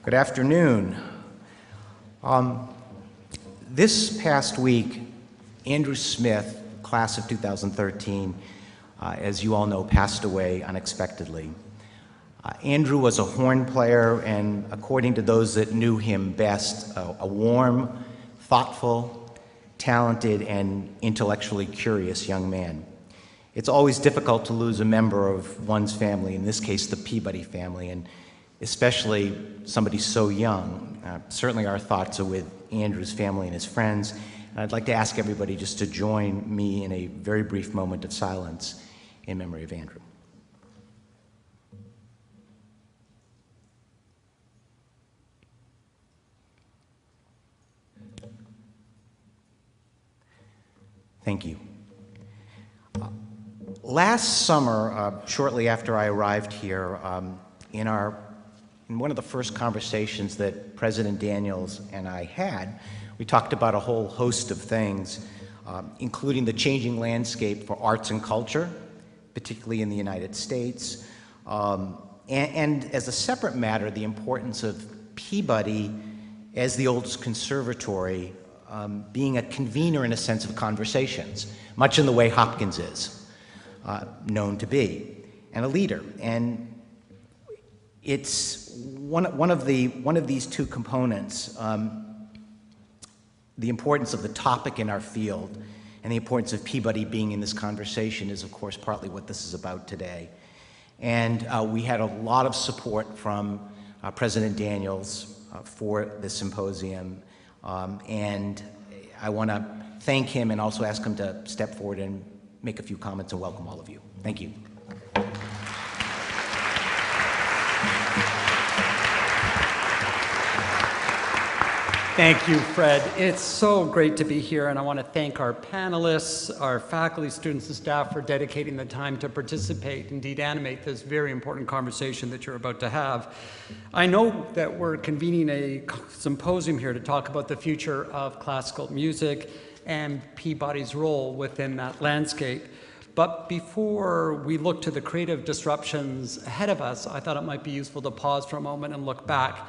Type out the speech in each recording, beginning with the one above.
Good afternoon. This past week, Andrew Smith, class of 2013, as you all know, passed away unexpectedly. Andrew was a horn player and, according to those that knew him best, a warm, thoughtful, talented, and intellectually curious young man. It's always difficult to lose a member of one's family, in this case the Peabody family, and especially somebody so young. Certainly our thoughts are with Andrew's family and his friends, and I'd like to ask everybody just to join me in a very brief moment of silence in memory of Andrew. Thank you. Last summer, shortly after I arrived here, in one of the first conversations that President Daniels and I had, we talked about a whole host of things, including the changing landscape for arts and culture, particularly in the United States, and as a separate matter, the importance of Peabody as the oldest conservatory being a convener in a sense of conversations, much in the way Hopkins is known to be, and a leader. And it's one of these two components, the importance of the topic in our field and the importance of Peabody being in this conversation is, of course, partly what this is about today. And we had a lot of support from President Daniels for this symposium, and I want to thank him and also ask him to step forward and make a few comments and welcome all of you. Thank you. Thank you, Fred. It's so great to be here, and I want to thank our panelists, our faculty, students, and staff for dedicating the time to participate, indeed animate this very important conversation that you're about to have. I know that we're convening a symposium here to talk about the future of classical music and Peabody's role within that landscape. But before we look to the creative disruptions ahead of us, I thought it might be useful to pause for a moment and look back,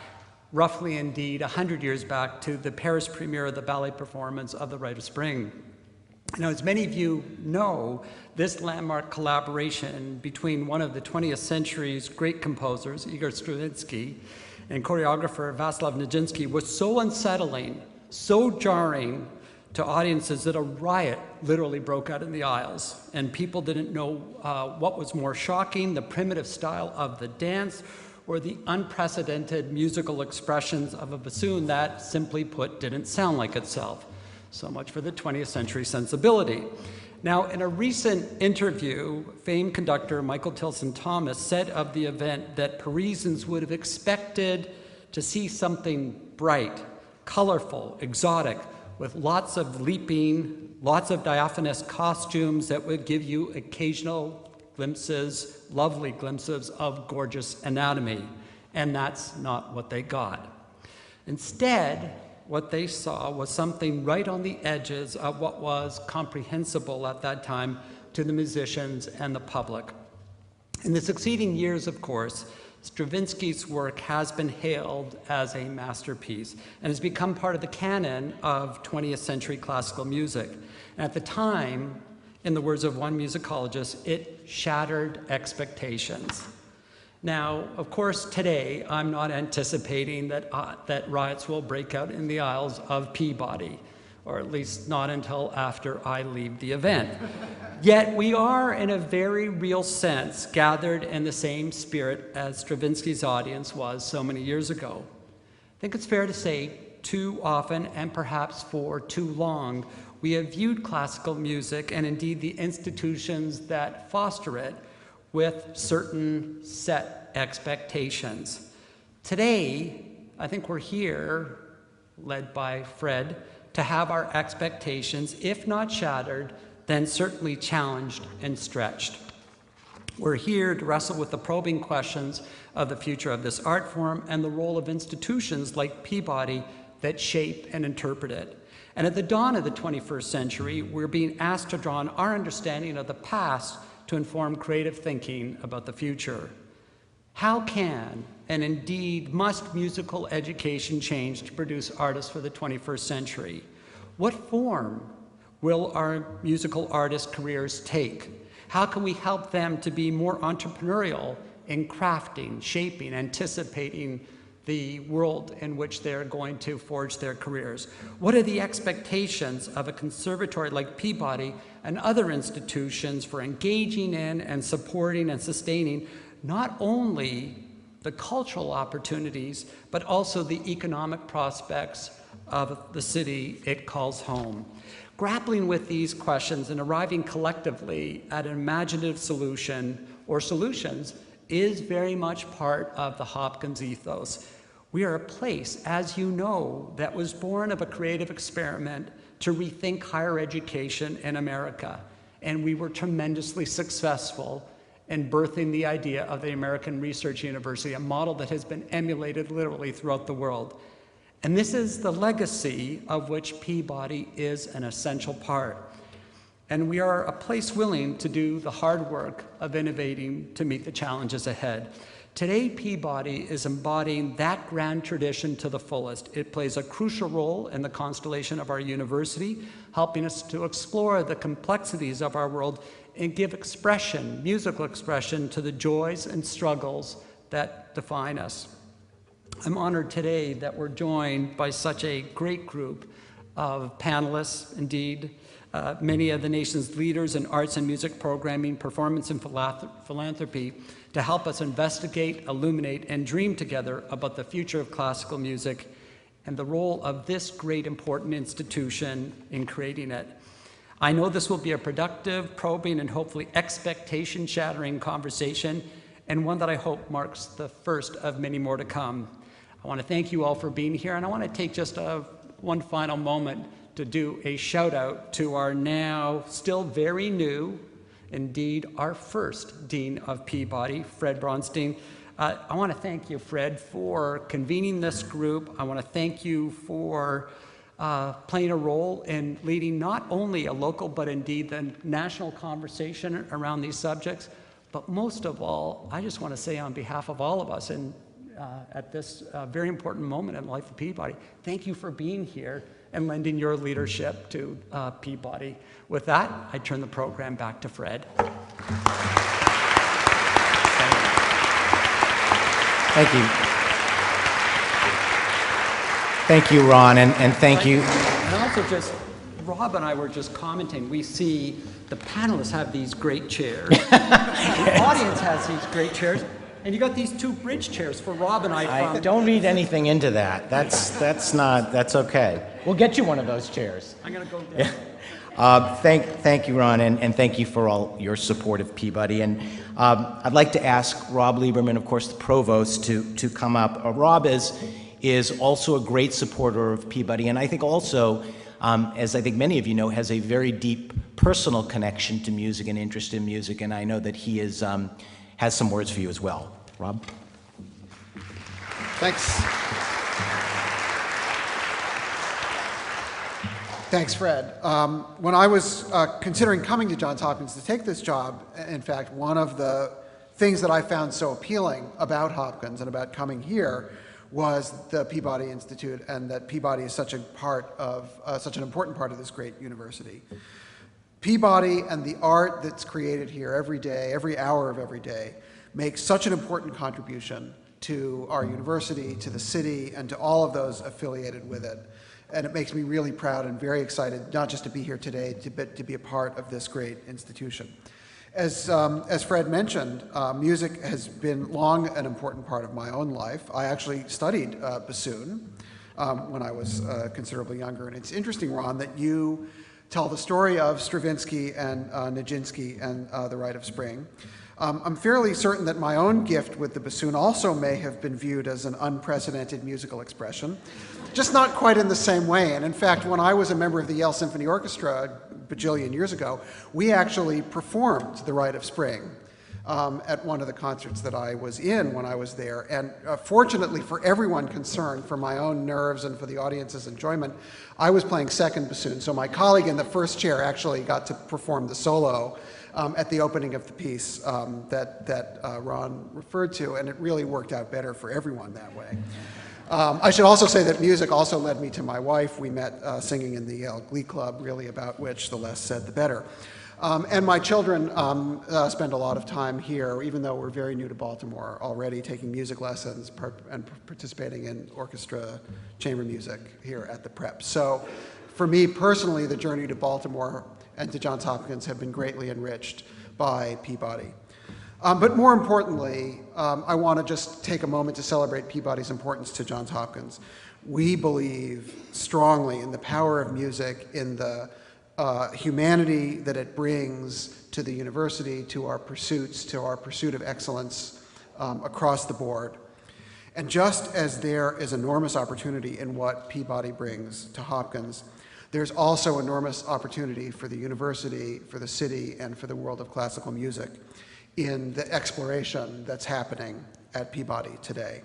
roughly indeed 100 years back, to the Paris premiere of the ballet performance of The Rite of Spring. Now, as many of you know, this landmark collaboration between one of the 20th century's great composers, Igor Stravinsky, and choreographer Vaslav Nijinsky was so unsettling, so jarring to audiences that a riot literally broke out in the aisles, and people didn't know what was more shocking, the primitive style of the dance or the unprecedented musical expressions of a bassoon that, simply put, didn't sound like itself. So much for the 20th century sensibility. Now, in a recent interview, famed conductor Michael Tilson Thomas said of the event that Parisians would have expected to see something bright, colorful, exotic, with lots of leaping, lots of diaphanous costumes that would give you occasional glimpses, lovely glimpses of gorgeous anatomy. And that's not what they got. Instead, what they saw was something right on the edges of what was comprehensible at that time to the musicians and the public. In the succeeding years, of course, Stravinsky's work has been hailed as a masterpiece and has become part of the canon of 20th century classical music. And at the time, in the words of one musicologist, it shattered expectations. Now, of course, today, I'm not anticipating that riots will break out in the aisles of Peabody, or at least not until after I leave the event. Yet we are, in a very real sense, gathered in the same spirit as Stravinsky's audience was so many years ago. I think it's fair to say, too often, and perhaps for too long, we have viewed classical music, and indeed the institutions that foster it, with certain set expectations. Today, I think we're here, led by Fred, to have our expectations, if not shattered, then certainly challenged and stretched. We're here to wrestle with the probing questions of the future of this art form and the role of institutions like Peabody that shape and interpret it. And at the dawn of the 21st century, we're being asked to draw on our understanding of the past to inform creative thinking about the future. How can And indeed, must musical education change to produce artists for the 21st century? What form will our musical artist careers take? How can we help them to be more entrepreneurial in crafting, shaping, anticipating the world in which they're going to forge their careers? What are the expectations of a conservatory like Peabody and other institutions for engaging in and supporting and sustaining not only the cultural opportunities, but also the economic prospects of the city it calls home? Grappling with these questions and arriving collectively at an imaginative solution or solutions is very much part of the Hopkins ethos. We are a place, as you know, that was born of a creative experiment to rethink higher education in America. And we were tremendously successful in birthing the idea of the American Research University, a model that has been emulated literally throughout the world. And this is the legacy of which Peabody is an essential part. And we are a place willing to do the hard work of innovating to meet the challenges ahead. Today, Peabody is embodying that grand tradition to the fullest. It plays a crucial role in the constellation of our university, helping us to explore the complexities of our world and give expression, musical expression, to the joys and struggles that define us. I'm honored today that we're joined by such a great group of panelists, indeed, many of the nation's leaders in arts and music programming, performance, and philanthropy, to help us investigate, illuminate, and dream together about the future of classical music and the role of this great, important institution in creating it. I know this will be a productive, probing, and hopefully expectation-shattering conversation, and one that I hope marks the first of many more to come. I want to thank you all for being here, and I want to take just one final moment to do a shout out to our now still very new, indeed our first Dean of Peabody, Fred Bronstein. I want to thank you, Fred, for convening this group. I want to thank you for playing a role in leading not only a local, but indeed the national conversation around these subjects. But most of all, I just want to say on behalf of all of us, and at this very important moment in the life of Peabody, thank you for being here and lending your leadership to Peabody. With that, I turn the program back to Fred. Thank you. Thank you, Ron, and thank you. And also just, Rob and I were just commenting, we see the panelists have these great chairs. The audience has these great chairs. And you got these two bridge chairs for Rob and I. Don't read anything into that. That's okay. We'll get you one of those chairs. I'm going to go down. Thank you, Ron, and thank you for all your support of Peabody. And I'd like to ask Rob Lieberman, of course, the provost, to come up. Rob is also a great supporter of Peabody, and I think also, as I think many of you know, has a very deep personal connection to music and interest in music, and I know that he is has some words for you as well. Rob? Thanks. Thanks, Fred. When I was considering coming to Johns Hopkins to take this job, in fact, one of the things that I found so appealing about Hopkins and about coming here was the Peabody Institute, and that Peabody is such an important part of this great university. Peabody and the art that's created here every day, every hour of every day, makes such an important contribution to our university, to the city, and to all of those affiliated with it. And it makes me really proud and very excited, not just to be here today, but to be a part of this great institution. As Fred mentioned, music has been long an important part of my own life. I actually studied bassoon when I was considerably younger. And it's interesting, Ron, that you tell the story of Stravinsky and Nijinsky and The Rite of Spring. I'm fairly certain that my own gift with the bassoon also may have been viewed as an unprecedented musical expression, just not quite in the same way. And in fact, when I was a member of the Yale Symphony Orchestra a bajillion years ago, we actually performed The Rite of Spring at one of the concerts that I was in when I was there. And fortunately for everyone concerned, for my own nerves and for the audience's enjoyment, I was playing second bassoon. So my colleague in the first chair actually got to perform the solo at the opening of the piece that Ron referred to, and it really worked out better for everyone that way. I should also say that music also led me to my wife. We met singing in the Yale Glee Club, really about which the less said the better. And my children spend a lot of time here, even though we're very new to Baltimore already, taking music lessons and participating in orchestra chamber music here at the Prep. So for me personally, the journey to Baltimore and to Johns Hopkins have been greatly enriched by Peabody. But more importantly, I want to just take a moment to celebrate Peabody's importance to Johns Hopkins. We believe strongly in the power of music, in the humanity that it brings to the university, to our pursuits, to our pursuit of excellence across the board. And just as there is enormous opportunity in what Peabody brings to Hopkins, there's also enormous opportunity for the university, for the city, and for the world of classical music in the exploration that's happening at Peabody today.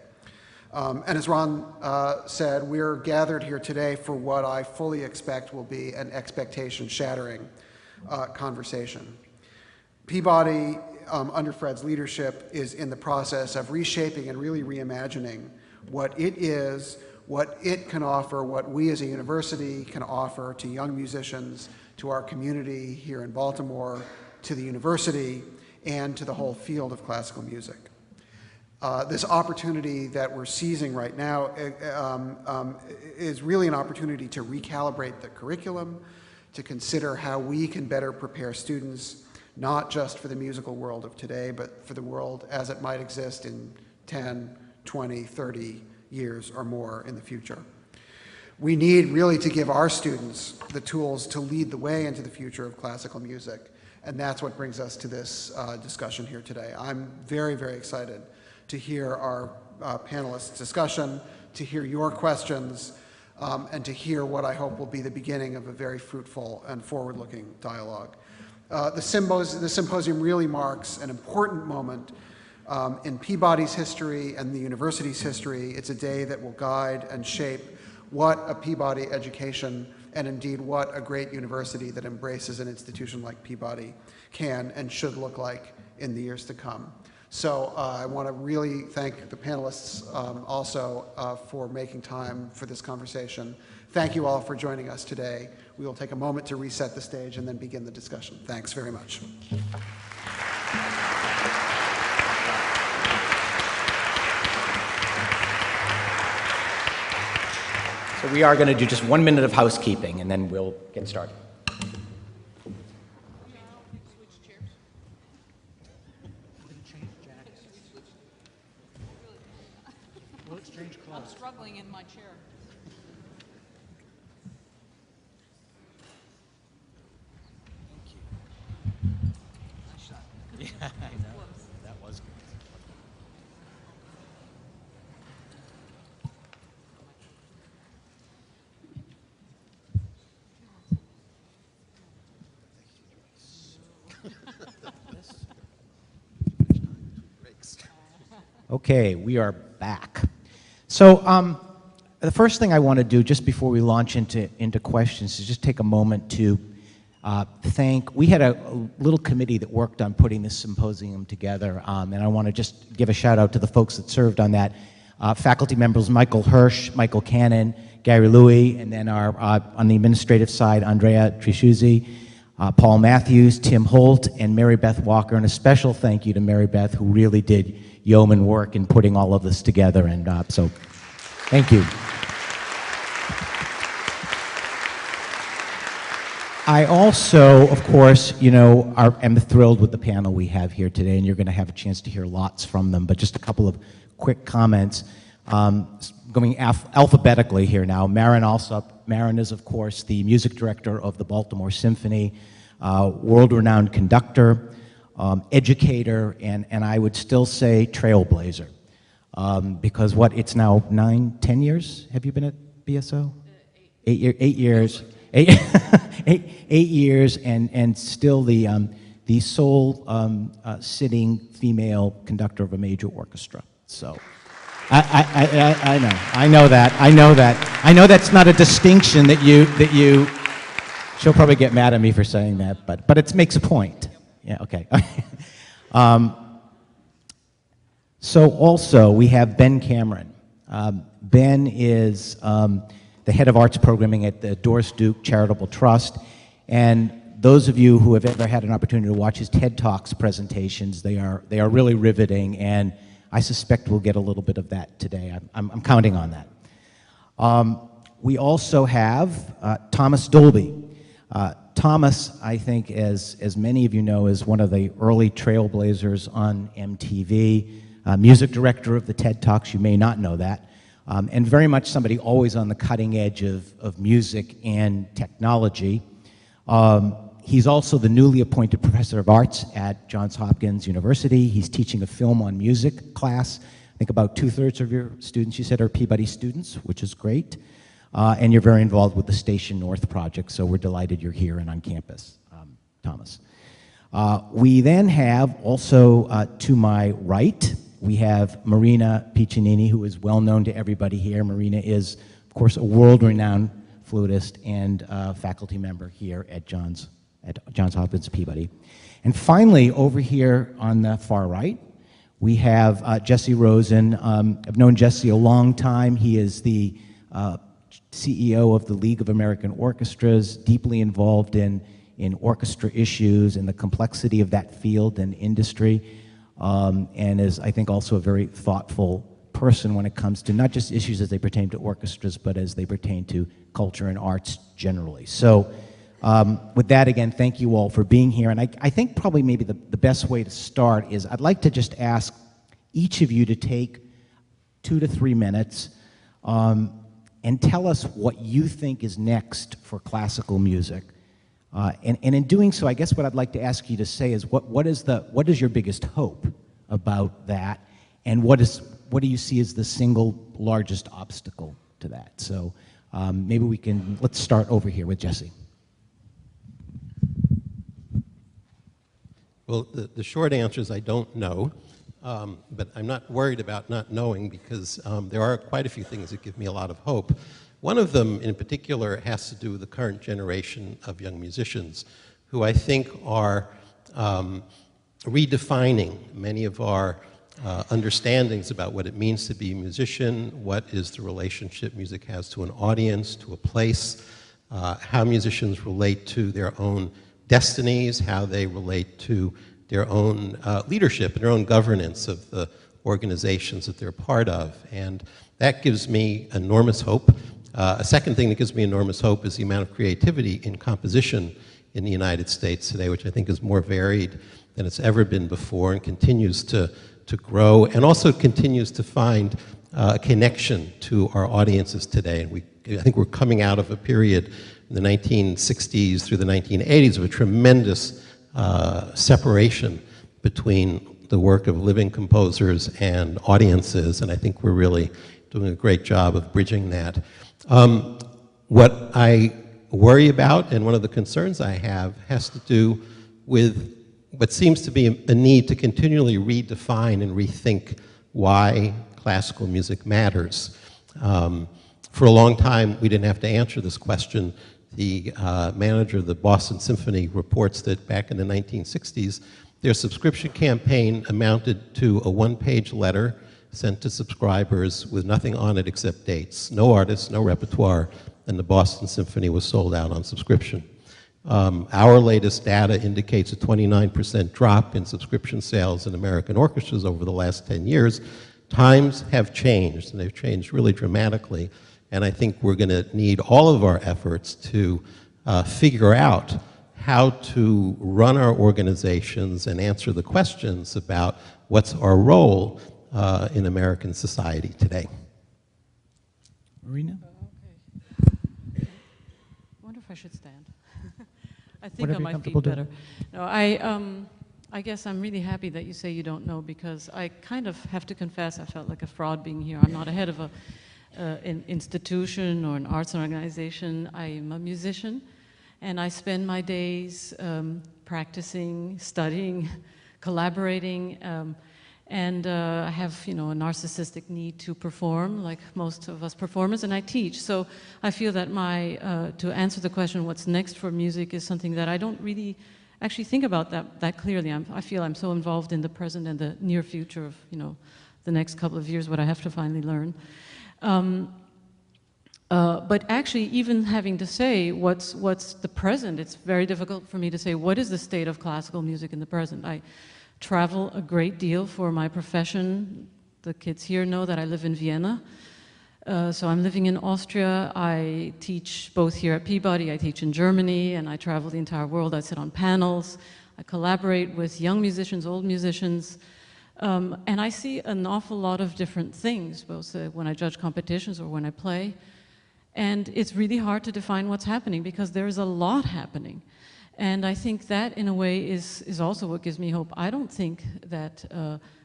And as Ron said, we're gathered here today for what I fully expect will be an expectation-shattering conversation. Peabody, under Fred's leadership, is in the process of reshaping and really reimagining what it is, what it can offer, what we as a university can offer to young musicians, to our community here in Baltimore, to the university, and to the whole field of classical music. This opportunity that we're seizing right now is really an opportunity to recalibrate the curriculum, to consider how we can better prepare students, not just for the musical world of today, but for the world as it might exist in 10, 20, 30 years or more in the future. We need really to give our students the tools to lead the way into the future of classical music, and that's what brings us to this discussion here today. I'm very, very excited to hear our panelists' discussion, to hear your questions, and to hear what I hope will be the beginning of a very fruitful and forward-looking dialogue. The symposium really marks an important moment in Peabody's history and the university's history. It's a day that will guide and shape what a Peabody education and indeed what a great university that embraces an institution like Peabody can and should look like in the years to come. So I want to really thank the panelists also for making time for this conversation. Thank you all for joining us today. We will take a moment to reset the stage and then begin the discussion. Thanks very much. So we are going to do just 1 minute of housekeeping, and then we'll get started. I'm struggling in my chair. Yeah, I know. That was good. Okay, we are back. So the first thing I want to do just before we launch into questions is just take a moment to we had a little committee that worked on putting this symposium together, and I want to just give a shout out to the folks that served on that. Faculty members Michael Hirsch, Michael Cannon, Gary Louie, and then our on the administrative side, Andrea Trisciuzzi, Paul Matthews, Tim Holt, and Mary Beth Walker, and a special thank you to Mary Beth, who really did yeoman work in putting all of this together, and so thank you. I also, of course, am thrilled with the panel we have here today, and you're going to have a chance to hear lots from them, but just a couple of quick comments. Going alphabetically here now, Marin Alsop. Marin is, of course, the music director of the Baltimore Symphony, world-renowned conductor, educator, and I would still say trailblazer. Because it's now 9-10 years? Have you been at BSO? 8 years. 8 years, and still the sole sitting female conductor of a major orchestra. So, I know that's not a distinction that you. She'll probably get mad at me for saying that, but it makes a point. Yeah, okay. So also, we have Ben Cameron. Ben is the head of arts programming at the Doris Duke Charitable Trust, and those of you who have ever had an opportunity to watch his TED Talks presentations, they are really riveting, and I suspect we'll get a little bit of that today. I'm counting on that. We also have Thomas Dolby. Thomas, I think, as many of you know, is one of the early trailblazers on MTV, music director of the TED Talks. You may not know that. And very much somebody always on the cutting edge of music and technology. He's also the newly appointed professor of arts at Johns Hopkins University. He's teaching a film on music class. I think about 2/3 of your students, you said, are Peabody students, which is great. And you're very involved with the Station North project, so we're delighted you're here and on campus, Thomas. We then have also to my right, we have Marina Piccinini, who is well known to everybody here. Marina is, of course, a world-renowned flutist and faculty member here at Johns Hopkins Peabody. And finally, over here on the far right, we have Jesse Rosen. I've known Jesse a long time. He is the CEO of the League of American Orchestras, deeply involved in orchestra issues and the complexity of that field and industry, and is, I think, also a very thoughtful person when it comes to not just issues as they pertain to orchestras, but as they pertain to culture and arts generally. So with that, again, thank you all for being here. And I think probably maybe the best way to start is I'd like to just ask each of you to take 2 to 3 minutes and tell us what you think is next for classical music. And in doing so, I guess what I'd like to ask you to say is what is your biggest hope about that, and what do you see as the single largest obstacle to that? So maybe let's start over here with Jesse. Well, the short answer is I don't know, but I'm not worried about not knowing because there are quite a few things that give me a lot of hope. One of them in particular has to do with the current generation of young musicians who I think are redefining many of our understandings about what it means to be a musician, what is the relationship music has to an audience, to a place, how musicians relate to their own destinies, how they relate to their own leadership and their own governance of the organizations that they're part of. And that gives me enormous hope. A second thing that gives me enormous hope is the amount of creativity in composition in the United States today, which I think is more varied than it's ever been before and continues to grow, and also continues to find a connection to our audiences today. And I think we're coming out of a period in the 1960s through the 1980s of a tremendous separation between the work of living composers and audiences, and I think we're really doing a great job of bridging that. What I worry about, and one of the concerns I have, has to do with what seems to be a need to continually redefine and rethink why classical music matters. For a long time, we didn't have to answer this question. The manager of the Boston Symphony reports that back in the 1960s, their subscription campaign amounted to a one-page letter sent to subscribers with nothing on it except dates. No artists, no repertoire, and the Boston Symphony was sold out on subscription. Our latest data indicates a 29% drop in subscription sales in American orchestras over the last 10 years. Times have changed, and they've changed really dramatically, and I think we're going to need all of our efforts to figure out how to run our organizations and answer the questions about what's our role in American society today. Marina? Okay. I wonder if I should stand. I think Whatever on my you're feet comfortable better. No, I guess I'm really happy that you say you don't know, because I kind of have to confess I felt like a fraud being here. I'm not a head of an institution or an arts organization. I'm a musician, and I spend my days practicing, studying, collaborating, and I have, a narcissistic need to perform, like most of us performers, and I teach. So I feel that to answer the question, what's next for music, is something that I don't really actually think about that clearly. I feel I'm so involved in the present and the near future of, the next couple of years, what I have to finally learn. But actually, even having to say what's the present, it's very difficult for me to say what is the state of classical music in the present. I travel a great deal for my profession. The kids here know that I live in Vienna. So I'm living in Austria. I teach both here at Peabody, I teach in Germany, and I travel the entire world. I sit on panels. I collaborate with young musicians, old musicians. And I see an awful lot of different things, both when I judge competitions or when I play. And it's really hard to define what's happening because there is a lot happening. And I think that, in a way, is also what gives me hope. I don't think that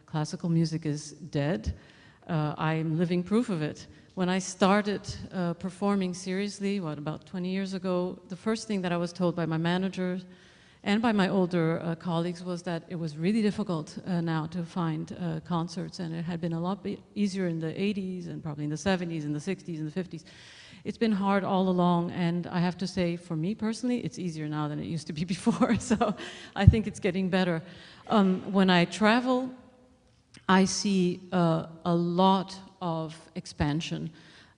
classical music is dead. I'm living proof of it. When I started performing seriously, about 20 years ago, the first thing that I was told by my manager and by my older colleagues was that it was really difficult now to find concerts, and it had been a lot easier in the 80s and probably in the 70s and the 60s and the 50s. It's been hard all along, and I have to say, for me personally, it's easier now than it used to be before, so I think it's getting better. When I travel, I see a lot of expansion.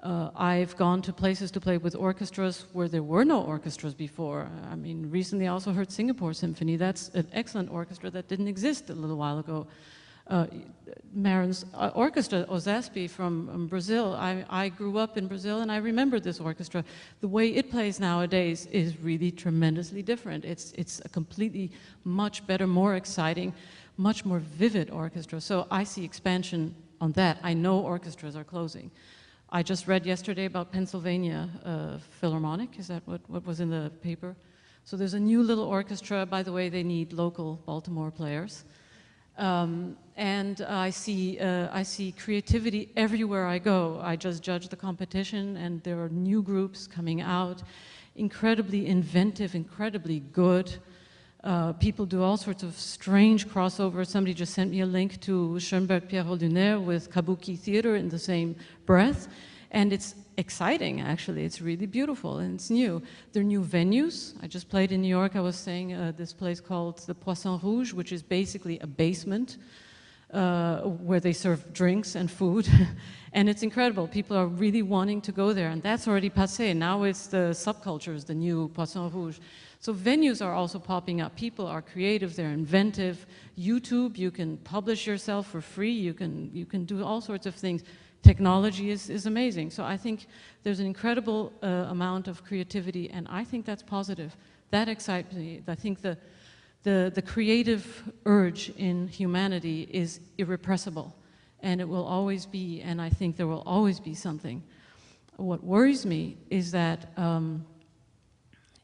I've gone to places to play with orchestras where there were no orchestras before. I mean, recently I also heard Singapore Symphony. That's an excellent orchestra that didn't exist a little while ago. Marin's orchestra, OZASP from Brazil. I grew up in Brazil and I remember this orchestra. The way it plays nowadays is really tremendously different. It's a completely much better, more exciting, much more vivid orchestra. So I see expansion on that. I know orchestras are closing. I just read yesterday about Pennsylvania Philharmonic. Is that what was in the paper? So there's a new little orchestra. By the way, they need local Baltimore players. And I see creativity everywhere I go. I just judge the competition, and there are new groups coming out, incredibly inventive, incredibly good. People do all sorts of strange crossovers. Somebody just sent me a link to Schoenberg-Pierre Lunaire with Kabuki Theater in the same breath. And it's exciting, actually. It's really beautiful, and it's new. There are new venues. I just played in New York. I was saying this place called the Poisson Rouge, which is basically a basement where they serve drinks and food. And it's incredible. People are really wanting to go there. And that's already passé. Now it's the subcultures, the new Poisson Rouge. So venues are also popping up. People are creative, they're inventive. YouTube, you can publish yourself for free. You can do all sorts of things. Technology is amazing. So I think there's an incredible amount of creativity, and I think that's positive. That excites me. I think the creative urge in humanity is irrepressible, and it will always be, and I think there will always be something. What worries me is that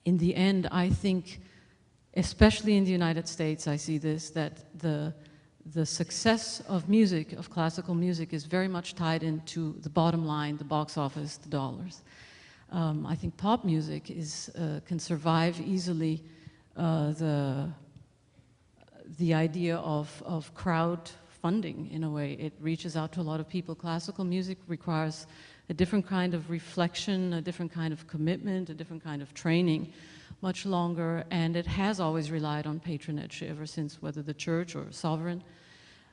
in the end, I think, especially in the United States, I see this, that the success of music, of classical music, is very much tied into the bottom line, the box office, the dollars. I think pop music can survive easily the idea of crowdfunding, in a way. It reaches out to a lot of people. Classical music requires a different kind of reflection, a different kind of commitment, a different kind of training, much longer, and it has always relied on patronage ever since, whether the church or sovereign.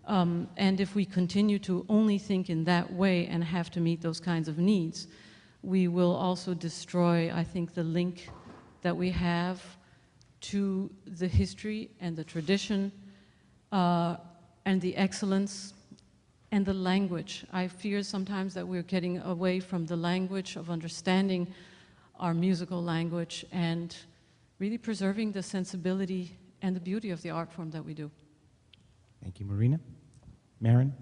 And if we continue to only think in that way and have to meet those kinds of needs, we will also destroy, I think, the link that we have to the history and the tradition and the excellence and the language. I fear sometimes that we're getting away from the language of understanding our musical language and really preserving the sensibility and the beauty of the art form that we do. Thank you, Marina. Maren?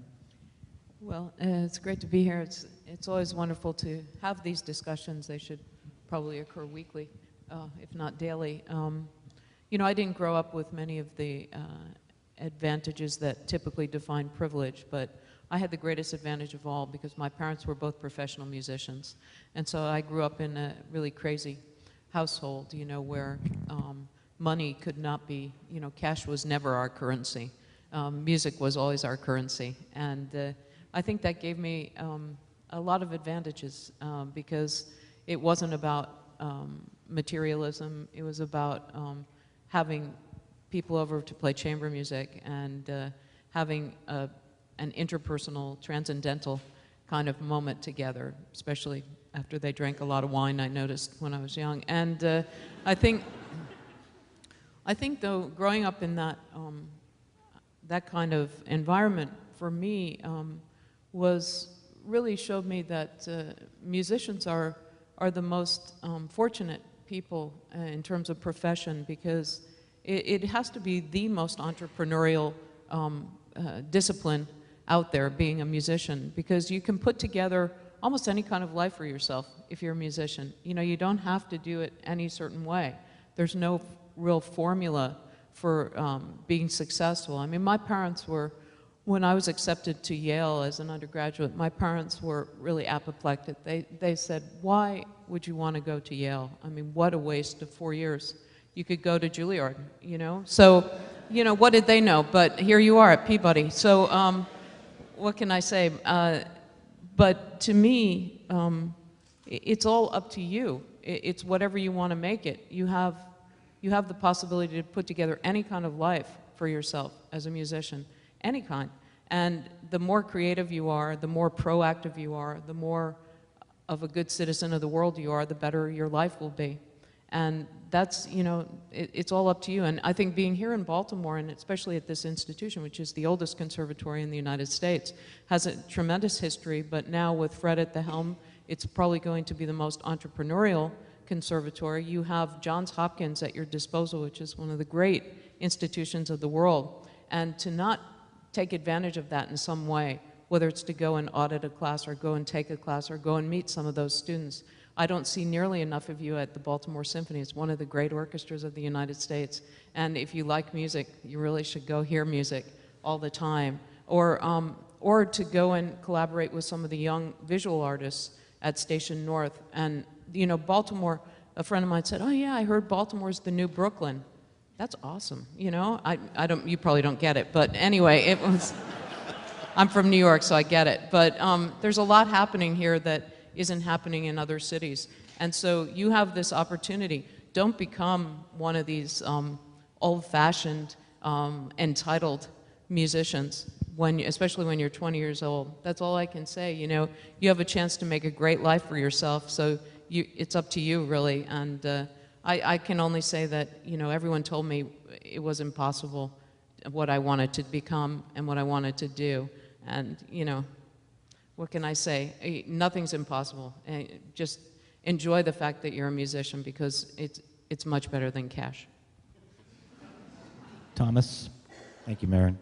Well, it's great to be here. It's always wonderful to have these discussions. They should probably occur weekly, if not daily. You know, I didn't grow up with many of the advantages that typically define privilege, but I had the greatest advantage of all because my parents were both professional musicians. And so I grew up in a really crazy household, you know, where money could not be, you know, cash was never our currency. Music was always our currency. And I think that gave me a lot of advantages because it wasn't about materialism. It was about having people over to play chamber music and having an interpersonal, transcendental kind of moment together, especially after they drank a lot of wine, I noticed when I was young. And I think though, growing up in that, that kind of environment for me really showed me that musicians are the most fortunate people in terms of profession, because it has to be the most entrepreneurial discipline out there, being a musician, because you can put together almost any kind of life for yourself if you're a musician. You know, you don't have to do it any certain way. There's no real formula for being successful. I mean, my parents were, when I was accepted to Yale as an undergraduate, my parents were really apoplectic. They said, why would you want to go to Yale? I mean, what a waste of 4 years. You could go to Juilliard, you know? So, you know, what did they know? But here you are at Peabody. So what can I say? But to me, it's all up to you. It's whatever you want to make it. You have the possibility to put together any kind of life for yourself as a musician, any kind. And the more creative you are, the more proactive you are, the more of a good citizen of the world you are, the better your life will be. And that's, you know, it's all up to you. And I think being here in Baltimore, and especially at this institution, which is the oldest conservatory in the United States, has a tremendous history, but now with Fred at the helm, it's probably going to be the most entrepreneurial conservatory. You have Johns Hopkins at your disposal, which is one of the great institutions of the world. And to not take advantage of that in some way, whether it's to go and audit a class or go and take a class or go and meet some of those students. I don't see nearly enough of you at the Baltimore Symphony. It's one of the great orchestras of the United States. And if you like music, you really should go hear music all the time. Or to go and collaborate with some of the young visual artists at Station North. And, you know, Baltimore, a friend of mine said, oh yeah, I heard Baltimore's the new Brooklyn. That's awesome, you know? You probably don't get it, but anyway, it was, I'm from New York, so I get it. But there's a lot happening here that isn't happening in other cities. And so you have this opportunity. Don't become one of these old-fashioned, entitled musicians, especially when you're 20 years old. That's all I can say. You know, you have a chance to make a great life for yourself, so it's up to you, really. And I can only say that, you know, everyone told me it was impossible, what I wanted to become and what I wanted to do. And, you know, what can I say? Nothing's impossible. Just enjoy the fact that you're a musician, because it's much better than cash. Thomas? Thank you, Miriam.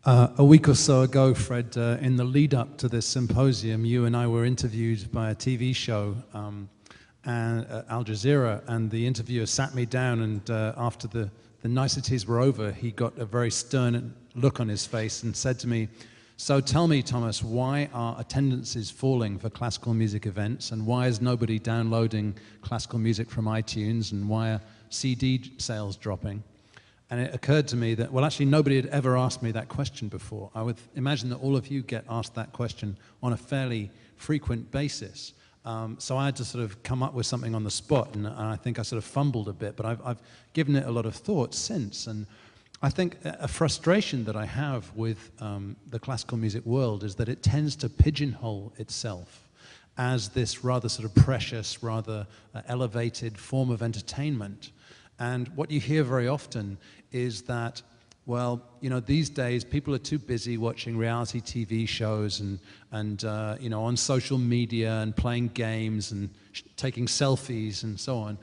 A week or so ago, Fred, in the lead up to this symposium, you and I were interviewed by a TV show, Al Jazeera, and the interviewer sat me down, and after the niceties were over, he got a very stern look on his face and said to me, so tell me, Thomas, why are attendances falling for classical music events, and why is nobody downloading classical music from iTunes, and why are CD sales dropping? And it occurred to me that, well, actually nobody had ever asked me that question before. I would imagine that all of you get asked that question on a fairly frequent basis. So I had to sort of come up with something on the spot, and I think I sort of fumbled a bit, but I've given it a lot of thought since. And I think a frustration that I have with the classical music world is that it tends to pigeonhole itself as this rather sort of precious, rather elevated form of entertainment. And what you hear very often is that, well, you know, these days people are too busy watching reality TV shows and you know, on social media and playing games and taking selfies and so on.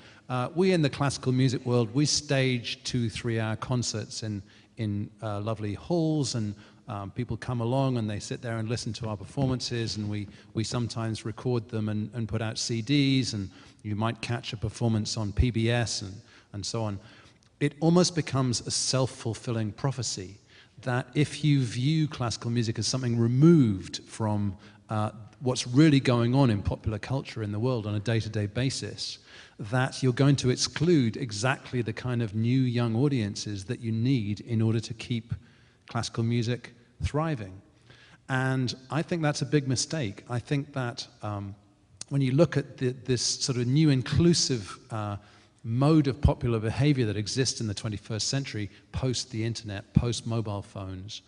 We in the classical music world, we stage 2-3 hour concerts in lovely halls, and people come along and they sit there and listen to our performances, and we sometimes record them and put out CDs, and you might catch a performance on PBS and so on. It almost becomes a self-fulfilling prophecy that if you view classical music as something removed from what's really going on in popular culture in the world on a day-to-day basis, that you're going to exclude exactly the kind of new young audiences that you need in order to keep classical music thriving. And I think that's a big mistake. I think that when you look at this sort of new inclusive mode of popular behavior that exists in the 21st century, post the internet, post mobile phones,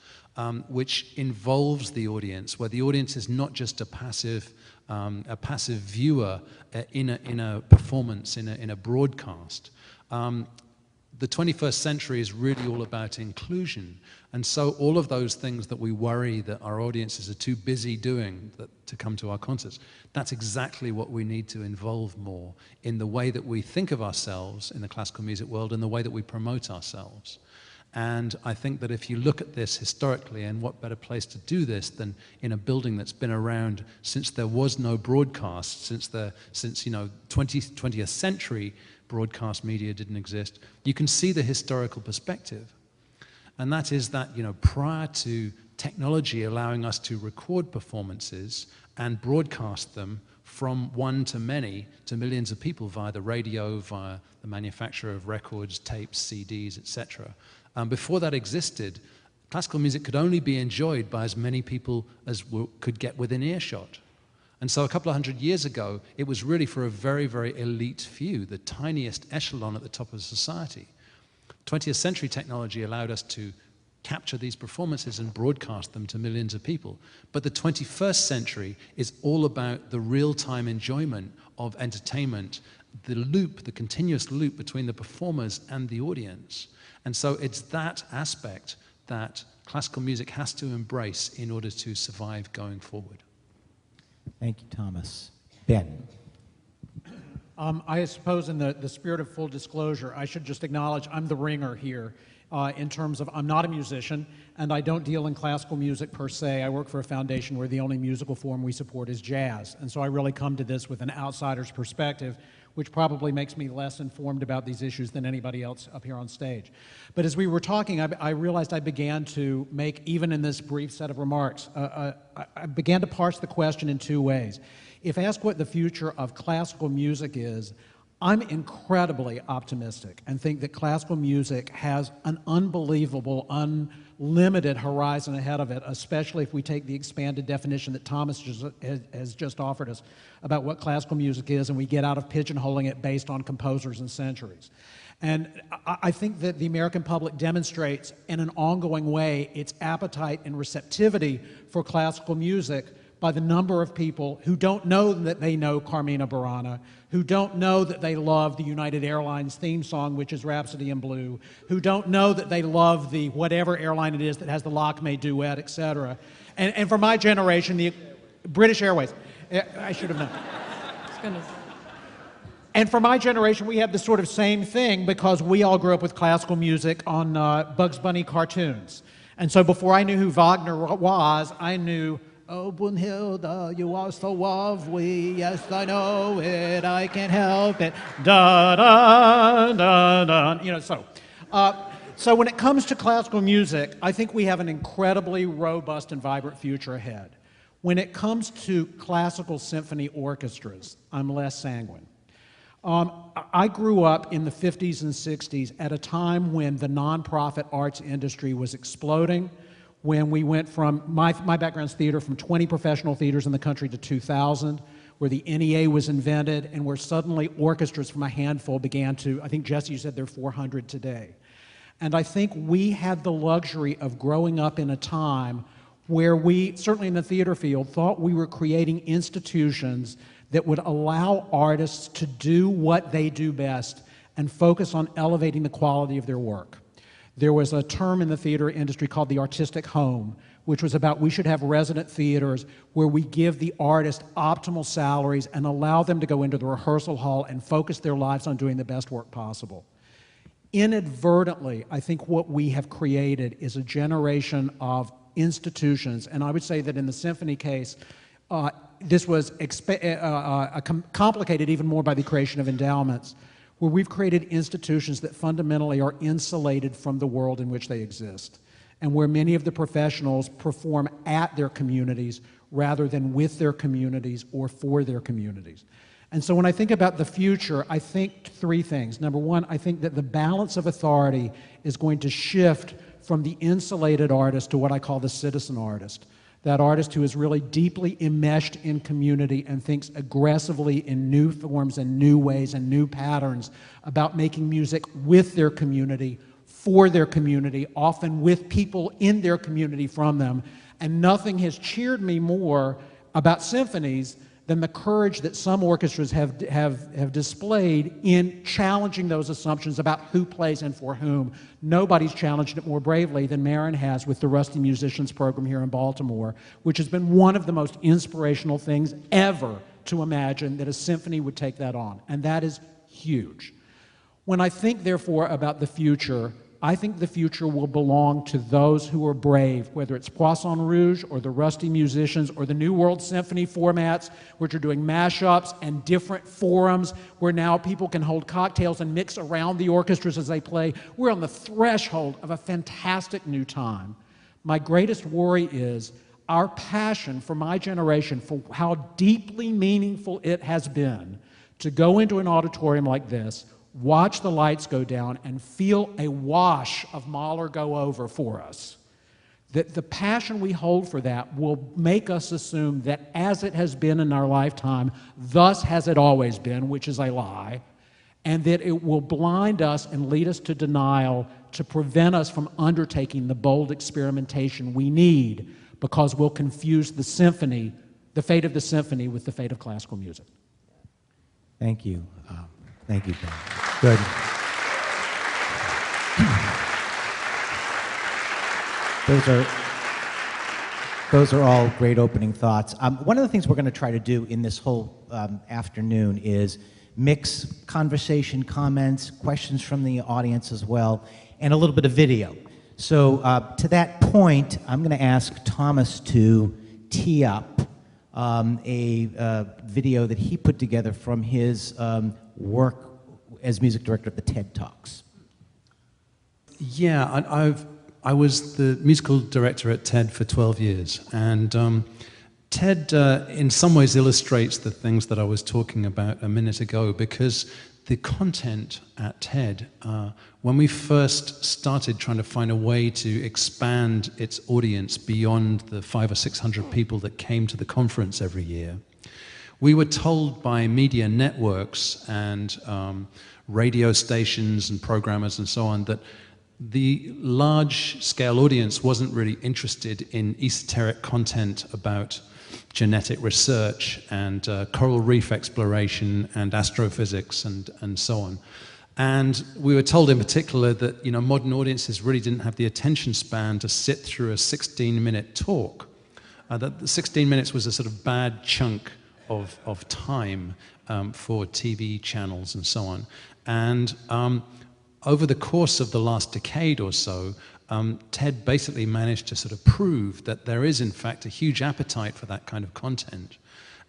which involves the audience, where the audience is not just a passive viewer in a performance, in a broadcast. The 21st century is really all about inclusion. And so all of those things that we worry that our audiences are too busy doing to come to our concerts, that's exactly what we need to involve more in the way that we think of ourselves in the classical music world and the way that we promote ourselves. And I think that if you look at this historically, and what better place to do this than in a building that's been around since there was no broadcast, since 20th century broadcast media didn't exist, you can see the historical perspective. And that is that, prior to technology allowing us to record performances and broadcast them from one to many to millions of people via the radio, via the manufacture of records, tapes, CDs, etc. Before that existed, classical music could only be enjoyed by as many people as could get within earshot. And so a couple of hundred years ago, it was really for a very, very elite few, the tiniest echelon at the top of society. 20th century technology allowed us to capture these performances and broadcast them to millions of people. But the 21st century is all about the real-time enjoyment of entertainment, the continuous loop between the performers and the audience. And so it's that aspect that classical music has to embrace in order to survive going forward. Thank you, Thomas. Ben. I suppose in the spirit of full disclosure, I should just acknowledge I'm the ringer here in terms of I'm not a musician and I don't deal in classical music per se. I work for a foundation where the only musical form we support is jazz. And so I really come to this with an outsider's perspective, which probably makes me less informed about these issues than anybody else up here on stage. But as we were talking, I realized I began to make, even in this brief set of remarks, I began to parse the question in two ways. If asked what the future of classical music is, I'm incredibly optimistic and think that classical music has an unbelievable, unlimited horizon ahead of it, especially if we take the expanded definition that Thomas has just offered us about what classical music is, and we get out of pigeonholing it based on composers and centuries. And I think that the American public demonstrates in an ongoing way its appetite and receptivity for classical music by the number of people who don't know that they know Carmina Burana, who don't know that they love the United Airlines theme song, which is Rhapsody in Blue, who don't know that they love the whatever airline it is that has the Lakme duet, etc. And for my generation, the British Airways, I should have known. And for my generation, we have the sort of same thing because we all grew up with classical music on Bugs Bunny cartoons. And so before I knew who Wagner was, I knew, "Oh, Brunhilde, you are so lovely, yes, I know it, I can't help it, da da da da." So when it comes to classical music, I think we have an incredibly robust and vibrant future ahead. When it comes to classical symphony orchestras, I'm less sanguine. I grew up in the 50s and 60s at a time when the nonprofit arts industry was exploding, when we went from, my background's theater, from 20 professional theaters in the country to 2,000, where the NEA was invented, and where suddenly orchestras from a handful began to, I think, Jesse, you said there are 400 today. And I think we had the luxury of growing up in a time where we, certainly in the theater field, thought we were creating institutions that would allow artists to do what they do best and focus on elevating the quality of their work. There was a term in the theater industry called the artistic home, which was about we should have resident theaters where we give the artist optimal salaries and allow them to go into the rehearsal hall and focus their lives on doing the best work possible. Inadvertently, I think what we have created is a generation of institutions, and I would say that in the symphony case, this was complicated even more by the creation of endowments, where we've created institutions that fundamentally are insulated from the world in which they exist, and where many of the professionals perform at their communities rather than with their communities or for their communities. And so when I think about the future, I think three things. Number one, I think that the balance of authority is going to shift from the insulated artist to what I call the citizen artist. that artist who is really deeply enmeshed in community and thinks aggressively in new forms and new ways and new patterns about making music with their community, for their community, often with people in their community from them. And nothing has cheered me more about symphonies than the courage that some orchestras have displayed in challenging those assumptions about who plays and for whom. Nobody's challenged it more bravely than Miriam has with the Rusty Musicians program here in Baltimore, which has been one of the most inspirational things ever to imagine that a symphony would take that on. And that is huge. When I think, therefore, about the future, I think the future will belong to those who are brave, whether it's Poisson Rouge or the Rusty Musicians or the New World Symphony formats, which are doing mashups and different forums where now people can hold cocktails and mix around the orchestras as they play. We're on the threshold of a fantastic new time. My greatest worry is our passion for my generation, for how deeply meaningful it has been to go into an auditorium like this, watch the lights go down, and feel a wash of Mahler go over for us. That the passion we hold for that will make us assume that as it has been in our lifetime, thus has it always been, which is a lie, and that it will blind us and lead us to denial to prevent us from undertaking the bold experimentation we need, because we'll confuse the symphony, the fate of the symphony, with the fate of classical music. Thank you. Thank you, Ben. Good. Those are all great opening thoughts. One of the things we're going to try to do in this whole afternoon is mix conversation, comments, questions from the audience as well, and a little bit of video. So to that point, I'm going to ask Thomas to tee up a video that he put together from his work as music director at the TED Talks. Yeah, I was the musical director at TED for 12 years, and TED in some ways illustrates the things that I was talking about a minute ago, because the content at TED, when we first started trying to find a way to expand its audience beyond the 500 or 600 people that came to the conference every year, we were told by media networks and radio stations and programmers and so on that the large-scale audience wasn't really interested in esoteric content about genetic research and coral reef exploration and astrophysics and so on. And we were told in particular that, you know, modern audiences really didn't have the attention span to sit through a 16-minute talk. That the 16 minutes was a sort of bad chunk of time for TV channels and so on. And over the course of the last decade or so, TED basically managed to sort of prove that there is, in fact, a huge appetite for that kind of content,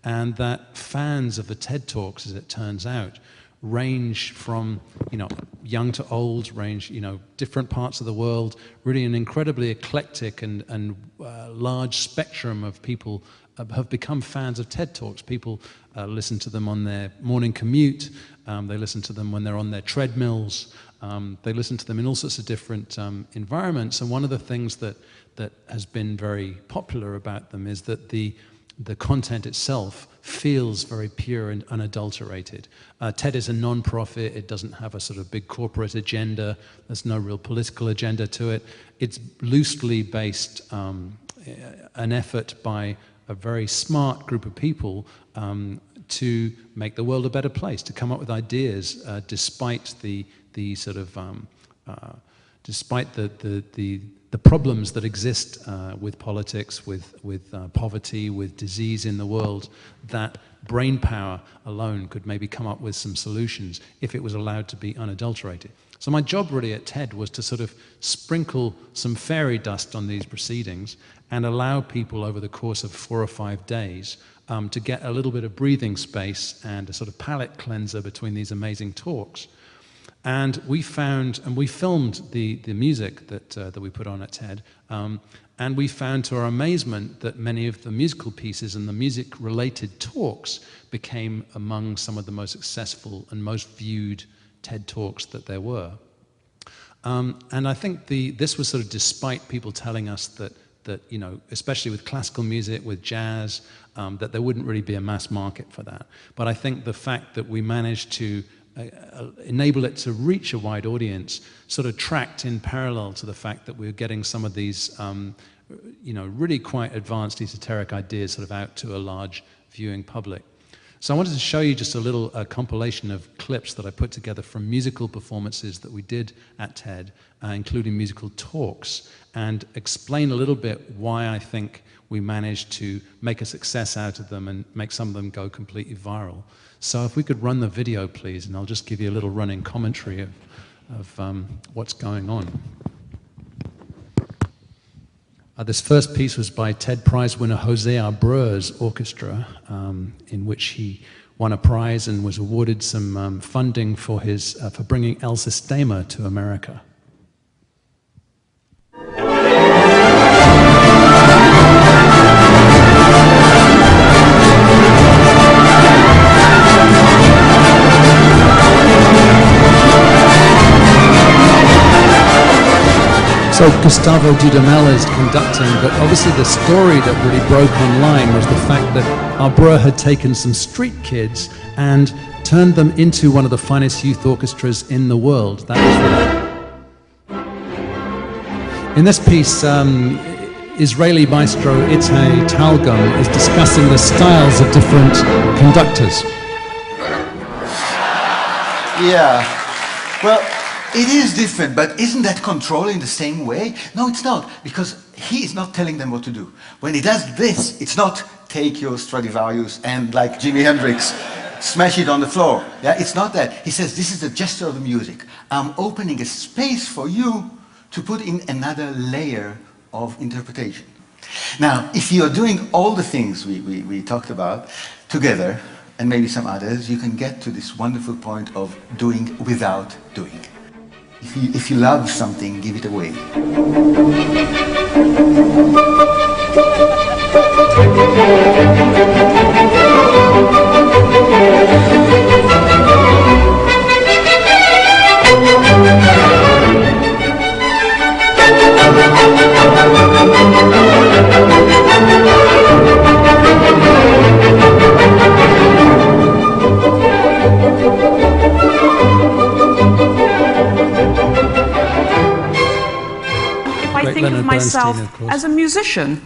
and that fans of the TED Talks, as it turns out, range from, you know, young to old, range, you know, different parts of the world, really an incredibly eclectic and large spectrum of people have become fans of TED Talks. People listen to them on their morning commute, they listen to them when they're on their treadmills, they listen to them in all sorts of different environments. And one of the things that has been very popular about them is that the content itself feels very pure and unadulterated. TED is a non-profit. It doesn't have a sort of big corporate agenda. There's no real political agenda to it. It's loosely based, an effort by a very smart group of people to make the world a better place, to come up with ideas despite the sort of despite the problems that exist with politics, with poverty, with disease in the world. That brain power alone could maybe come up with some solutions if it was allowed to be unadulterated. So my job really at TED was to sort of sprinkle some fairy dust on these proceedings and allow people over the course of 4 or 5 days to get a little bit of breathing space and a sort of palate cleanser between these amazing talks. And we found, and we filmed the music that we put on at TED, and we found to our amazement that many of the musical pieces and the music-related talks became among some of the most successful and most viewed TED Talks that there were. And I think this was sort of despite people telling us that that, you know, especially with classical music, with jazz, that there wouldn't really be a mass market for that. But I think the fact that we managed to enable it to reach a wide audience sort of tracked in parallel to the fact that we were getting some of these, you know, really quite advanced esoteric ideas sort of out to a large viewing public. So I wanted to show you just a little compilation of clips that I put together from musical performances that we did at TED, including musical talks, and explain a little bit why I think we managed to make a success out of them and make some of them go completely viral. So if we could run the video, please, and I'll just give you a little running commentary of what's going on. This first piece was by TED Prize winner Jose Abreu's orchestra, in which he won a prize and was awarded some funding for for bringing El Sistema to America. So Gustavo Dudamel is conducting, but obviously the story that really broke online was the fact that Abreu had taken some street kids and turned them into one of the finest youth orchestras in the world. That was really... In this piece, Israeli maestro Itay Talgum is discussing the styles of different conductors. Yeah, well, it is different, but isn't that control in the same way? No, it's not, because he is not telling them what to do. When he does this, it's not take your Stradivarius and, like Jimi Hendrix, smash it on the floor. Yeah, it's not that. He says, this is the gesture of the music. I'm opening a space for you to put in another layer of interpretation. Now, if you're doing all the things we talked about together, and maybe some others, you can get to this wonderful point of doing without doing. If you love something, give it away. I think of myself as a musician.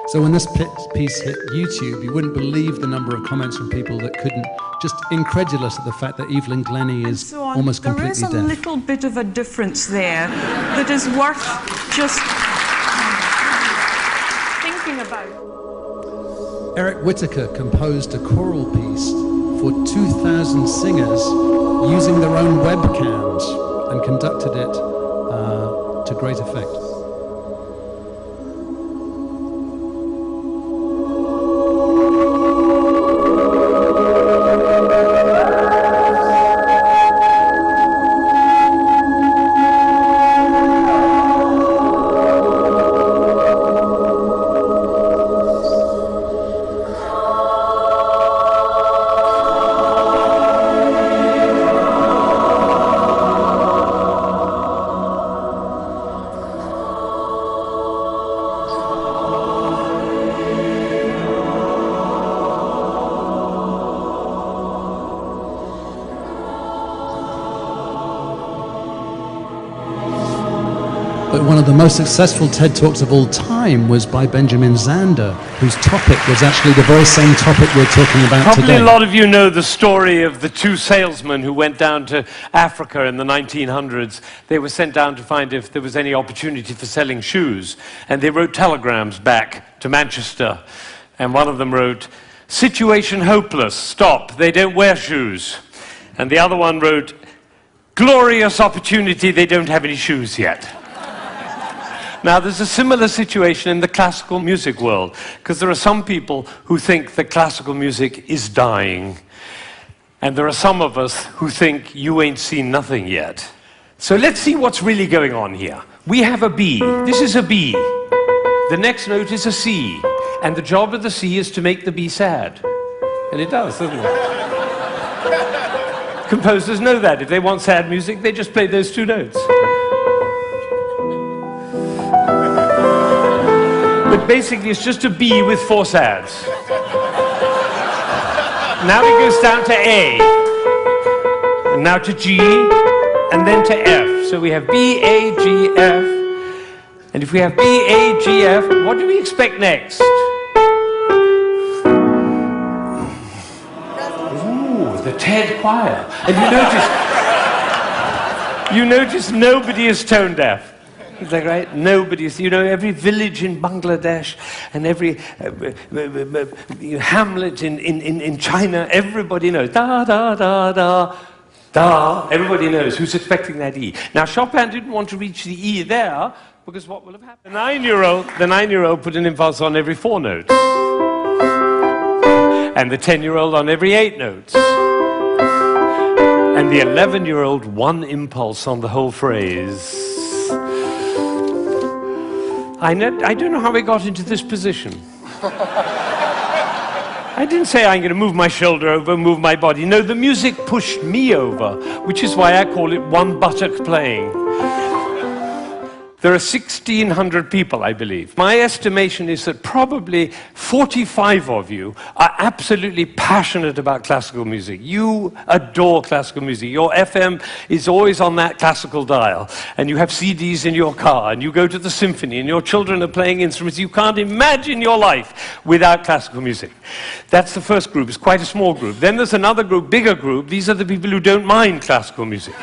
So when this piece hit YouTube, you wouldn't believe the number of comments from people that couldn't, just incredulous at the fact that Evelyn Glennie is so almost completely deaf. There is a little bit of a difference there that is worth just thinking about. Eric Whittaker composed a choral piece for 2,000 singers using their own webcams and conducted it to great effect. But one of the most successful TED Talks of all time was by Benjamin Zander, whose topic was actually the very same topic we're talking about today. Probably a lot of you know the story of the two salesmen who went down to Africa in the 1900s. They were sent down to find if there was any opportunity for selling shoes. And they wrote telegrams back to Manchester. And one of them wrote, "Situation hopeless, stop, they don't wear shoes." And the other one wrote, "Glorious opportunity, they don't have any shoes yet." Now, there's a similar situation in the classical music world, because there are some people who think that classical music is dying, and there are some of us who think you ain't seen nothing yet. So let's see what's really going on here. We have a bee. This is a bee. The next note is a C, and the job of the C is to make the B sad. And it does, doesn't it? Composers know that. If they want sad music, they just play those two notes. But basically, it's just a B with 4 sads. Now it goes down to A, and now to G, and then to F. So we have B, A, G, F. And if we have B, A, G, F, what do we expect next? Ooh, the TED choir. And you notice nobody is tone deaf. Is that right? Nobody's, every village in Bangladesh and every hamlet in China, everybody knows. Da, da, da, da, da. Everybody knows who's expecting that E. Now, Chopin didn't want to reach the E there, because what will have happened? The 9-year-old put an impulse on every 4 notes. And the 10-year-old on every 8 notes. And the 11-year-old 1 impulse on the whole phrase. I don't know how we got into this position. I didn't say I'm going to move my shoulder over, move my body. No, the music pushed me over, which is why I call it one buttock playing. There are 1,600 people, I believe. My estimation is that probably 45 of you are absolutely passionate about classical music. You adore classical music. Your FM is always on that classical dial, and you have CDs in your car, and you go to the symphony, and your children are playing instruments. You can't imagine your life without classical music. That's the first group. It's quite a small group. Then there's another group, bigger group. These are the people who don't mind classical music.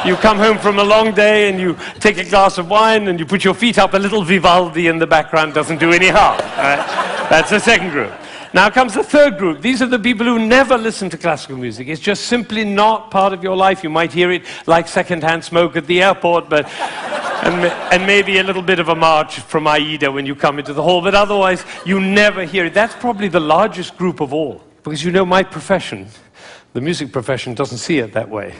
You come home from a long day and you take a glass of wine and you put your feet up, a little Vivaldi in the background doesn't do any harm. Right? That's the second group. Now comes the third group. These are the people who never listen to classical music. It's just simply not part of your life. You might hear it like secondhand smoke at the airport, and maybe a little bit of a march from Aida when you come into the hall, but otherwise you never hear it. That's probably the largest group of all, because my profession, the music profession, doesn't see it that way.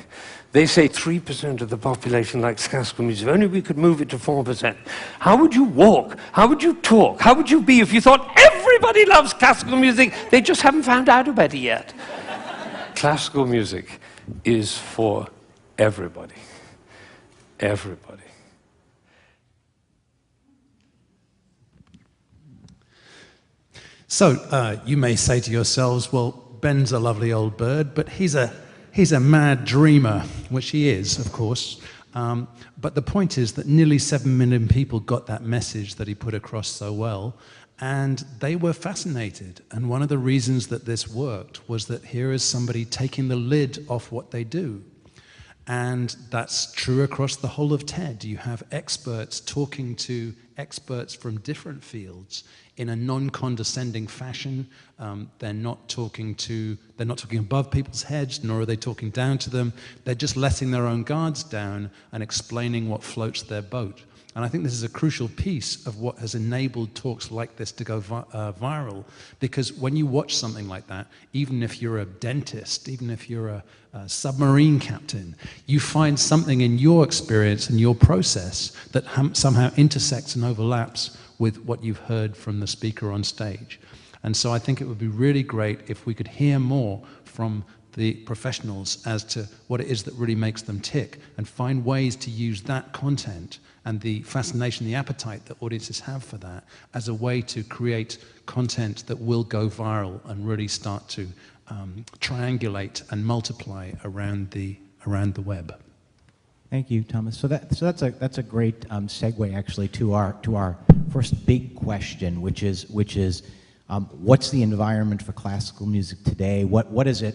They say 3% of the population likes classical music. If only we could move it to 4%. How would you walk? How would you talk? How would you be if you thought everybody loves classical music? They just haven't found out about it yet. Classical music is for everybody. Everybody. So you may say to yourselves, well, Ben's a lovely old bird, but he's a mad dreamer, which he is, of course. But the point is that nearly 7 million people got that message that he put across so well, and they were fascinated. And one of the reasons that this worked was that here is somebody taking the lid off what they do. And that's true across the whole of TED. You have experts talking to experts from different fields in a non-condescending fashion. They're not talking above people's heads, nor are they talking down to them. They're just letting their own guards down and explaining what floats their boat. And I think this is a crucial piece of what has enabled talks like this to go viral, because when you watch something like that, even if you're a dentist, even if you're a submarine captain, you find something in your experience and your process that somehow intersects and overlaps with what you've heard from the speaker on stage. And so I think it would be really great if we could hear more from the professionals as to what it is that really makes them tick, and find ways to use that content and the fascination, the appetite that audiences have for that as a way to create content that will go viral and really start to triangulate and multiply around the web. Thank you, Thomas. So that's a great segue actually to our first big question, which is what's the environment for classical music today? What is it?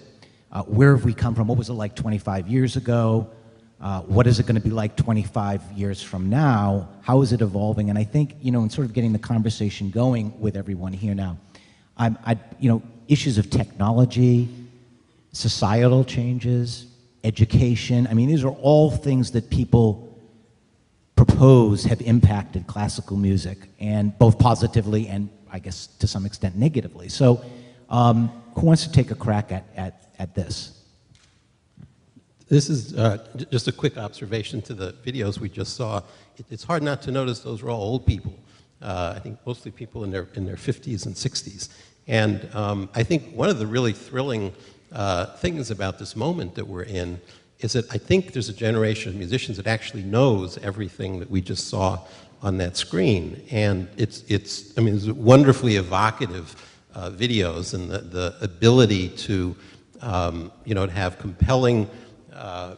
Where have we come from? What was it like 25 years ago? What is it going to be like 25 years from now? How is it evolving? And I think, in sort of getting the conversation going with everyone here now, issues of technology, societal changes, education, these are all things that people propose have impacted classical music, and both positively and, I guess, to some extent negatively. So who wants to take a crack at this? This is just a quick observation to the videos we just saw. It's hard not to notice those were all old people. I think mostly people in their 50s and 60s. And I think one of the really thrilling things about this moment that we're in is that I think there's a generation of musicians that actually knows everything that we just saw on that screen. And it's wonderfully evocative videos, and the ability to, to have compelling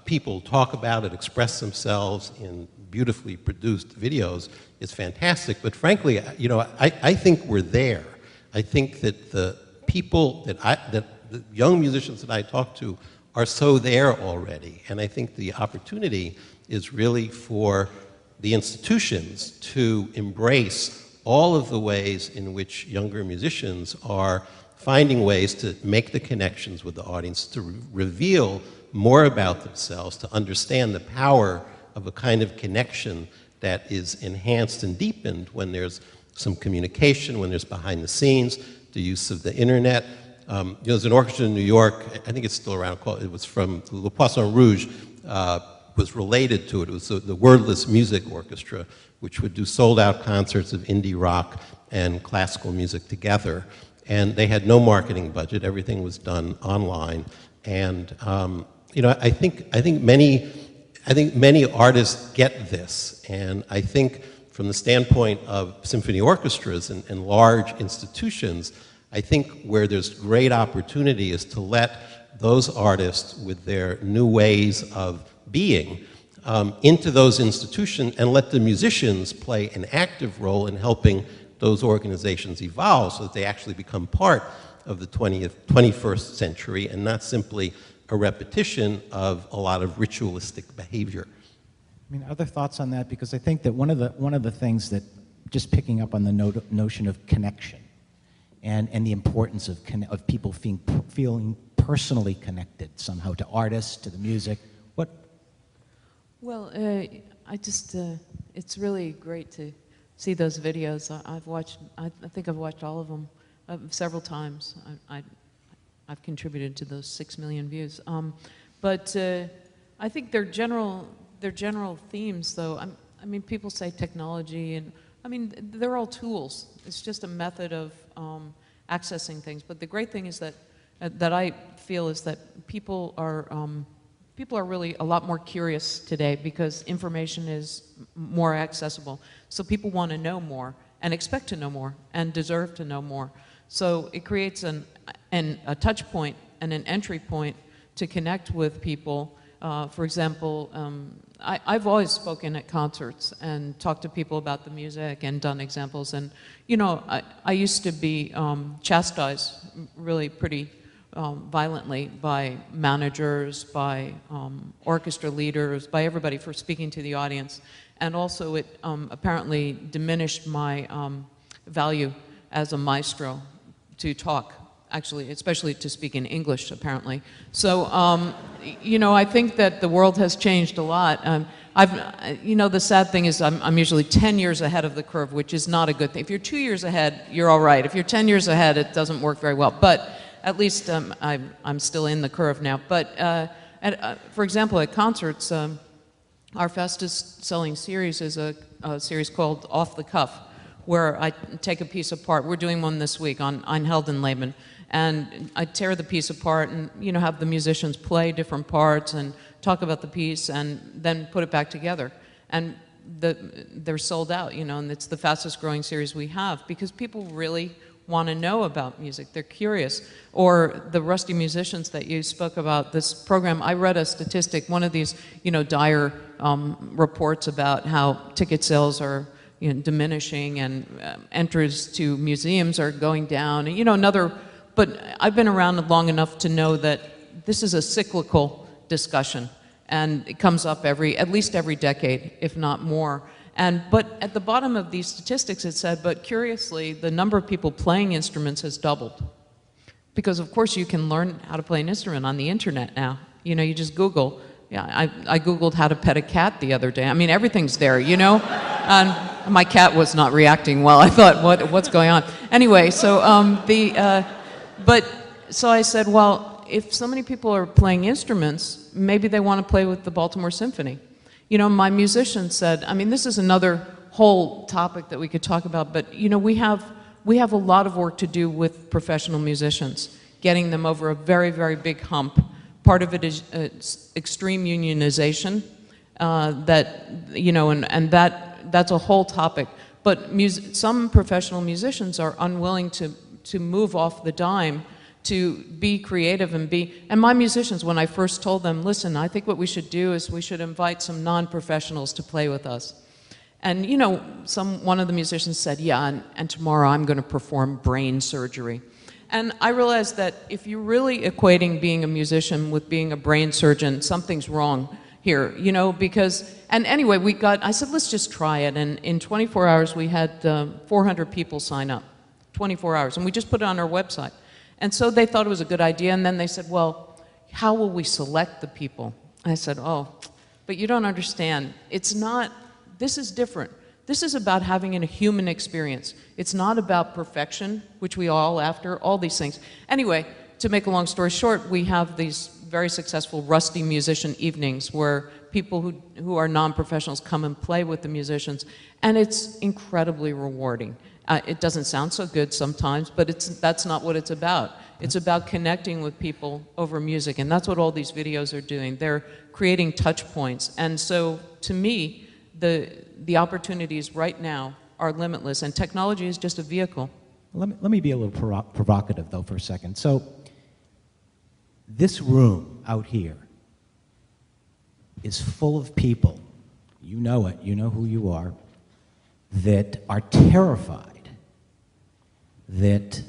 people talk about it, express themselves in beautifully produced videos is fantastic. But frankly, I think we're there. I think that the people that the young musicians that I talk to are so there already. And I think the opportunity is really for the institutions to embrace all of the ways in which younger musicians are finding ways to make the connections with the audience, to reveal more about themselves, to understand the power of a kind of connection that is enhanced and deepened when there's some communication, when there's behind the scenes, the use of the internet. There's an orchestra in New York, I think it's still around, it was from Le Poisson Rouge, was related to it. It was the Wordless Music Orchestra, which would do sold-out concerts of indie rock and classical music together. And they had no marketing budget. Everything was done online. And I think many artists get this. And I think from the standpoint of symphony orchestras and large institutions, I think where there's great opportunity is to let those artists with their new ways of being into those institutions and let the musicians play an active role in helping those organizations evolve so that they actually become part of the 21st century and not simply a repetition of a lot of ritualistic behavior. I mean, other thoughts on that? Because I think that one of the things that, just picking up on the notion of connection and the importance of people feeling personally connected somehow to artists, to the music. What? Well, it's really great to see those videos. I think I've watched all of them several times. I've contributed to those 6 million views. But I think they're general themes, though. I mean, people say technology, and I mean, they're all tools. It's just a method of accessing things. But the great thing is that I feel is that people are really a lot more curious today because information is more accessible. So people want to know more and expect to know more and deserve to know more. So it creates a touch point and an entry point to connect with people. For example, I've always spoken at concerts and talked to people about the music and done examples. And, I used to be chastised really pretty violently by managers, by orchestra leaders, by everybody for speaking to the audience. And also it apparently diminished my value as a maestro to talk, actually, especially to speak in English, apparently. So, I think that the world has changed a lot. The sad thing is I'm usually 10 years ahead of the curve, which is not a good thing. If you're 2 years ahead, you're all right. If you're 10 years ahead, it doesn't work very well. But at least I'm still in the curve now. But for example, at concerts, our fastest selling series is a series called Off the Cuff, where I take a piece apart. We're doing one this week on Heldenleben. And I tear the piece apart and, have the musicians play different parts and talk about the piece and then put it back together. And they're sold out, and it's the fastest growing series we have because people really want to know about music. They're curious. Or the rusty musicians that you spoke about, this program, I read a statistic, one of these, dire reports about how ticket sales are diminishing and entries to museums are going down. And, but I've been around long enough to know that this is a cyclical discussion, and it comes up at least every decade, if not more. But at the bottom of these statistics it said, but curiously, the number of people playing instruments has doubled. Because of course you can learn how to play an instrument on the internet now. You just Google. Yeah, I Googled how to pet a cat the other day. I mean, everything's there, And my cat was not reacting well. I thought, what's going on? Anyway, so so I said, well, if so many people are playing instruments, maybe they want to play with the Baltimore Symphony. You know, my musician said, I mean, this is another whole topic that we could talk about, but you know, we have a lot of work to do with professional musicians, getting them over a very, very big hump. Part of it is extreme unionization, that, you know, and that's a whole topic. But some professional musicians are unwilling to move off the dime, to be creative and my musicians, when I first told them, listen, I think what we should do is we should invite some non-professionals to play with us. And you know, one of the musicians said, yeah, and tomorrow I'm going to perform brain surgery. And I realized that if you're really equating being a musician with being a brain surgeon, something's wrong here, you know, because, and anyway, I said, let's just try it. And in 24 hours, we had 400 people sign up, 24 hours, and we just put it on our website. And so they thought it was a good idea, and then they said, well, how will we select the people? I said, oh, but you don't understand. It's not, this is different. This is about having a human experience. It's not about perfection, which we all after, all these things. Anyway, to make a long story short, we have these very successful Rusty Musician Evenings where people who are non-professionals come and play with the musicians, and it's incredibly rewarding. It doesn't sound so good sometimes, but that's not what it's about. It's about connecting with people over music, and that's what all these videos are doing. They're creating touch points. And so, to me, the opportunities right now are limitless, and technology is just a vehicle. Let me be a little provocative, though, for a second. So, this room out here is full of people, you know it, you know who you are, that are terrified that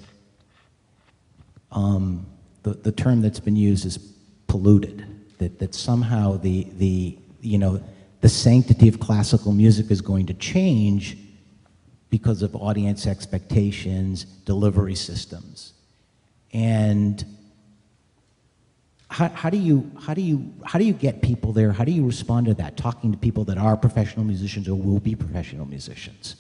the term that's been used is polluted, that somehow the sanctity of classical music is going to change because of audience expectations, delivery systems. And how do you get people there? How do you respond to that? Talking to people that are professional musicians or will be professional musicians.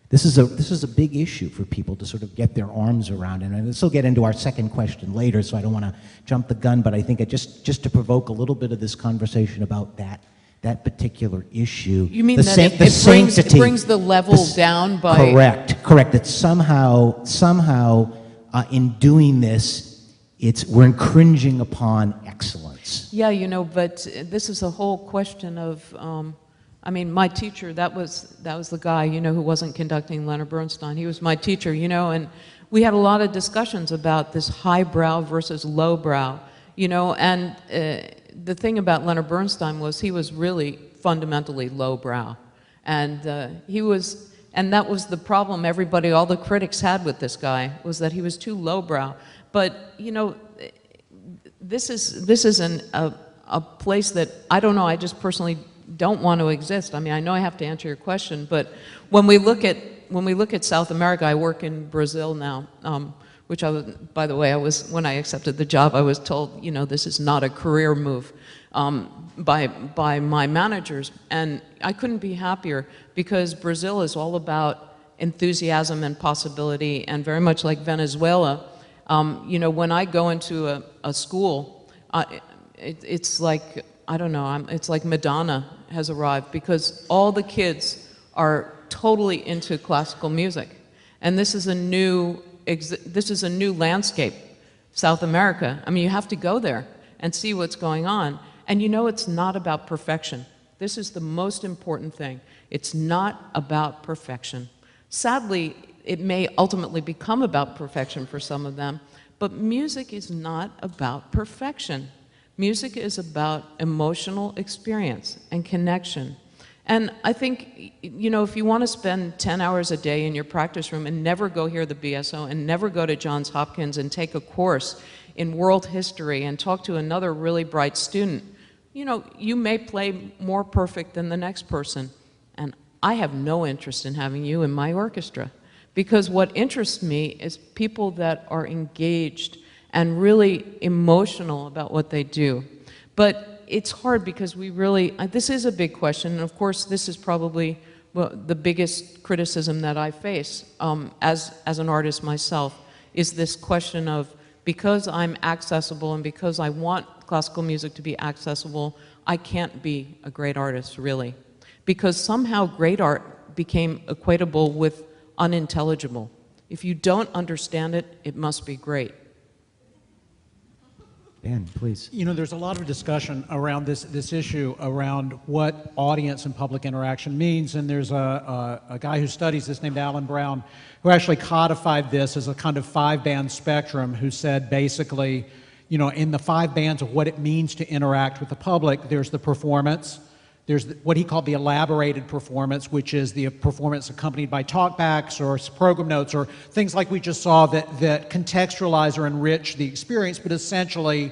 This is a big issue for people to sort of get their arms around, and this will get into our second question later, so I don't want to jump the gun, but I think just to provoke a little bit of this conversation about that particular issue. You mean that it brings the level down by... Correct. That somehow in doing this, we're infringing upon excellence. Yeah, you know, but this is a whole question of... I mean, my teacher, that was the guy, you know, who wasn't conducting Leonard Bernstein. He was my teacher, you know, and we had a lot of discussions about this highbrow versus lowbrow, you know, and the thing about Leonard Bernstein was he was really fundamentally lowbrow. And and that was the problem all the critics had with this guy, was that he was too lowbrow. But, you know, this is a place that, I don't know, I just personally don't want to exist. I mean, I know I have to answer your question, but when we look at South America, I work in Brazil now, which by the way, when I accepted the job, I was told, you know, this is not a career move by my managers, and I couldn't be happier, because Brazil is all about enthusiasm and possibility, and very much like Venezuela. You know, when I go into a school, it's like, I don't know, it's like Madonna has arrived, because all the kids are totally into classical music. And this is a new landscape, South America. I mean, you have to go there and see what's going on. And you know, it's not about perfection. This is the most important thing. It's not about perfection. Sadly, it may ultimately become about perfection for some of them, but music is not about perfection. Music is about emotional experience and connection. And I think, you know, if you want to spend 10 hours a day in your practice room and never go hear the BSO and never go to Johns Hopkins and take a course in world history and talk to another really bright student, you know, you may play more perfect than the next person. And I have no interest in having you in my orchestra, because what interests me is people that are engaged and really emotional about what they do. But it's hard, because this is a big question, and of course this is probably the biggest criticism that I face as an artist myself, is this question of because I'm accessible and because I want classical music to be accessible, I can't be a great artist, really. Because somehow great art became equatable with unintelligible. If you don't understand it, it must be great. Dan, please. You know, there's a lot of discussion around this issue around what audience and public interaction means, and there's a guy who studies this named Alan Brown who actually codified this as a kind of 5-band spectrum, who said basically, you know, in the 5 bands of what it means to interact with the public, there's the performance, there's what he called the elaborated performance, which is the performance accompanied by talkbacks or program notes or things like we just saw that contextualize or enrich the experience, but essentially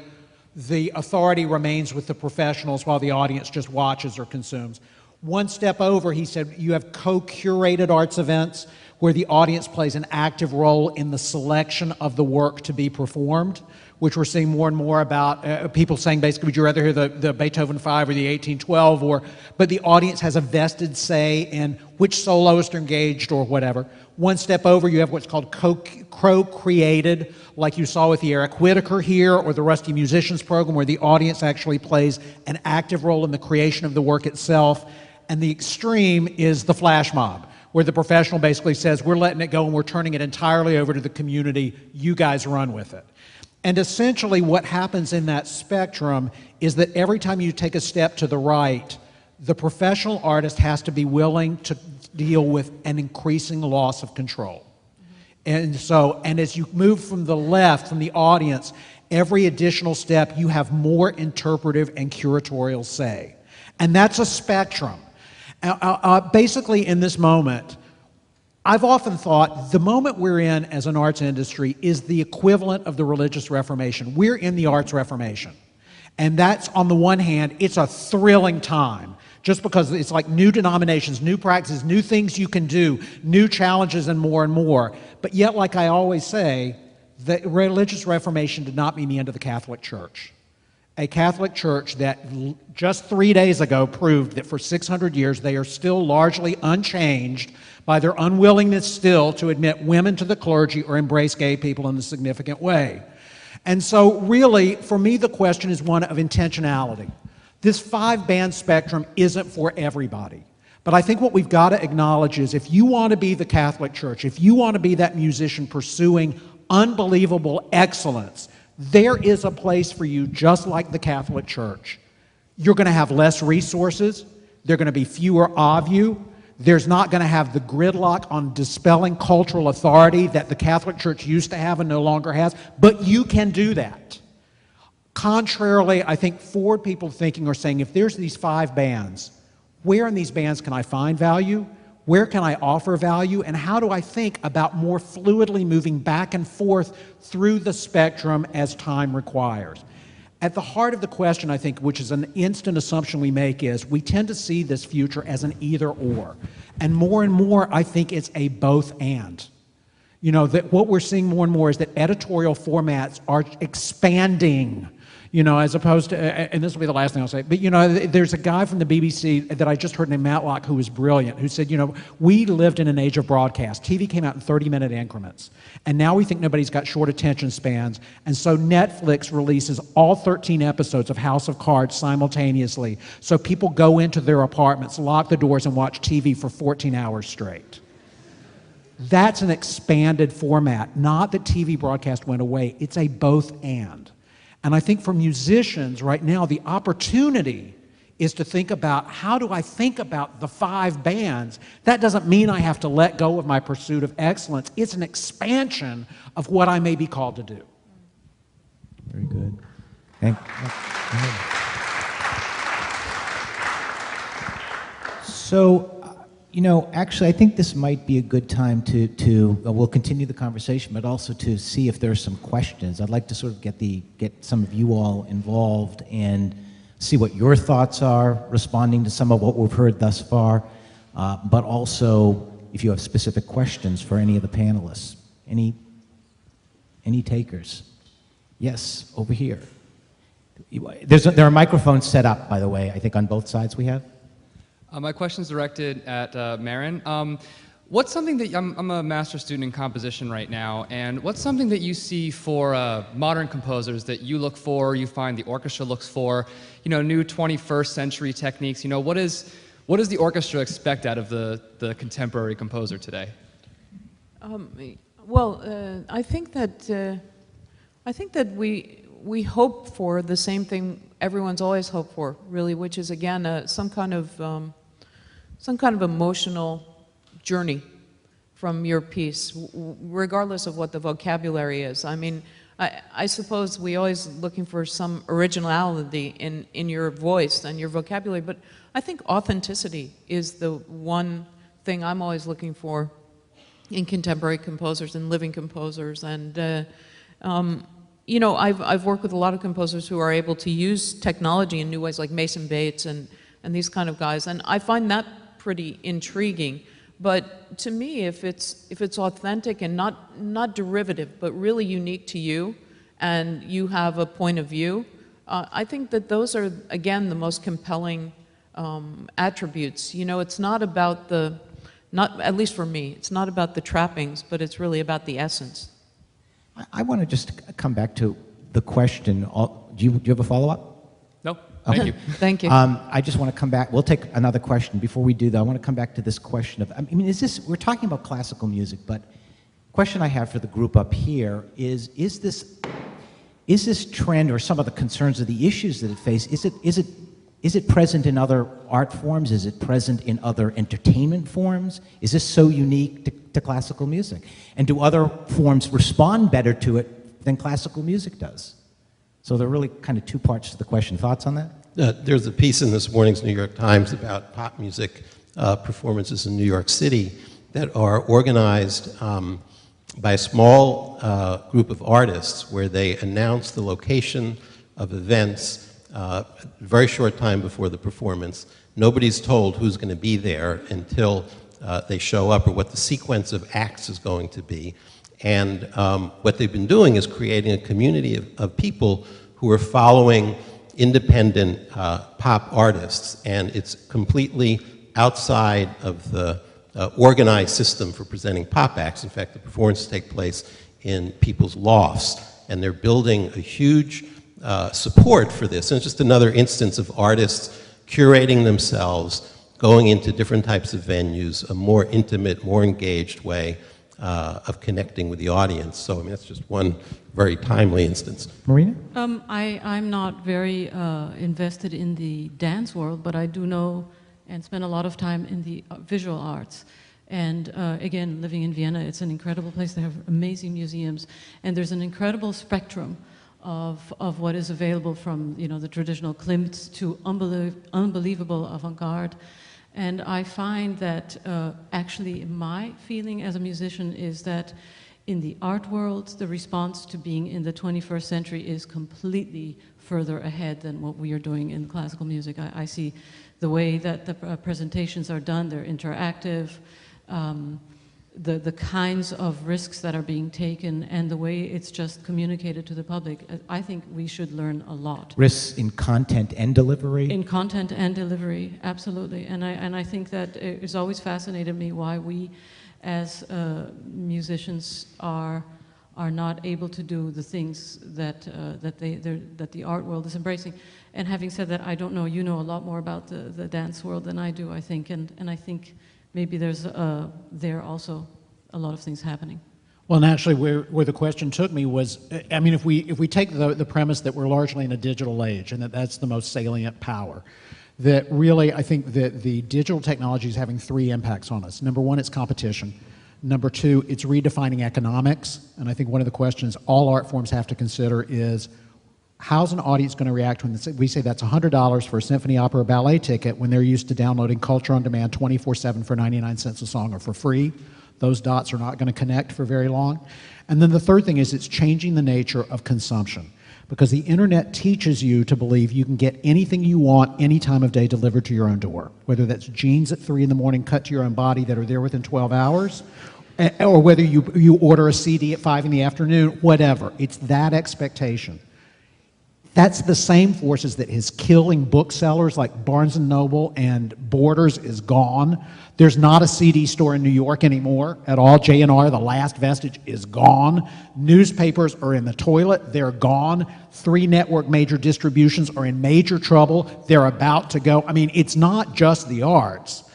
the authority remains with the professionals while the audience just watches or consumes. One step over, he said, you have co-curated arts events where the audience plays an active role in the selection of the work to be performed, which we're seeing more and more about people saying basically, would you rather hear the Beethoven 5 or the 1812, but the audience has a vested say in which soloists are engaged or whatever. One step over, you have what's called co-created, like you saw with the Eric Whitacre here or the Rusty Musicians program, where the audience actually plays an active role in the creation of the work itself. And the extreme is the flash mob, where the professional basically says, we're letting it go and we're turning it entirely over to the community, you guys run with it. And essentially what happens in that spectrum is that every time you take a step to the right, the professional artist has to be willing to deal with an increasing loss of control. And as you move from the left, from the audience, every additional step, you have more interpretive and curatorial say. And that's a spectrum. Basically, in this moment, I've often thought the moment we're in as an arts industry is the equivalent of the religious Reformation. We're in the arts Reformation. And that's, on the one hand, it's a thrilling time, just because it's like new denominations, new practices, new things you can do, new challenges and more. But yet, like I always say, the religious Reformation did not mean the end of the Catholic Church. A Catholic Church that just 3 days ago proved that for 600 years they are still largely unchanged by their unwillingness still to admit women to the clergy or embrace gay people in a significant way. And so really, for me, the question is one of intentionality. This 5-band spectrum isn't for everybody. But I think what we've got to acknowledge is if you want to be the Catholic Church, if you want to be that musician pursuing unbelievable excellence, there is a place for you just like the Catholic Church. You're going to have less resources. There are going to be fewer of you. There's not going to have the gridlock on dispelling cultural authority that the Catholic Church used to have and no longer has, but you can do that. Contrarily, I think forward people thinking are saying, if there's these 5 bands, where in these bands can I find value? Where can I offer value? And how do I think about more fluidly moving back and forth through the spectrum as time requires? At the heart of the question, I think, which is an instant assumption we make, is we tend to see this future as an either-or. And more, I think it's a both-and. You know, that what we're seeing more and more is that editorial formats are expanding, you know, as opposed to, and this will be the last thing I'll say, but, you know, there's a guy from the BBC that I just heard named Matlock who was brilliant, who said, you know, we lived in an age of broadcast. TV came out in 30-minute increments. And now we think nobody's got short attention spans. And so Netflix releases all 13 episodes of House of Cards simultaneously. So people go into their apartments, lock the doors, and watch TV for 14 hours straight. That's an expanded format. Not that TV broadcast went away. It's a both-and. And I think for musicians right now, the opportunity is to think about, how do I think about the 5 bands? That doesn't mean I have to let go of my pursuit of excellence. It's an expansion of what I may be called to do. Very good. Thank you. So, you know, actually, I think this might be a good time to we'll continue the conversation, but also to see if there are some questions. I'd like to sort of get some of you all involved and see what your thoughts are, responding to some of what we've heard thus far, but also if you have specific questions for any of the panelists. Any takers? Yes, over here. There are microphones set up, by the way, I think on both sides we have. My question is directed at Miriam. what's something that, I'm a master's student in composition right now, and what's something that you see for modern composers that you look for, you find the orchestra looks for, new 21st century techniques, what does the orchestra expect out of the contemporary composer today? I think that we hope for the same thing everyone's always hoped for, really, which is again some kind of emotional journey from your piece, regardless of what the vocabulary is. I mean, I suppose we always looking for some originality in your voice and your vocabulary, but I think authenticity is the one thing I'm always looking for in contemporary composers and living composers. And I've worked with a lot of composers who are able to use technology in new ways, like Mason Bates and these kind of guys, and I find that pretty intriguing. But to me, if it's authentic and not derivative, but really unique to you, and you have a point of view, I think that those are, again, the most compelling attributes. It's not about at least for me, it's not about the trappings, but it's really about the essence. I want to just come back to the question. Do you have a follow-up? No, thank you. Thank you. I just want to come back. We'll take another question. Before we do that, I want to come back to this question of, we're talking about classical music, but the question I have for the group up here is this trend, or some of the concerns or the issues that it faces, is it present in other art forms? Is it present in other entertainment forms? Is this so unique to classical music? And do other forms respond better to it than classical music does? So there are really kind of two parts to the question. Thoughts on that? There's a piece in this morning's New York Times about pop music performances in New York City that are organized by a small group of artists, where they announce the location of events a very short time before the performance. Nobody's told who's going to be there until they show up, or what the sequence of acts is going to be. And what they've been doing is creating a community of people who are following independent pop artists, and it's completely outside of the organized system for presenting pop acts. In fact, the performances take place in people's lofts, and they're building a huge support for this. And it's just another instance of artists curating themselves, going into different types of venues, a more intimate, more engaged way of connecting with the audience. So, that's just one very timely instance. Marina? I'm not very invested in the dance world, but I do know and spend a lot of time in the visual arts. And again, living in Vienna, it's an incredible place. They have amazing museums, and there's an incredible spectrum of what is available, from the traditional Klimt to unbelievable avant-garde. And I find that actually my feeling as a musician is that in the art world, the response to being in the 21st century is completely further ahead than what we are doing in classical music. I see the way that the presentations are done, they're interactive, the kinds of risks that are being taken, and the way it's just communicated to the public. I think we should learn a lot. Risks in content and delivery? In content and delivery, absolutely. And I think that it's always fascinated me why we, as musicians, are not able to do the things that the art world is embracing. And having said that, I don't know, you know a lot more about the dance world than I do, I think, and I think maybe there's there also a lot of things happening. Well, and actually, where the question took me was, if we take the premise that we're largely in a digital age, and that's the most salient power, that really, I think that the digital technology is having three impacts on us. Number one, it's competition. Number two, it's redefining economics. And I think one of the questions all art forms have to consider is, how's an audience going to react when we say that's $100 for a symphony, opera, or ballet ticket when they're used to downloading culture on demand 24/7 for 99 cents a song or for free? Those dots are not going to connect for very long. And then the third thing is, it's changing the nature of consumption, because the internet teaches you to believe you can get anything you want any time of day delivered to your own door, whether that's jeans at 3 in the morning cut to your own body that are there within 12 hours, or whether you order a CD at 5 in the afternoon, whatever. It's that expectation. That's the same forces that is killing booksellers like Barnes & Noble and Borders is gone. There's not a CD store in New York anymore at all. J&R, the last vestige, is gone. Newspapers are in the toilet. They're gone. 3 network major distributions are in major trouble. They're about to go. I mean, it's not just the arts.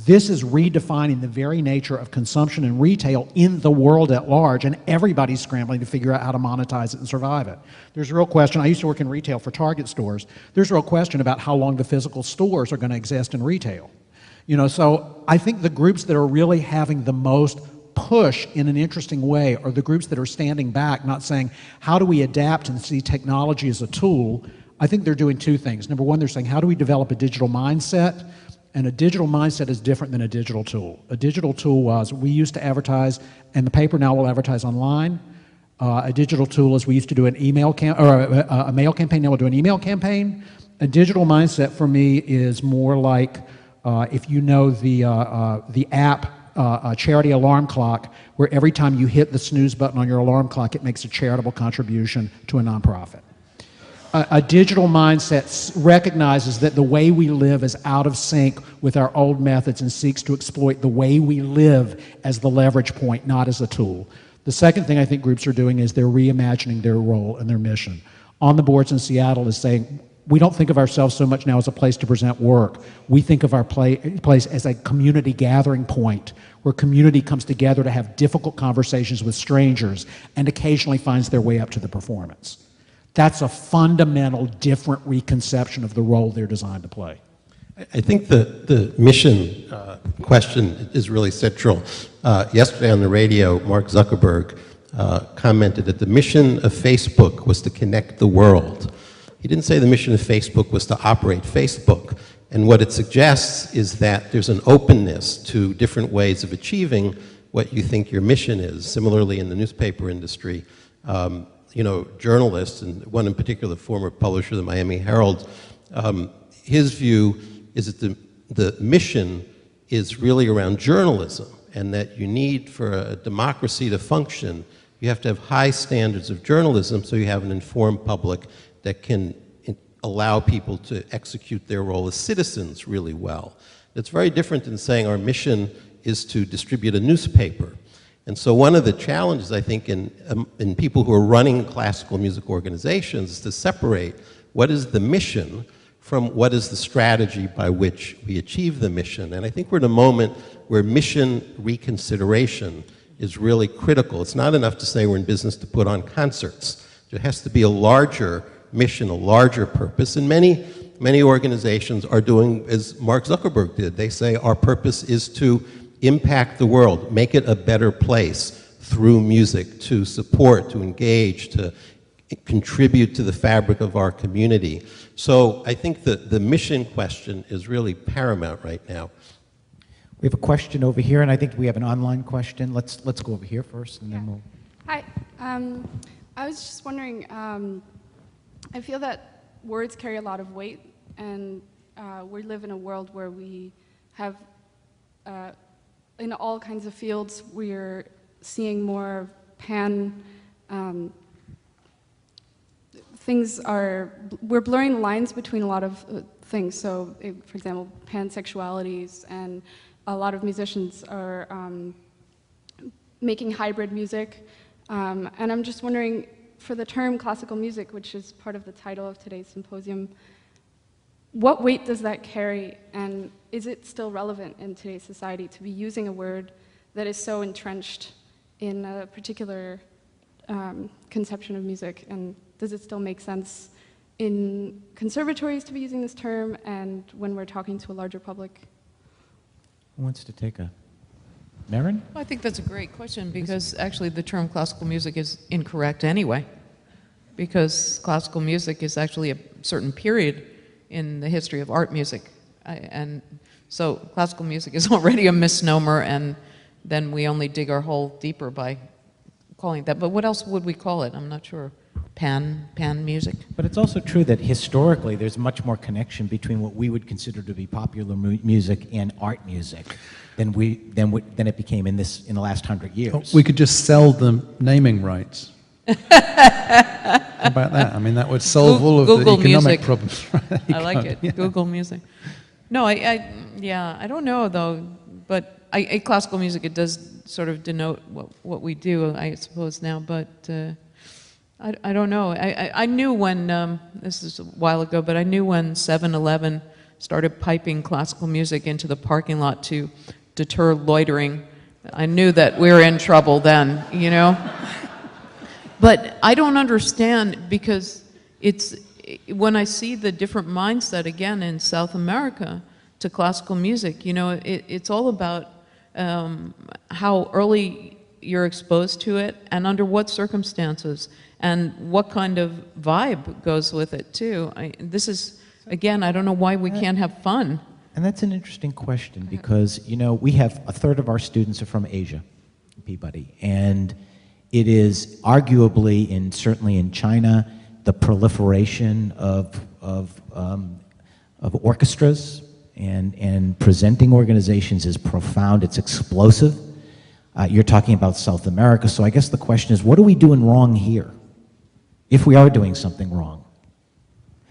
This is redefining the very nature of consumption and retail in the world at large, and everybody's scrambling to figure out how to monetize it and survive it. There's a real question. I used to work in retail for Target stores. There's a real question about how long the physical stores are going to exist in retail. You know, so I think the groups that are really having the most push in an interesting way are the groups that are standing back, not saying, how do we adapt and see technology as a tool? I think they're doing 2 things. Number one, they're saying, how do we develop a digital mindset? And a digital mindset is different than a digital tool. A digital tool was, we used to advertise, and the paper now will advertise online. A digital tool is, we used to do an email a mail campaign, now we'll do an email campaign. A digital mindset for me is more like, if you know the app, Charity Alarm Clock, where every time you hit the snooze button on your alarm clock, it makes a charitable contribution to a nonprofit. A digital mindset recognizes that the way we live is out of sync with our old methods and seeks to exploit the way we live as the leverage point, not as a tool. The second thing I think groups are doing is they're reimagining their role and their mission. On the Boards in Seattle is saying, we don't think of ourselves so much now as a place to present work. We think of our place as a community gathering point where community comes together to have difficult conversations with strangers and occasionally finds their way up to the performance. That's a fundamental different reconception of the role they're designed to play. I think the mission question is really central. Yesterday on the radio, Mark Zuckerberg commented that the mission of Facebook was to connect the world. He didn't say the mission of Facebook was to operate Facebook. And what it suggests is that there's an openness to different ways of achieving what you think your mission is. Similarly, in the newspaper industry, you know, journalists, and one in particular, former publisher of the Miami Herald, his view is that the mission is really around journalism, and that you need, for a democracy to function, you have to have high standards of journalism so you have an informed public that can allow people to execute their role as citizens really well. It's very different than saying our mission is to distribute a newspaper. And so one of the challenges, I think, in people who are running classical music organizations is to separate what is the mission from what is the strategy by which we achieve the mission. And I think we're in a moment where mission reconsideration is really critical. It's not enough to say we're in business to put on concerts. There has to be a larger mission, a larger purpose. And many organizations are doing as Mark Zuckerberg did. They say our purpose is to impact the world, make it a better place through music, to support, to engage, to contribute to the fabric of our community. So I think that the mission question is really paramount right now. We have a question over here, and I think we have an online question. Let's go over here first, and then we'll... Hi. I was just wondering, I feel that words carry a lot of weight, and we live in a world where we have in all kinds of fields, we're seeing more we're blurring the lines between a lot of things. So, for example, pansexualities, and a lot of musicians are making hybrid music. And I'm just wondering, for the term classical music, which is part of the title of today's symposium, what weight does that carry, and is it still relevant in today's society to be using a word that is so entrenched in a particular conception of music? And does it still make sense in conservatories to be using this term, and when we're talking to a larger public? Who wants to take a... Miriam? Well, I think that's a great question, because actually the term classical music is incorrect anyway, because classical music is actually a certain period in the history of art music. And so classical music is already a misnomer, and then we only dig our hole deeper by calling it that. But what else would we call it? I'm not sure. Pan music? But it's also true that historically there's much more connection between what we would consider to be popular music and art music than it became in the last 100 years. We could just sell the naming rights. How about that? I mean, that would solve all of Google the economic Music. problems. I like it. Yeah. Google Music. No, I don't know though, but classical music, it does sort of denote what we do, I suppose now, but I don't know. I knew when, this is a while ago, but I knew when 7-Eleven started piping classical music into the parking lot to deter loitering. I knew that we were in trouble then, you know? But I don't understand, because when I see the different mindset again in South America to classical music, you know, it's all about how early you're exposed to it and under what circumstances and what kind of vibe goes with it too. This is, again, I don't know why we can't have fun. And that's an interesting question, because, you know, we have a third of our students are from Asia, Peabody, and it is arguably, certainly in China, the proliferation of orchestras and presenting organizations is profound. It's explosive. You're talking about South America, so I guess the question is, what are we doing wrong here, if we are doing something wrong?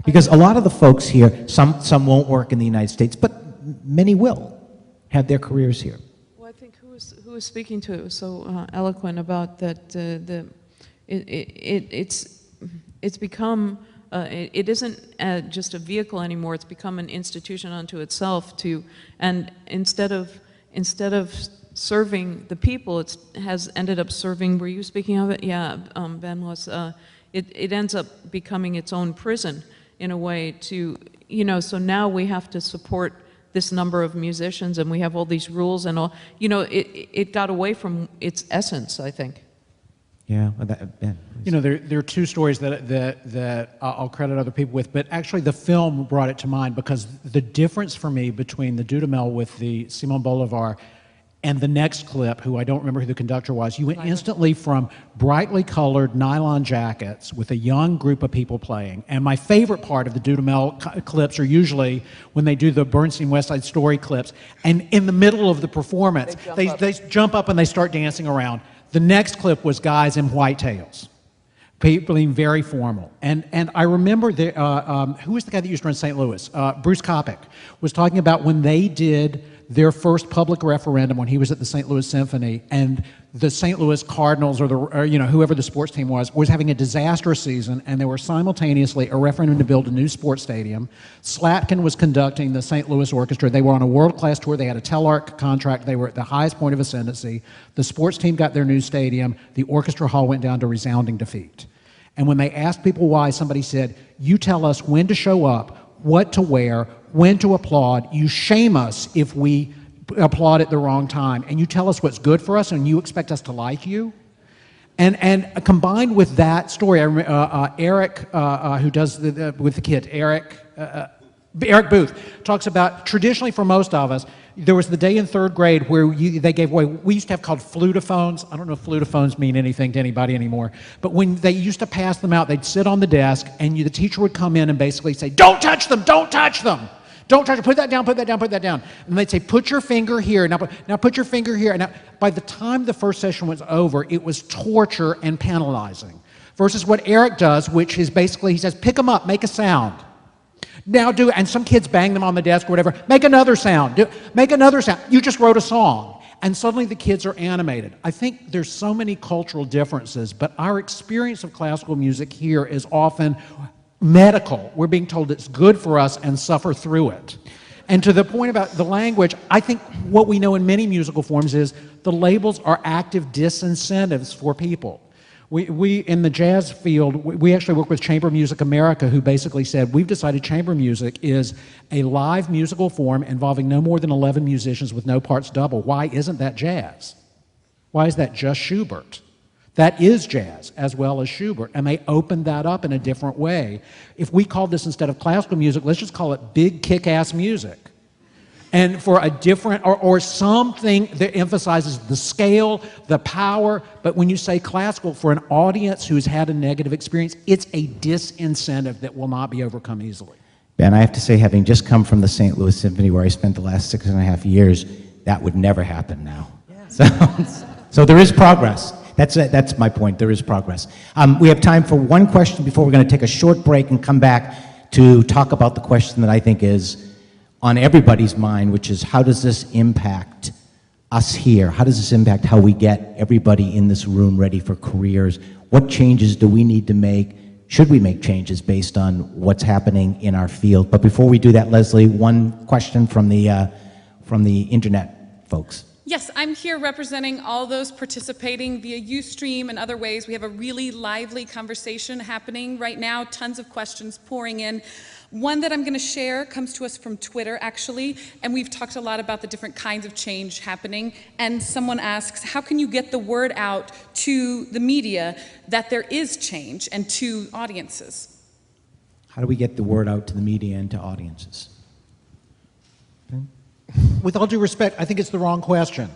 Because a lot of the folks here, some won't work in the United States, but many will have their careers here. Well, I think who was speaking to it was so eloquent about that. It's become it isn't just a vehicle anymore. It's become an institution unto itself. And instead of serving the people, it has ended up serving. Were you speaking of it? Yeah, Ben was. It ends up becoming its own prison in a way. So now we have to support this number of musicians, and we have all these rules and all. You know, it got away from its essence, I think. Yeah, you know, there are two stories that I'll credit other people with, but actually the film brought it to mind, because the difference for me between the Dudamel with the Simon Bolivar and the next clip, who I don't remember who the conductor was, you went instantly from brightly colored nylon jackets with a young group of people playing. And my favorite part of the Dudamel clips are usually when they do the Bernstein West Side Story clips, and in the middle of the performance, they jump up and they start dancing around. The next clip was guys in whitetails, people being very formal. And I remember, who was the guy that used to run St. Louis? Bruce Kopic was talking about when they did their first public referendum when he was at the St. Louis Symphony, and the St. Louis Cardinals or whoever the sports team was having a disastrous season, and there were simultaneously a referendum to build a new sports stadium. Slatkin was conducting the St. Louis Orchestra. They were on a world-class tour. They had a Telarc contract. They were at the highest point of ascendancy. The sports team got their new stadium. The orchestra hall went down to resounding defeat. And when they asked people why, somebody said, "You tell us when to show up, what to wear, when to applaud. You shame us if we applaud at the wrong time, and you tell us what's good for us, and you expect us to like you." And combined with that story, Eric, who does with the kids, Eric Booth, talks about, traditionally for most of us, there was the day in third grade where they gave away, we used to have called flutophones. I don't know if flutophones mean anything to anybody anymore, but when they used to pass them out, they'd sit on the desk, and the teacher would come in and basically say, "Don't touch them, don't touch them. Don't touch it, put that down, put that down, put that down." And they'd say, "Put your finger here, now put your finger here." And now, by the time the first session was over, it was torture and penalizing. Versus what Eric does, which is basically, he says, "Pick them up, make a sound. Now do," and some kids bang them on the desk or whatever, "Make another sound, make another sound. You just wrote a song." And suddenly the kids are animated. I think there's so many cultural differences, but our experience of classical music here is often medical. We're being told it's good for us and suffer through it. And to the point about the language, I think what we know in many musical forms is the labels are active disincentives for people. We in the jazz field, we actually work with Chamber Music America, who basically said, we've decided chamber music is a live musical form involving no more than 11 musicians with no parts double. Why isn't that jazz? Why is that just Schubert? That is jazz as well as Schubert, and they opened that up in a different way. If we called this, instead of classical music, let's just call it big kick-ass music. And for a different, or something that emphasizes the scale, the power, but when you say classical, for an audience who's had a negative experience, it's a disincentive that will not be overcome easily. Ben, I have to say, having just come from the St. Louis Symphony, where I spent the last 6.5 years, that would never happen now. Yeah. So there is progress. That's my point. There is progress. We have time for one question before we're going to take a short break and come back to talk about the question that I think is on everybody's mind, which is how does this impact us here? How does this impact how we get everybody in this room ready for careers? What changes do we need to make? Should we make changes based on what's happening in our field? But before we do that, Leslie, one question from the internet folks. Yes, I'm here representing all those participating via Ustream and other ways. We have a really lively conversation happening right now, tons of questions pouring in. One that I'm going to share comes to us from Twitter, actually, and we've talked a lot about the different kinds of change happening. And someone asks, how can you get the word out to the media that there is change and to audiences? How do we get the word out to the media and to audiences? With all due respect, I think it's the wrong question.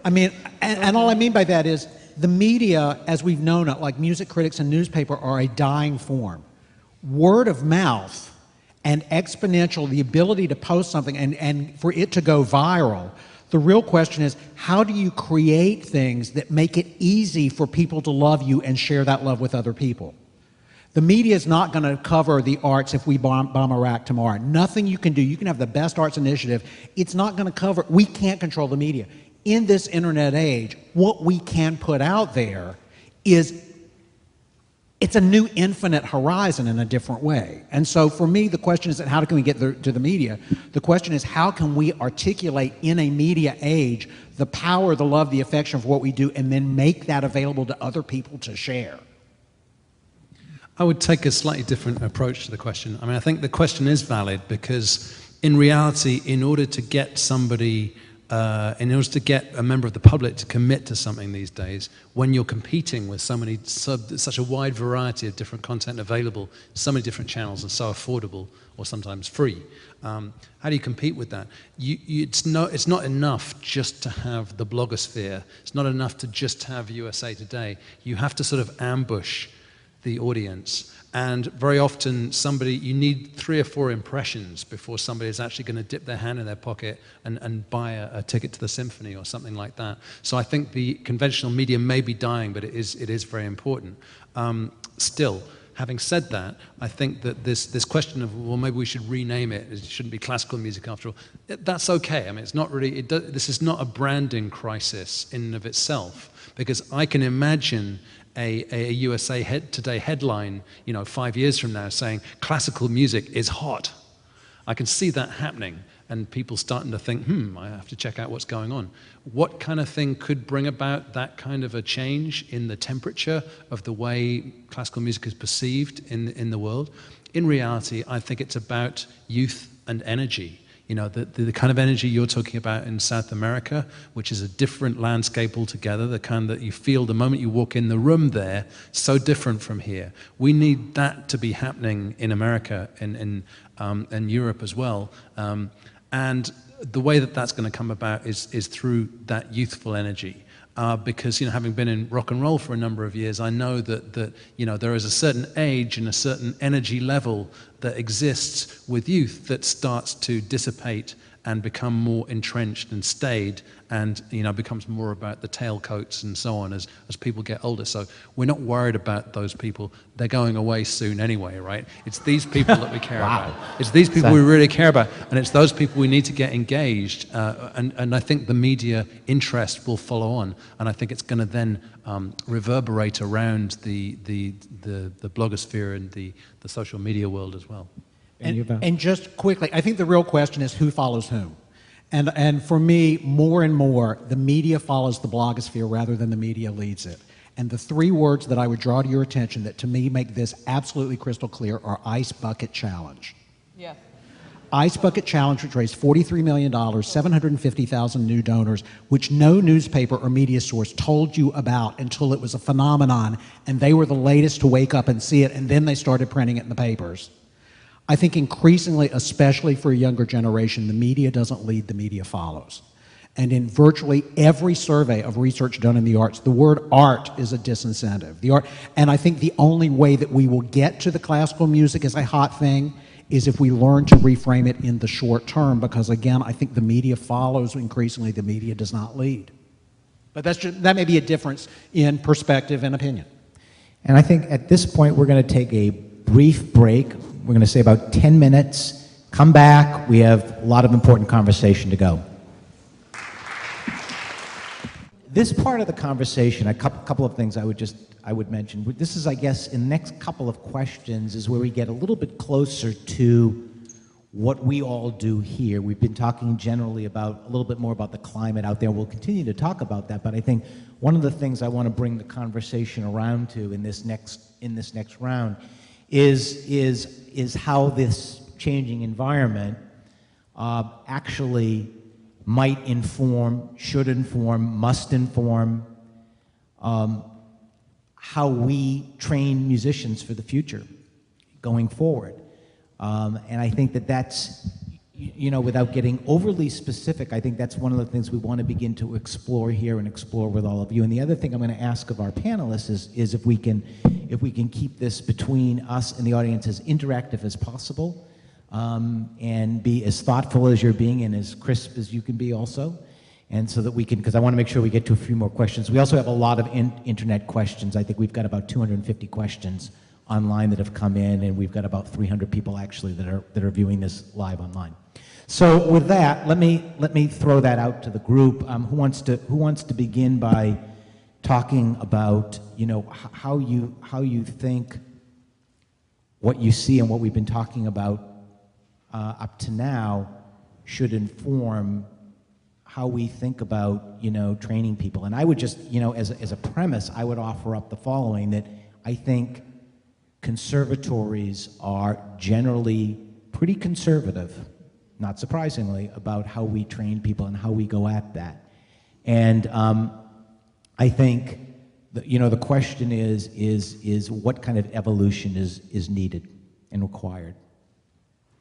I mean, and all I mean by that is the media, as we've known it, like music critics and newspaper, are a dying form. Word of mouth and exponential, the ability to post something and for it to go viral, the real question is, how do you create things that make it easy for people to love you and share that love with other people? The media is not going to cover the arts if we bomb Iraq tomorrow. Nothing you can do. You can have the best arts initiative. It's not going to cover. We can't control the media. In this internet age, what we can put out there is, it's a new infinite horizon in a different way. And so for me, the question isn't how can we get to the media? The question is how can we articulate in a media age the power, the love, the affection for what we do, and then make that available to other people to share? I would take a slightly different approach to the question. I mean, I think the question is valid because in reality, in order to get somebody, in order to get a member of the public to commit to something these days, when you're competing with such a wide variety of different content available, so many different channels and so affordable or sometimes free, how do you compete with that? It's not enough just to have the blogosphere. It's not enough to just have USA Today. You have to sort of ambush the audience, and very often you need 3 or 4 impressions before somebody is actually going to dip their hand in their pocket and buy a ticket to the symphony or something like that. So I think the conventional media may be dying, but it is very important. Still, having said that, I think that this question of, well, maybe we should rename it, it shouldn't be classical music after all, that's okay. I mean, it's not really, this is not a branding crisis in and of itself, because I can imagine a USA Today headline, 5 years from now saying classical music is hot. I can see that happening and people starting to think, I have to check out what's going on. What kind of thing could bring about that kind of a change in the temperature of the way classical music is perceived in the world? In reality, I think it's about youth and energy. The kind of energy you're talking about in South America, which is a different landscape altogether, the kind that you feel the moment you walk in the room there, so different from here. We need that to be happening in America and Europe as well. And the way that that's going to come about is through that youthful energy. Because having been in rock and roll for a number of years, I know that there is a certain age and a certain energy level that exists with youth that starts to dissipate and become more entrenched and staid, and becomes more about the tailcoats and so on as people get older. So we're not worried about those people. They're going away soon anyway, right? It's these people that we care about. It's these people we really care about, and it's those people we need to get engaged. And I think the media interest will follow on, and I think it's going to then reverberate around the blogosphere and the social media world as well. And just quickly, I think the real question is who follows whom. And for me, more and more, the media follows the blogosphere rather than the media leads it. And the 3 words that I would draw to your attention that to me make this absolutely crystal clear are Ice Bucket Challenge. Yeah. Ice Bucket Challenge, which raised $43 million, 750,000 new donors, which no newspaper or media source told you about until it was a phenomenon, and they were the latest to wake up and see it, and then they started printing it in the papers. I think increasingly, especially for a younger generation, the media doesn't lead, the media follows. And in virtually every survey of research done in the arts, the word art is a disincentive. And I think the only way that we will get to the classical music as a hot thing is if we learn to reframe it in the short term, because again, I think the media follows increasingly, the media does not lead. But that may be a difference in perspective and opinion. And I think at this point we're going to take a brief break. We're going to say about 10 minutes. Come back. We have a lot of important conversation to go. This part of the conversation, a couple of things I would mention. This is, I guess, in the next couple of questions is where we get a little bit closer to what we all do here. We've been talking generally about a little bit more about the climate out there. We'll continue to talk about that, but I think one of the things I want to bring the conversation around to in this next round is how this changing environment actually might inform, should inform, must inform how we train musicians for the future going forward. And I think that's, without getting overly specific, I think that's one of the things we want to begin to explore here and explore with all of you. And the other thing I'm going to ask of our panelists is if we can keep this between us and the audience as interactive as possible, and be as thoughtful as you're being and as crisp as you can be also. And so that we can, because I want to make sure we get to a few more questions. We also have a lot of internet questions. I think we've got about 250 questions online that have come in, and we've got about 300 people actually that are viewing this live online. So with that, let me throw that out to the group. Who wants to begin by talking about how you think what you see and what we've been talking about up to now should inform how we think about training people. And I would just as a premise, I would offer up the following, that I think conservatories are generally pretty conservative, not surprisingly, about how we train people and how we go at that. And I think the question is what kind of evolution is needed and required.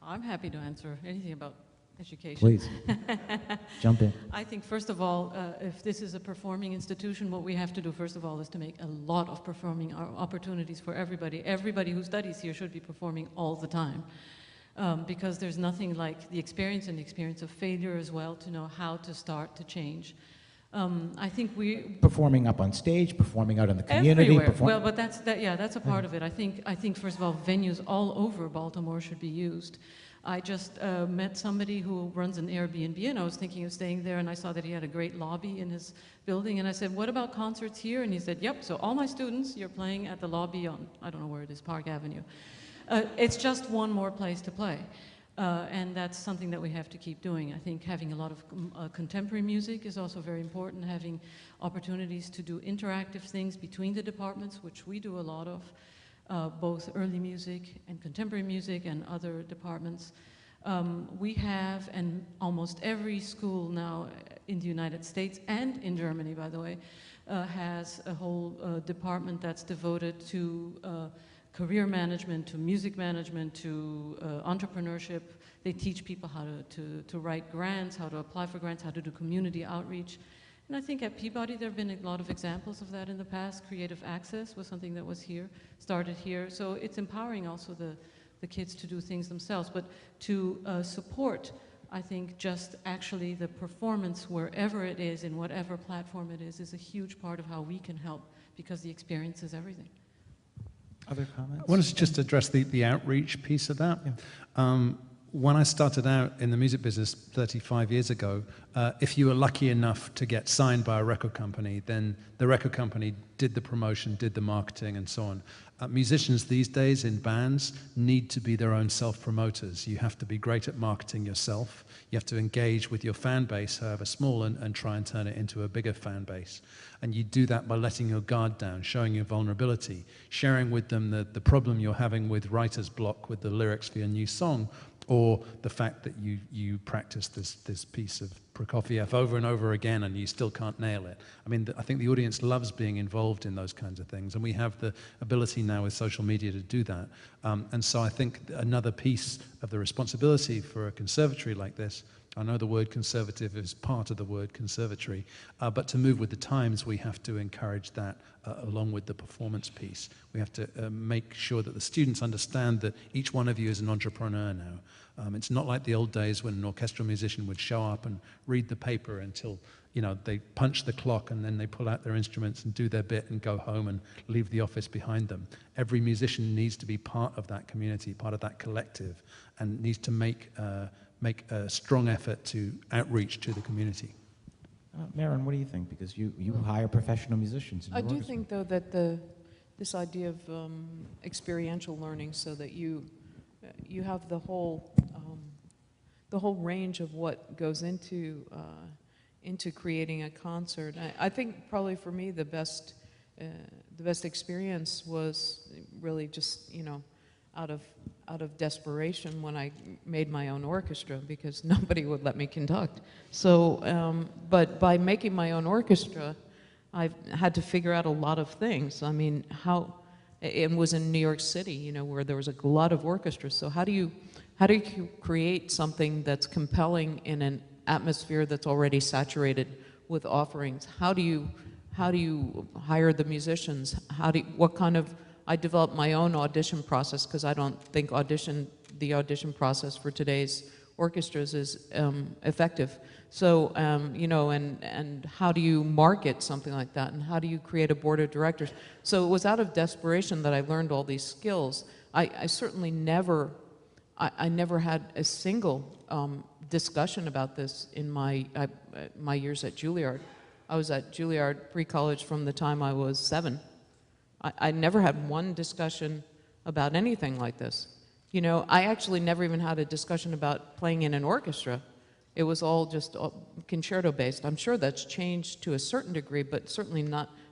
I'm happy to answer anything about education. Please, jump in. I think, first of all, if this is a performing institution, what we have to do, first of all, is to make a lot of performing opportunities for everybody. Everybody who studies here should be performing all the time, because there's nothing like the experience and the experience of failure as well to know how to start to change. I think performing up on stage, performing out in the community. Everywhere. Well, but that's a part of it. I think first of all, venues all over Baltimore should be used. I just met somebody who runs an Airbnb, and I was thinking of staying there, and I saw that he had a great lobby in his building, and I said, what about concerts here? And he said, yep, so all my students, you're playing at the lobby on, I don't know where it is, Park Avenue. It's just one more place to play. And that's something that we have to keep doing. I think having a lot of contemporary music is also very important, having opportunities to do interactive things between the departments, which we do a lot of, both early music and contemporary music and other departments. We have, and almost every school now in the United States and in Germany, by the way, has a whole department that's devoted to career management, to music management, to entrepreneurship. They teach people how to write grants, how to apply for grants, how to do community outreach. And I think at Peabody there have been a lot of examples of that in the past. Creative Access was something that was here, started here. So it's empowering also the kids to do things themselves. But to support, I think, just actually the performance wherever it is, in whatever platform it is a huge part of how we can help, because the experience is everything. Other comments? I wanted to just address the outreach piece of that. Yeah. When I started out in the music business 35 years ago, if you were lucky enough to get signed by a record company, then the record company did the promotion, did the marketing, and so on. Musicians these days in bands need to be their own self-promoters. You have to be great at marketing yourself. You have to engage with your fan base, however small, and try and turn it into a bigger fan base. And you do that by letting your guard down, showing your vulnerability, sharing with them the problem you're having with writer's block with the lyrics for your new song, or the fact that you practice this piece of Prokofiev over and over again and you still can't nail it. I mean, I think the audience loves being involved in those kinds of things, and we have the ability now with social media to do that. And so I think another piece of the responsibility for a conservatory like this, I know the word conservative is part of the word conservatory, but to move with the times, we have to encourage that along with the performance piece. We have to make sure that the students understand that each one of you is an entrepreneur now. It's not like the old days when an orchestral musician would show up and read the paper until you know, they punch the clock and then they pull out their instruments and do their bit and go home and leave the office behind them. Every musician needs to be part of that community, part of that collective, and needs to make a strong effort to outreach to the community. Miriam, what do you think? Because you hire professional musicians. In I your do orchestra. think, though, that this idea of experiential learning, so that you have the whole range of what goes into creating a concert. I think probably for me the best experience was really just, you know, out of desperation when I made my own orchestra, because nobody would let me conduct. So, but by making my own orchestra, I've had to figure out a lot of things. I mean, it was in New York City, you know, where there was a lot of orchestras. So how do you create something that's compelling in an atmosphere that's already saturated with offerings? How do you hire the musicians? I developed my own audition process, because I don't think the audition process for today's orchestras is effective. So, you know, and how do you market something like that? And how do you create a board of directors? So it was out of desperation that I learned all these skills. I certainly never had a single discussion about this in my years at Juilliard. I was at Juilliard pre-college from the time I was 7. I never had one discussion about anything like this. You know, I actually never even had a discussion about playing in an orchestra. It was all just concerto-based. I'm sure that's changed to a certain degree, but certainly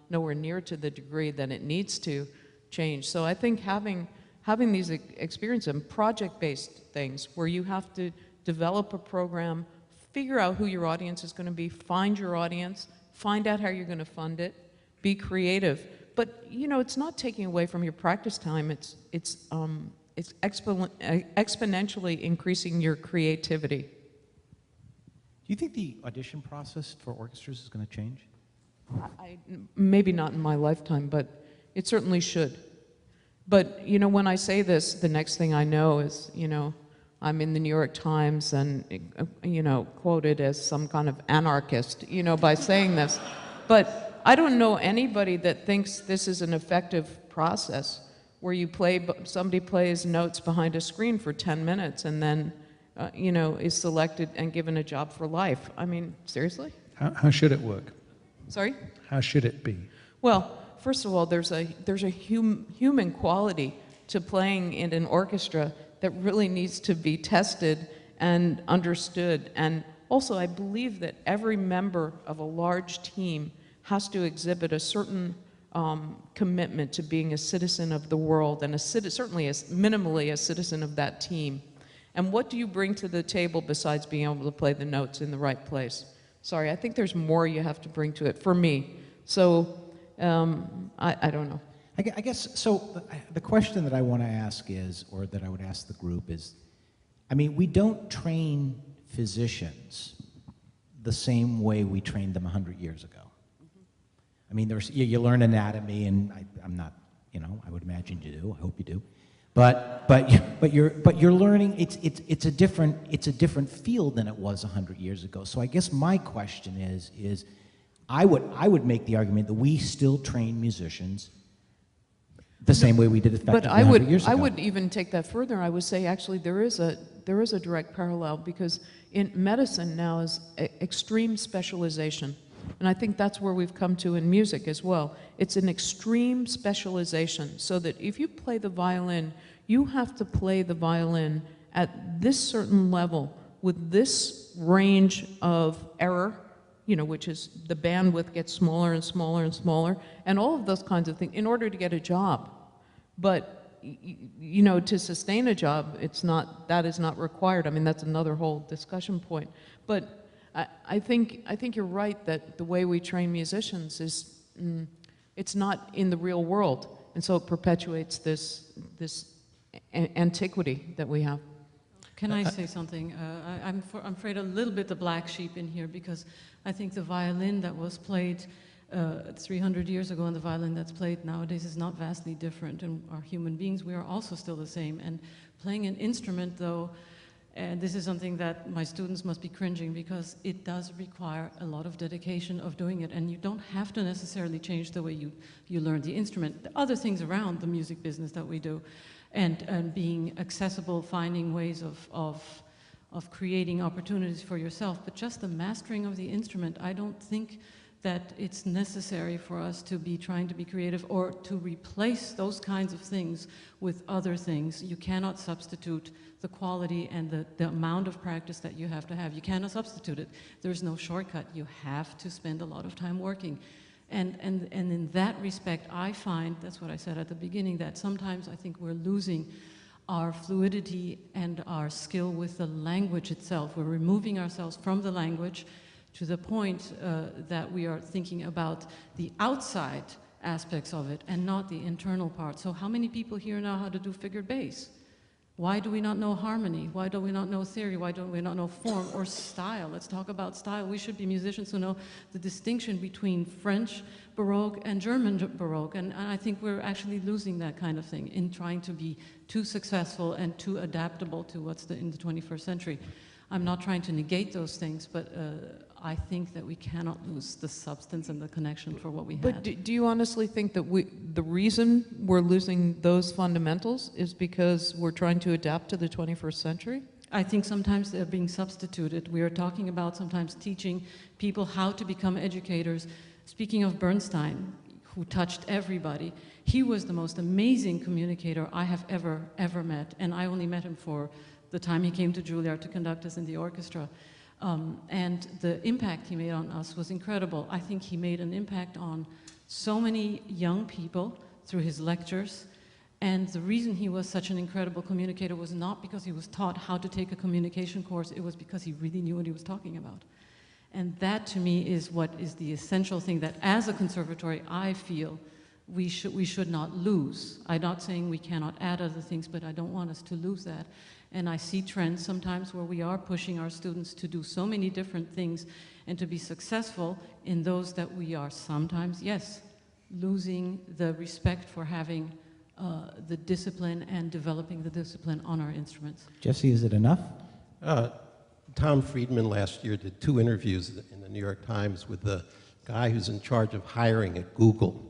nowhere near to the degree that it needs to change. So I think having these experiences and project-based things where you have to develop a program, figure out who your audience is going to be, find your audience, find out how you're going to fund it, be creative. But, you know, it's not taking away from your practice time. It's exponentially increasing your creativity. Do you think the audition process for orchestras is going to change? Maybe not in my lifetime, but it certainly should. But, you know, when I say this, the next thing I know is, you know, I'm in the New York Times and, you know, quoted as some kind of anarchist, you know, by saying this. But I don't know anybody that thinks this is an effective process where somebody plays notes behind a screen for 10 minutes and then, you know, is selected and given a job for life. I mean, seriously? How should it work? Sorry? How should it be? Well, first of all, there's a human quality to playing in an orchestra that really needs to be tested and understood. And also, I believe that every member of a large team has to exhibit a certain commitment to being a citizen of the world, and certainly minimally a citizen of that team. And what do you bring to the table besides being able to play the notes in the right place? Sorry, I think there's more you have to bring to it, for me. So, I don't know. I guess, so the question that I want to ask is, or that I would ask the group is, I mean, we don't train physicians the same way we trained them 100 years ago. I mean, you learn anatomy, and I'm not, you know, I would imagine you do. I hope you do, but you're learning. It's a different field than it was 100 years ago. So I guess my question is I would make the argument that we still train musicians the same way we did effectively 100 years ago. I would even take that further. I would say actually there is a direct parallel, because in medicine now is extreme specialization. And I think that's where we've come to in music as well. It's an extreme specialization, so that if you play the violin, you have to play the violin at this certain level with this range of error, you know, which is the bandwidth gets smaller and smaller and smaller, and all of those kinds of things in order to get a job. But, you know, to sustain a job, that is not required. I mean, that's another whole discussion point. But I think you're right that the way we train musicians is, it's not in the real world, and so it perpetuates this antiquity that we have. Can I say something? I'm afraid a little bit the black sheep in here, because I think the violin that was played 300 years ago and the violin that's played nowadays is not vastly different, and our human beings, we are also still the same. And playing an instrument, though, And this is something that my students must be cringing, because it does require a lot of dedication of doing it, and you don't have to necessarily change the way you learn the instrument. The other things around the music business that we do, and being accessible, finding ways of creating opportunities for yourself, but just the mastering of the instrument, I don't think that it's necessary for us to be trying to be creative or to replace those kinds of things with other things. You cannot substitute the quality and the amount of practice that you have to have. You cannot substitute it. There's no shortcut. You have to spend a lot of time working. And in that respect, I find, that's what I said at the beginning, that sometimes I think we're losing our fluidity and our skill with the language itself. We're removing ourselves from the language to the point that we are thinking about the outside aspects of it and not the internal part. So how many people here know how to do figured bass? Why do we not know harmony? Why do we not know theory? Why do we not know form or style? Let's talk about style. We should be musicians who know the distinction between French Baroque and German Baroque. And I think we're actually losing that kind of thing in trying to be too successful and too adaptable to what's in the 21st century. I'm not trying to negate those things, but I think that we cannot lose the substance and the connection for what we had. But do you honestly think that the reason we're losing those fundamentals is because we're trying to adapt to the 21st century? I think sometimes they're being substituted. We are talking about sometimes teaching people how to become educators. Speaking of Bernstein, who touched everybody, he was the most amazing communicator I have ever met, and I only met him for the time he came to Juilliard to conduct us in the orchestra. And the impact he made on us was incredible. I think he made an impact on so many young people through his lectures. And the reason he was such an incredible communicator was not because he was taught how to take a communication course, it was because he really knew what he was talking about. And that, to me, is what is the essential thing that, as a conservatory, I feel we should not lose. I'm not saying we cannot add other things, but I don't want us to lose that. And I see trends sometimes where we are pushing our students to do so many different things and to be successful in those that we are sometimes, yes, losing the respect for having the discipline and developing the discipline on our instruments. Jesse, is it enough? Tom Friedman last year did 2 interviews in the New York Times with the guy who's in charge of hiring at Google.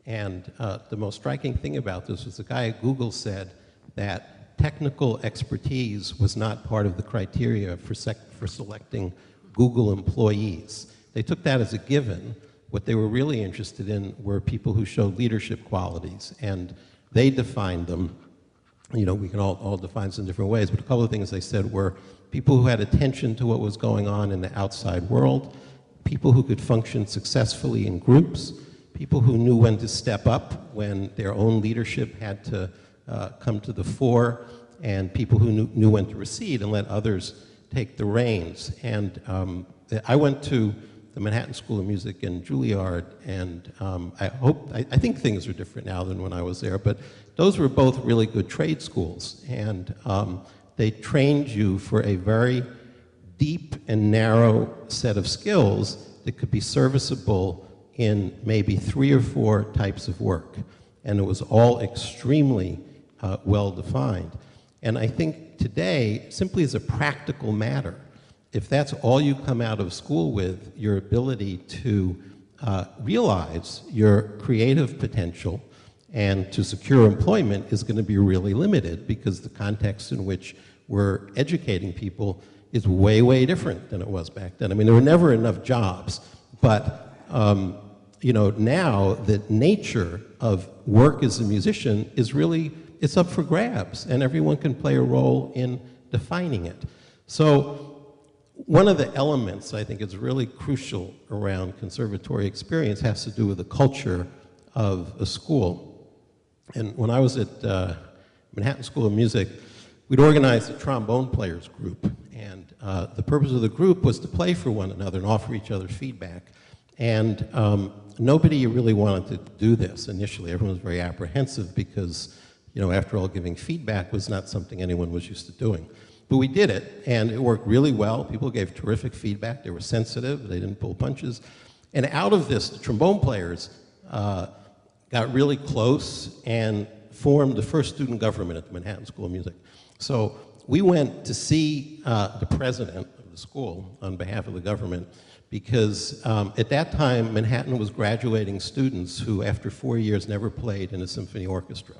And the most striking thing about this was the guy at Google said that technical expertise was not part of the criteria for selecting Google employees. They took that as a given. What they were really interested in were people who showed leadership qualities, and they defined them. You know, we can all define this in different ways, but a couple of things they said were people who had attention to what was going on in the outside world, people who could function successfully in groups, people who knew when to step up when their own leadership had to come to the fore, and people who knew when to recede and let others take the reins. And I went to the Manhattan School of Music in Juilliard, and I think things are different now than when I was there, but those were both really good trade schools, and they trained you for a very deep and narrow set of skills that could be serviceable in maybe 3 or 4 types of work, and it was all extremely well defined. And I think today, simply as a practical matter, if that's all you come out of school with, your ability to realize your creative potential and to secure employment is going to be really limited, because the context in which we're educating people is way, way different than it was back then. I mean, there were never enough jobs, but you know, now the nature of work as a musician is really, it's up for grabs, and everyone can play a role in defining it. So one of the elements I think is really crucial around conservatory experience has to do with the culture of a school. And when I was at Manhattan School of Music, we'd organized a trombone players group, and the purpose of the group was to play for one another and offer each other feedback. And nobody really wanted to do this initially. Everyone was very apprehensive because, you know, after all, giving feedback was not something anyone was used to doing. But we did it, and it worked really well. People gave terrific feedback. They were sensitive. They didn't pull punches. And out of this, the trombone players got really close and formed the first student government at the Manhattan School of Music. So we went to see the president of the school on behalf of the government because at that time, Manhattan was graduating students who, after 4 years, never played in a symphony orchestra.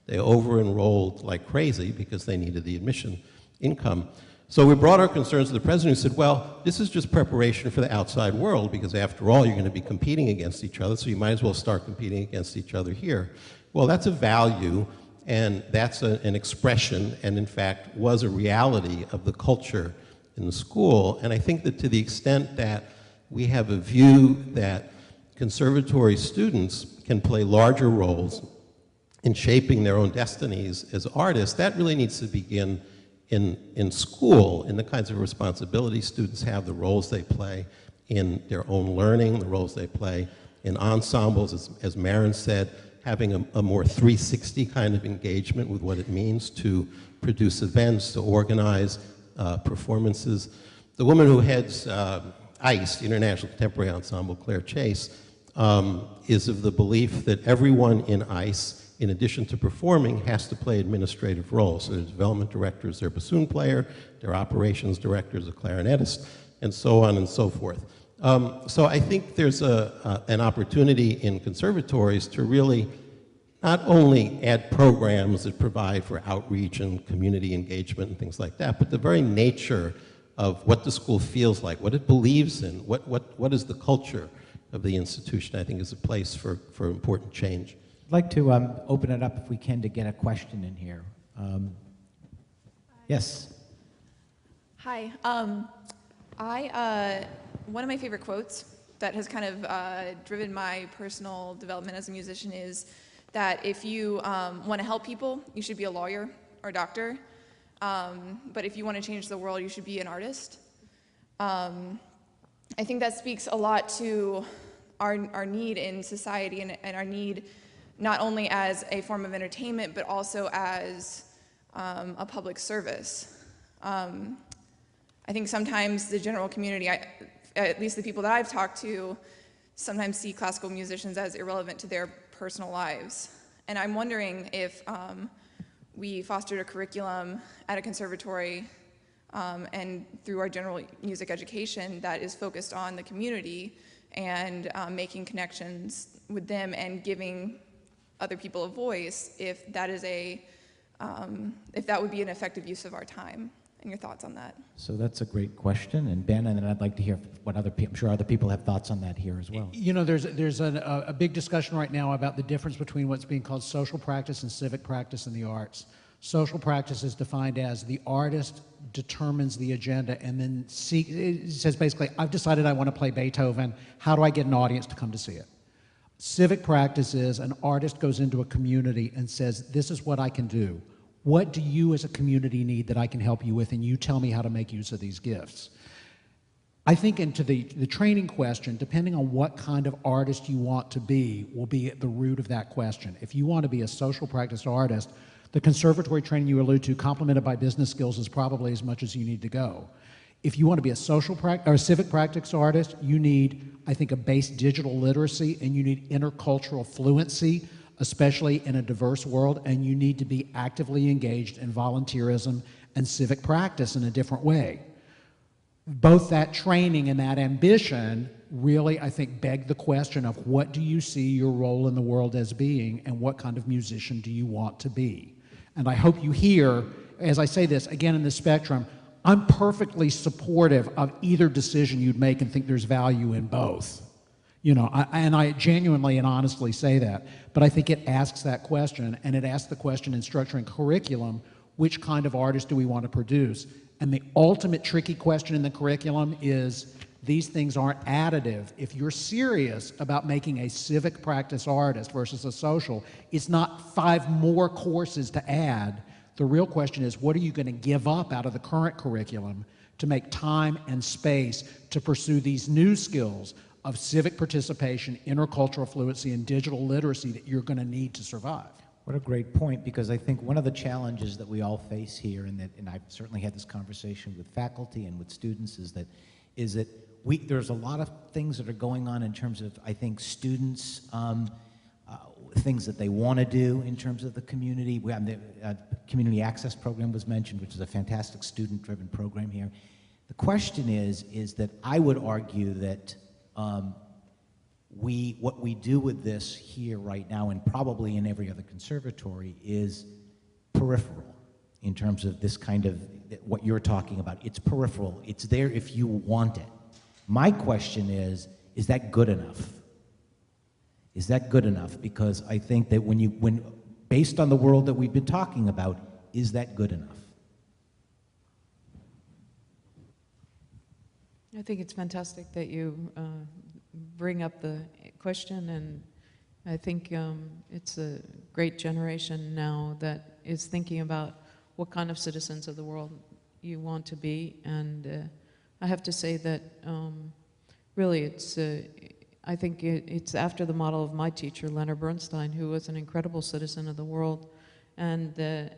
They over-enrolled like crazy because they needed the admission income. So we brought our concerns to the president, who said, well, this is just preparation for the outside world, because after all, you're going to be competing against each other, so you might as well start competing against each other here. Well, that's a value, and that's an expression, and in fact was a reality of the culture in the school. And I think that to the extent that we have a view that conservatory students can play larger roles in shaping their own destinies as artists, that really needs to begin in school, in the kinds of responsibilities students have, the roles they play in their own learning, the roles they play in ensembles, as Maren said, having a more 360 kind of engagement with what it means to produce events, to organize performances. The woman who heads ICE, the International Contemporary Ensemble, Claire Chase, is of the belief that everyone in ICE, in addition to performing, has to play administrative roles. So their development director is their bassoon player, their operations director is a clarinetist, and so on and so forth. So I think there's an opportunity in conservatories to really not only add programs that provide for outreach and community engagement and things like that, but the very nature of what the school feels like, what it believes in, what is the culture of the institution, I think is a place for important change. I'd like to open it up, if we can, to get a question in here. Yes. Hi. One of my favorite quotes that has kind of driven my personal development as a musician is that if you want to help people, you should be a lawyer or a doctor. But if you want to change the world, you should be an artist. I think that speaks a lot to our need in society and our need not only as a form of entertainment, but also as a public service. I think sometimes the general community, at least the people that I've talked to, sometimes see classical musicians as irrelevant to their personal lives. And I'm wondering if we fostered a curriculum at a conservatory and through our general music education that is focused on the community and making connections with them and giving other people a voice, if that is if that would be an effective use of our time, and your thoughts on that. So that's a great question, and Ben, and then I'd like to hear what other people, I'm sure other people have thoughts on that here as well. You know, there's a big discussion right now about the difference between what's being called social practice and civic practice in the arts. Social practice is defined as the artist determines the agenda and then it says basically, I've decided I want to play Beethoven, how do I get an audience to come to see it? Civic practice is an artist goes into a community and says, this is what I can do. What do you as a community need that I can help you with, and you tell me how to make use of these gifts? I think into the training question, depending on what kind of artist you want to be, will be at the root of that question. If you want to be a social practice artist, the conservatory training you allude to, complemented by business skills, is probably as much as you need to go. If you want to be a civic practice artist, you need, I think, a base digital literacy, and you need intercultural fluency, especially in a diverse world, and you need to be actively engaged in volunteerism and civic practice in a different way. Both that training and that ambition really, I think, beg the question of what do you see your role in the world as being, and what kind of musician do you want to be? And I hope you hear, as I say this, again in the spectrum, I'm perfectly supportive of either decision you'd make and think there's value in both. You know, and I genuinely and honestly say that. But I think it asks that question, and it asks the question in structuring curriculum, which kind of artist do we want to produce? And the ultimate tricky question in the curriculum is, these things aren't additive. If you're serious about making a civic practice artist versus a social, it's not 5 more courses to add. The real question is, what are you going to give up out of the current curriculum to make time and space to pursue these new skills of civic participation, intercultural fluency, and digital literacy that you're going to need to survive? What a great point, because I think one of the challenges that we all face here, and I've certainly had this conversation with faculty and with students, is that there's a lot of things that are going on in terms of, I think, students things that they want to do in terms of the community. We have the Community Access Program was mentioned, which is a fantastic student-driven program here. The question is that I would argue that what we do with this here right now, and probably in every other conservatory, is peripheral in terms of this kind of, what you're talking about. It's peripheral. It's there if you want it. My question is that good enough? Is that good enough? Because I think that based on the world that we've been talking about, is that good enough? I think it's fantastic that you bring up the question, and I think it's a great generation now that is thinking about what kind of citizens of the world you want to be, and I have to say that really it's I think it's after the model of my teacher, Leonard Bernstein, who was an incredible citizen of the world, and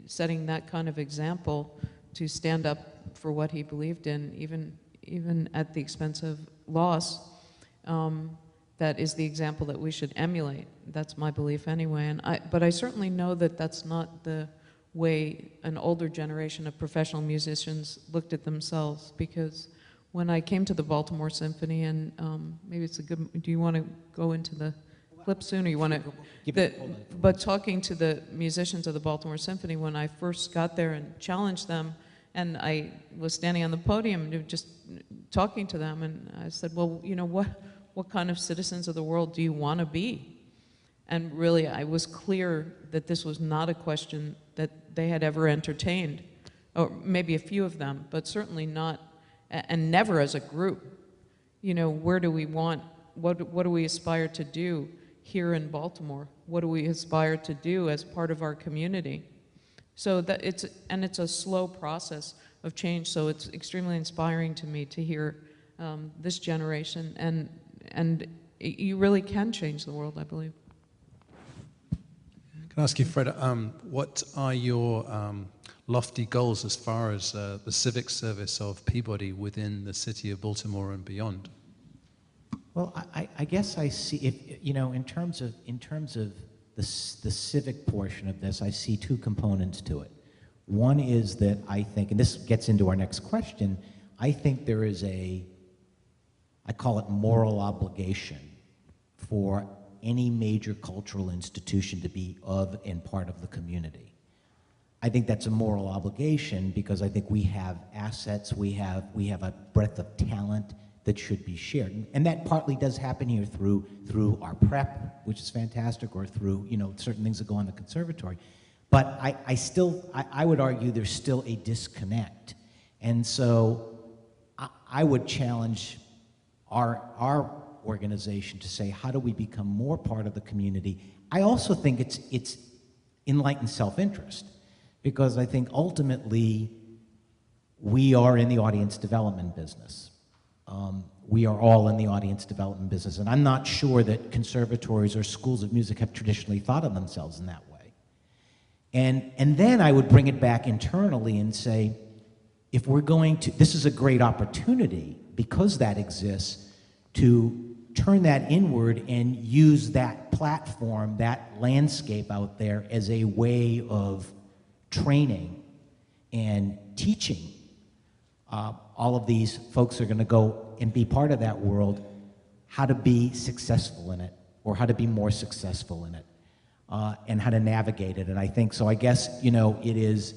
setting that kind of example to stand up for what he believed in, even at the expense of loss. That is the example that we should emulate. That's my belief anyway. But I certainly know that that's not the way an older generation of professional musicians looked at themselves, because when I came to the Baltimore Symphony, and maybe it's a good, do you want to go into the clip soon, or you want to, but talking to the musicians of the Baltimore Symphony, when I first got there and challenged them, and I was standing on the podium just talking to them, and I said, well, you know, what kind of citizens of the world do you want to be? And really, I was clear that this was not a question that they had ever entertained, or maybe a few of them, but certainly not, and never as a group. You know, where do we want, what do we aspire to do here in Baltimore? What do we aspire to do as part of our community? So that it's a slow process of change, so it's extremely inspiring to me to hear this generation, and you really can change the world, I believe. Can I ask you, Fred, what are your lofty goals as far as the civic service of Peabody within the city of Baltimore and beyond? Well, I guess I see, if you know, in terms of the civic portion of this, I see two components to it. One is that I think, and this gets into our next question, I think there is I call it moral obligation for any major cultural institution to be of and part of the community. I think that's a moral obligation because I think we have assets, we have a breadth of talent that should be shared. And that partly does happen here through our prep, which is fantastic, or through, you know, certain things that go on the conservatory. But I would argue there's still a disconnect. And so I would challenge our organization to say, how do we become more part of the community? I also think it's enlightened self-interest, because I think ultimately we are in the audience development business. We are all in the audience development business, and I'm not sure that conservatories or schools of music have traditionally thought of themselves in that way. And then I would bring it back internally and say, if we're going to, this is a great opportunity, because that exists, to turn that inward and use that platform, that landscape out there, as a way of training and teaching. All of these folks are going to go and be part of that world, how to be successful in it, or how to be more successful in it, and how to navigate it. And I think, so I guess, you know, it is,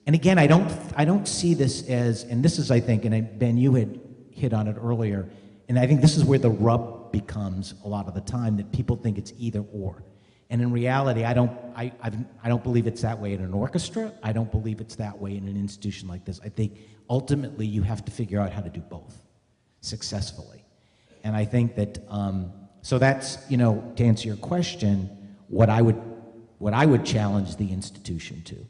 and again, I don't see this as, and this is, I think, and Ben, you had hit on it earlier, and I think this is where the rub becomes a lot of the time, that people think it's either or. And in reality, I don't believe it's that way in an orchestra. I don't believe it's that way in an institution like this. I think ultimately you have to figure out how to do both successfully. And I think that, so that's, you know, to answer your question, what I would challenge the institution to.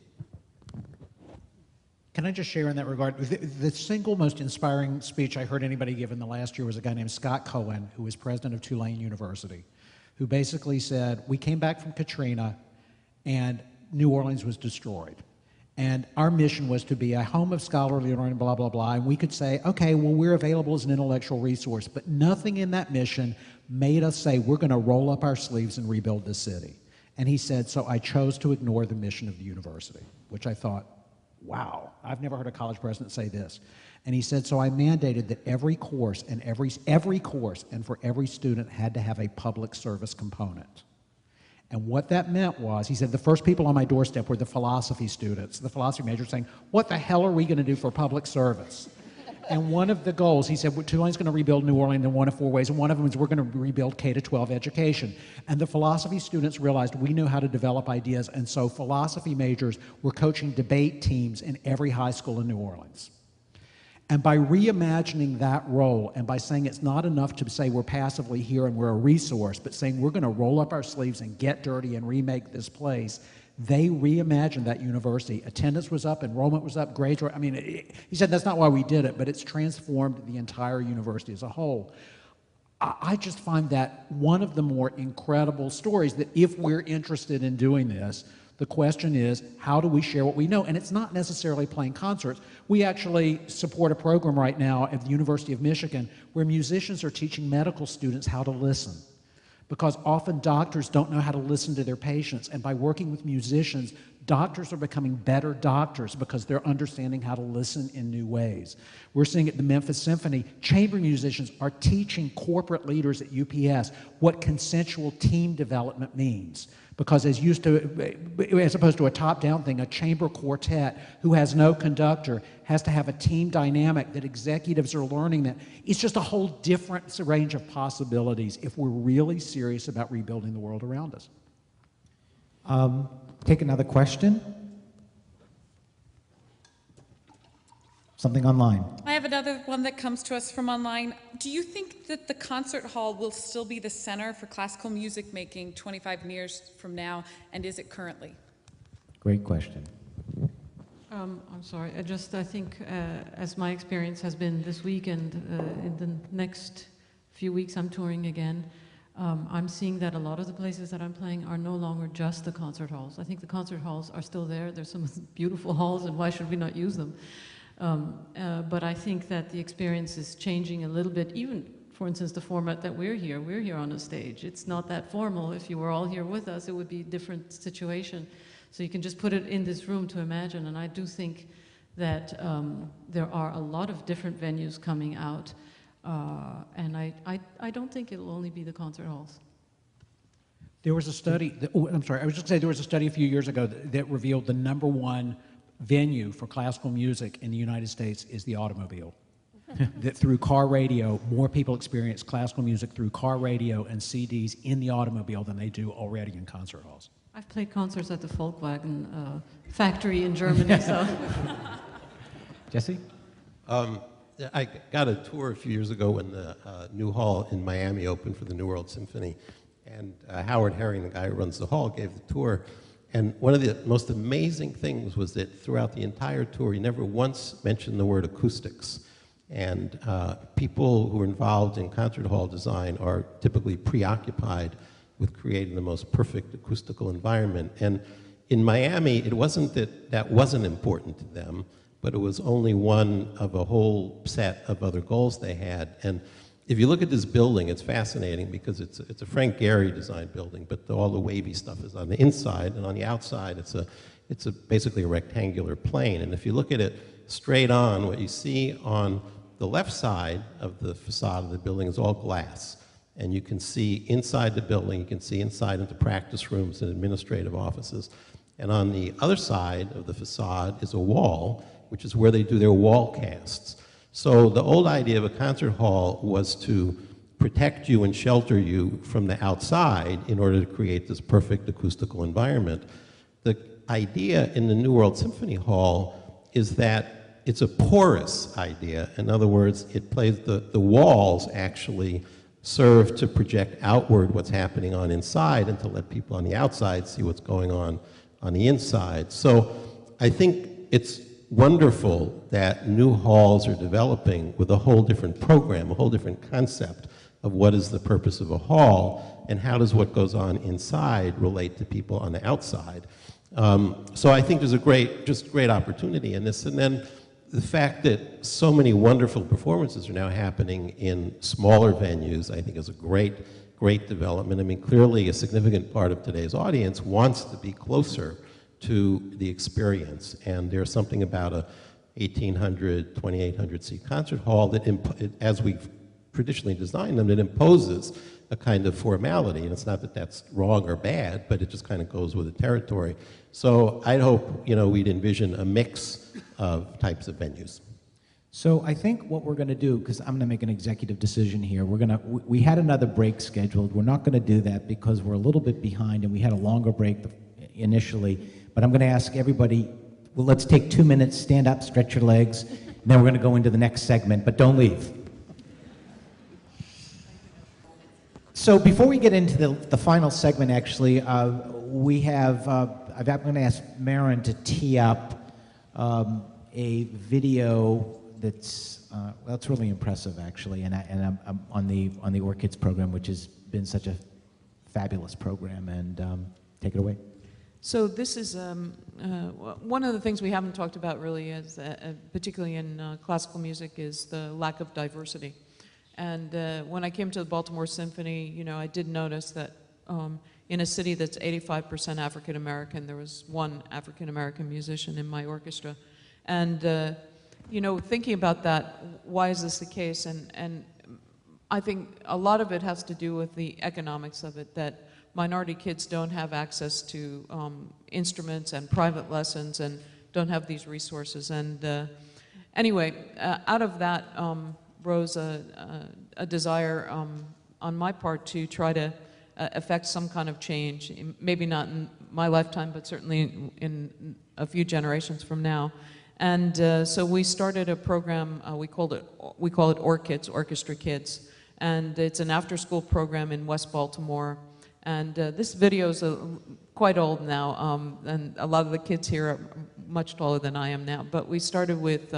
Can I just share in that regard? The single most inspiring speech I heard anybody give in the last year was a guy named Scott Cohen, who was president of Tulane University, who basically said, we came back from Katrina and New Orleans was destroyed. And our mission was to be a home of scholarly learning, blah, blah, blah. And we could say, okay, well, we're available as an intellectual resource, but nothing in that mission made us say, we're going to roll up our sleeves and rebuild this city. And he said, so I chose to ignore the mission of the university, which I thought, wow, I've never heard a college president say this. And he said, so I mandated that every course and every course and for every student had to have a public service component. And what that meant was, he said, the first people on my doorstep were the philosophy students, the philosophy majors, saying, what the hell are we going to do for public service? And one of the goals, he said, Tulane's going to rebuild New Orleans in one of 4 ways, and one of them is we're going to rebuild K-12 education. And the philosophy students realized we knew how to develop ideas, and so philosophy majors were coaching debate teams in every high school in New Orleans. And by reimagining that role, and by saying it's not enough to say we're passively here and we're a resource, but saying we're going to roll up our sleeves and get dirty and remake this place, they reimagined that university. Attendance was up, enrollment was up, grades were, I mean, he said that's not why we did it, but it's transformed the entire university as a whole. I just find that one of the more incredible stories that if we're interested in doing this, the question is, how do we share what we know? And it's not necessarily playing concerts. We actually support a program right now at the University of Michigan where musicians are teaching medical students how to listen. Because often doctors don't know how to listen to their patients, and by working with musicians, doctors are becoming better doctors because they're understanding how to listen in new ways. We're seeing at the Memphis Symphony, chamber musicians are teaching corporate leaders at UPS what consensual team development means. Because as opposed to a top-down thing, a chamber quartet who has no conductor has to have a team dynamic that executives are learning that. It's just a whole different range of possibilities if we're really serious about rebuilding the world around us. Take another question. Something online. I have another one that comes to us from online. Do you think that the concert hall will still be the center for classical music making 25 years from now, and is it currently? Great question. I'm sorry. I think, as my experience has been this week and in the next few weeks, I'm touring again. I'm seeing that a lot of the places that I'm playing are no longer just the concert halls. I think the concert halls are still there. There's some beautiful halls, and why should we not use them? But I think that the experience is changing a little bit. Even, for instance, the format that we're here on a stage. It's not that formal. If you were all here with us, it would be a different situation. So you can just put it in this room to imagine. And I do think that there are a lot of different venues coming out. And I don't think it'll only be the concert halls. There was a study, I was just saying there was a study a few years ago that revealed the #1 venue for classical music in the United States is the automobile. That through car radio, more people experience classical music through car radio and CDs in the automobile than they do already in concert halls. I've played concerts at the Volkswagen factory in Germany, so. Jesse? I got a tour a few years ago when the new hall in Miami opened for the New World Symphony. And Howard Herring, the guy who runs the hall, gave the tour. And one of the most amazing things was that throughout the entire tour, he never once mentioned the word acoustics. And people who are involved in concert hall design are typically preoccupied with creating the most perfect acoustical environment. And in Miami, it wasn't that that wasn't important to them, but it was only one of a whole set of other goals they had. And if you look at this building, it's fascinating because it's a Frank Gehry designed building, but all the wavy stuff is on the inside, and on the outside, it's basically a rectangular plane. And if you look at it straight on, what you see on the left side of the facade of the building is all glass. And you can see inside the building, you can see inside into practice rooms and administrative offices. And on the other side of the facade is a wall, which is where they do their wall casts. So the old idea of a concert hall was to protect you and shelter you from the outside in order to create this perfect acoustical environment. The idea in the New World Symphony Hall is that it's a porous idea. In other words, it plays the walls actually serve to project outward what's happening on inside and to let people on the outside see what's going on the inside. So I think it's wonderful that new halls are developing with a whole different program, a whole different concept of what is the purpose of a hall and how does what goes on inside relate to people on the outside. So I think there's a great opportunity in this. And then the fact that so many wonderful performances are now happening in smaller venues, I think is a great development. I mean, clearly a significant part of today's audience wants to be closer to the experience, and there's something about a 1,800, 2,800 seat concert hall that, as we've traditionally designed them, it imposes a kind of formality, and it's not that that's wrong or bad, but it just kind of goes with the territory. So I'd hope, we'd envision a mix of types of venues. So I think what we're going to do, because I'm going to make an executive decision here, we had another break scheduled. We're not going to do that because we're a little bit behind, and we had a longer break initially. But I'm going to ask everybody, well, let's take 2 minutes, stand up, stretch your legs, and then we're going to go into the next segment, but don't leave. So before we get into the final segment, actually, I'm going to ask Miriam to tee up a video that's really impressive, actually, and I'm on the Orchids program, which has been such a fabulous program, and take it away. So this is one of the things we haven't talked about really, is particularly in classical music, is the lack of diversity. And when I came to the Baltimore Symphony, I did notice that in a city that's 85% African American, there was one African American musician in my orchestra. And thinking about that, why is this the case? And I think a lot of it has to do with the economics of it, that minority kids don't have access to instruments and private lessons and don't have these resources. And anyway, out of that rose a desire on my part to try to affect some kind of change, maybe not in my lifetime, but certainly in a few generations from now. And so we started a program, we call it Orchids, Orchestra Kids, and it's an after-school program in West Baltimore. And this video is quite old now, and a lot of the kids here are much taller than I am now. But we started with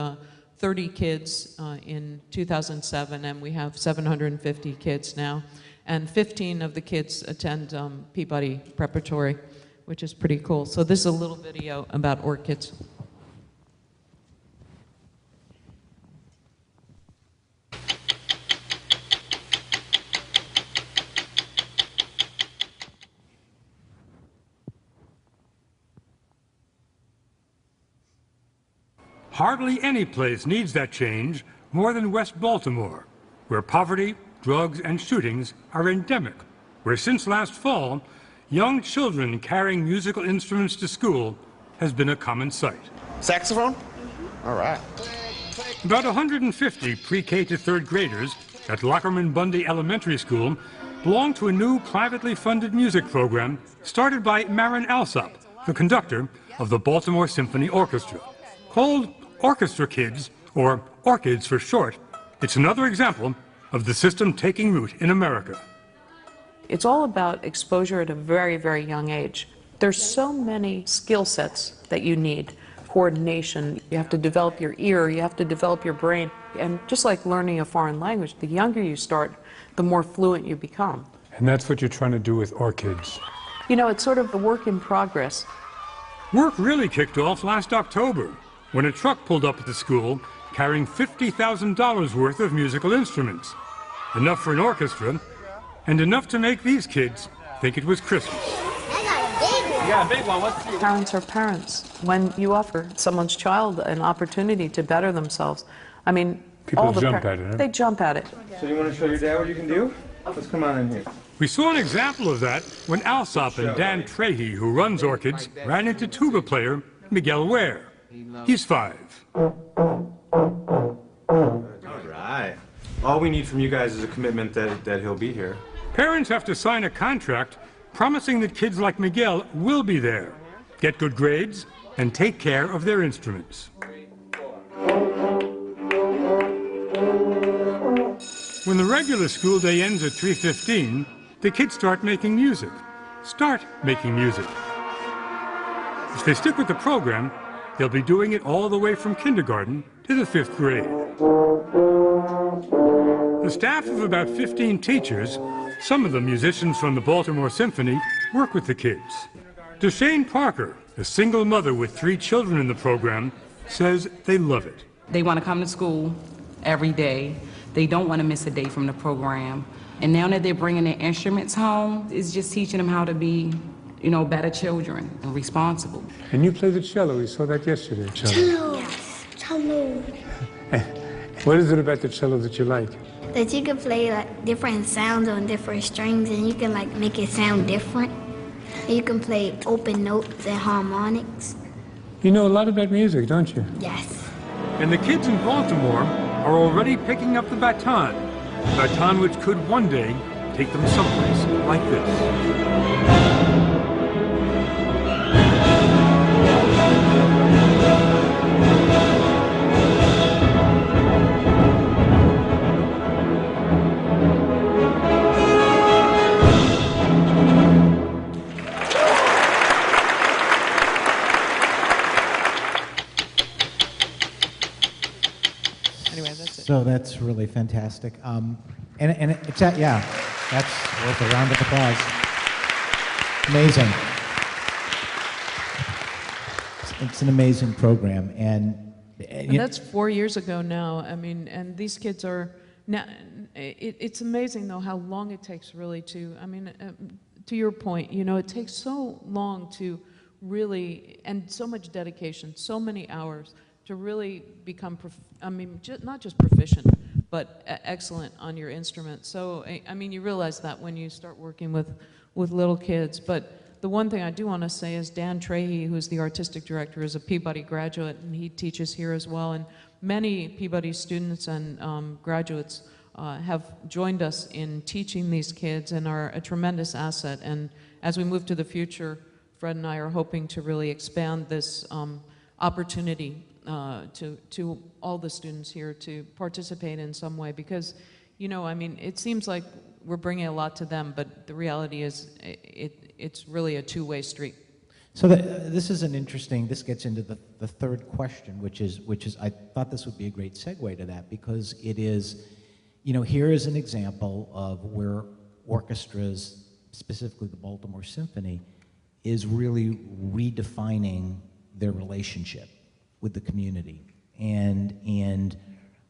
30 kids in 2007, and we have 750 kids now. And 15 of the kids attend Peabody Preparatory, which is pretty cool. So this is a little video about orchids. Hardly any place needs that change more than West Baltimore, where poverty, drugs, and shootings are endemic, where since last fall, young children carrying musical instruments to school has been a common sight. Saxophone? All right. About 150 pre-K to third graders at Lockerman Bundy Elementary School belong to a new privately funded music program started by Marin Alsop, the conductor of the Baltimore Symphony Orchestra. Called Orchestra Kids, or Orchids for short, it's another example of the system taking root in America. It's all about exposure at a very, very young age. There's so many skill sets that you need. Coordination, you have to develop your ear, you have to develop your brain. And just like learning a foreign language, the younger you start, the more fluent you become. And that's what you're trying to do with Orchids. It's sort of a work in progress. Work really kicked off last October, when a truck pulled up at the school carrying $50,000 worth of musical instruments. Enough for an orchestra, and enough to make these kids think it was Christmas. You got a big one. What's your... Parents are parents. When you offer someone's child an opportunity to better themselves, I mean, people jump at it, huh? They jump at it. So you want to show your dad what you can do? Let's come on in here. We saw an example of that when Alsop and Dan Trahey, who runs Orchids, ran into tuba player Miguel Ware. He's 5. All right. All we need from you guys is a commitment that he'll be here. Parents have to sign a contract promising that kids like Miguel will be there, get good grades, and take care of their instruments. When the regular school day ends at 3:15, the kids start making music. If they stick with the program, they'll be doing it all the way from kindergarten to the 5th grade. The staff of about 15 teachers, some of them musicians from the Baltimore Symphony, work with the kids. Deshane Parker, a single mother with 3 children in the program, says they love it. They want to come to school every day. They don't want to miss a day from the program. And now that they're bringing their instruments home, it's just teaching them how to be, you know, better children and responsible. And you play the cello. We saw that yesterday. Cello. Yes, cello. What is it about the cello that you like? That you can play like different sounds on different strings, and you can like make it sound different. And you can play open notes and harmonics. You know a lot about music, don't you? Yes. And the kids in Baltimore are already picking up the baton which could one day take them someplace like this. So that's really fantastic. And it's yeah, that's worth a round of applause. Amazing. It's an amazing program, and that's 4 years ago now. I mean, and these kids are now. It's amazing though how long it takes really to. I mean, to your point, you know, it takes so long to really, and so much dedication, so many hours to really become, not just proficient, but excellent on your instrument. So, I mean, you realize that when you start working with little kids. But the one thing I do want to say is Dan Trahey, who's the artistic director, is a Peabody graduate, and he teaches here as well. And many Peabody students and graduates have joined us in teaching these kids and are a tremendous asset. And as we move to the future, Fred and I are hoping to really expand this opportunity to all the students here to participate in some way, because, you know, I mean, it seems like we're bringing a lot to them, but the reality is it's really a two-way street. So this is this gets into the third question, which is I thought this would be a great segue to that, because it is, you know, here is an example of where orchestras, specifically the Baltimore Symphony, is really redefining their relationship with the community. And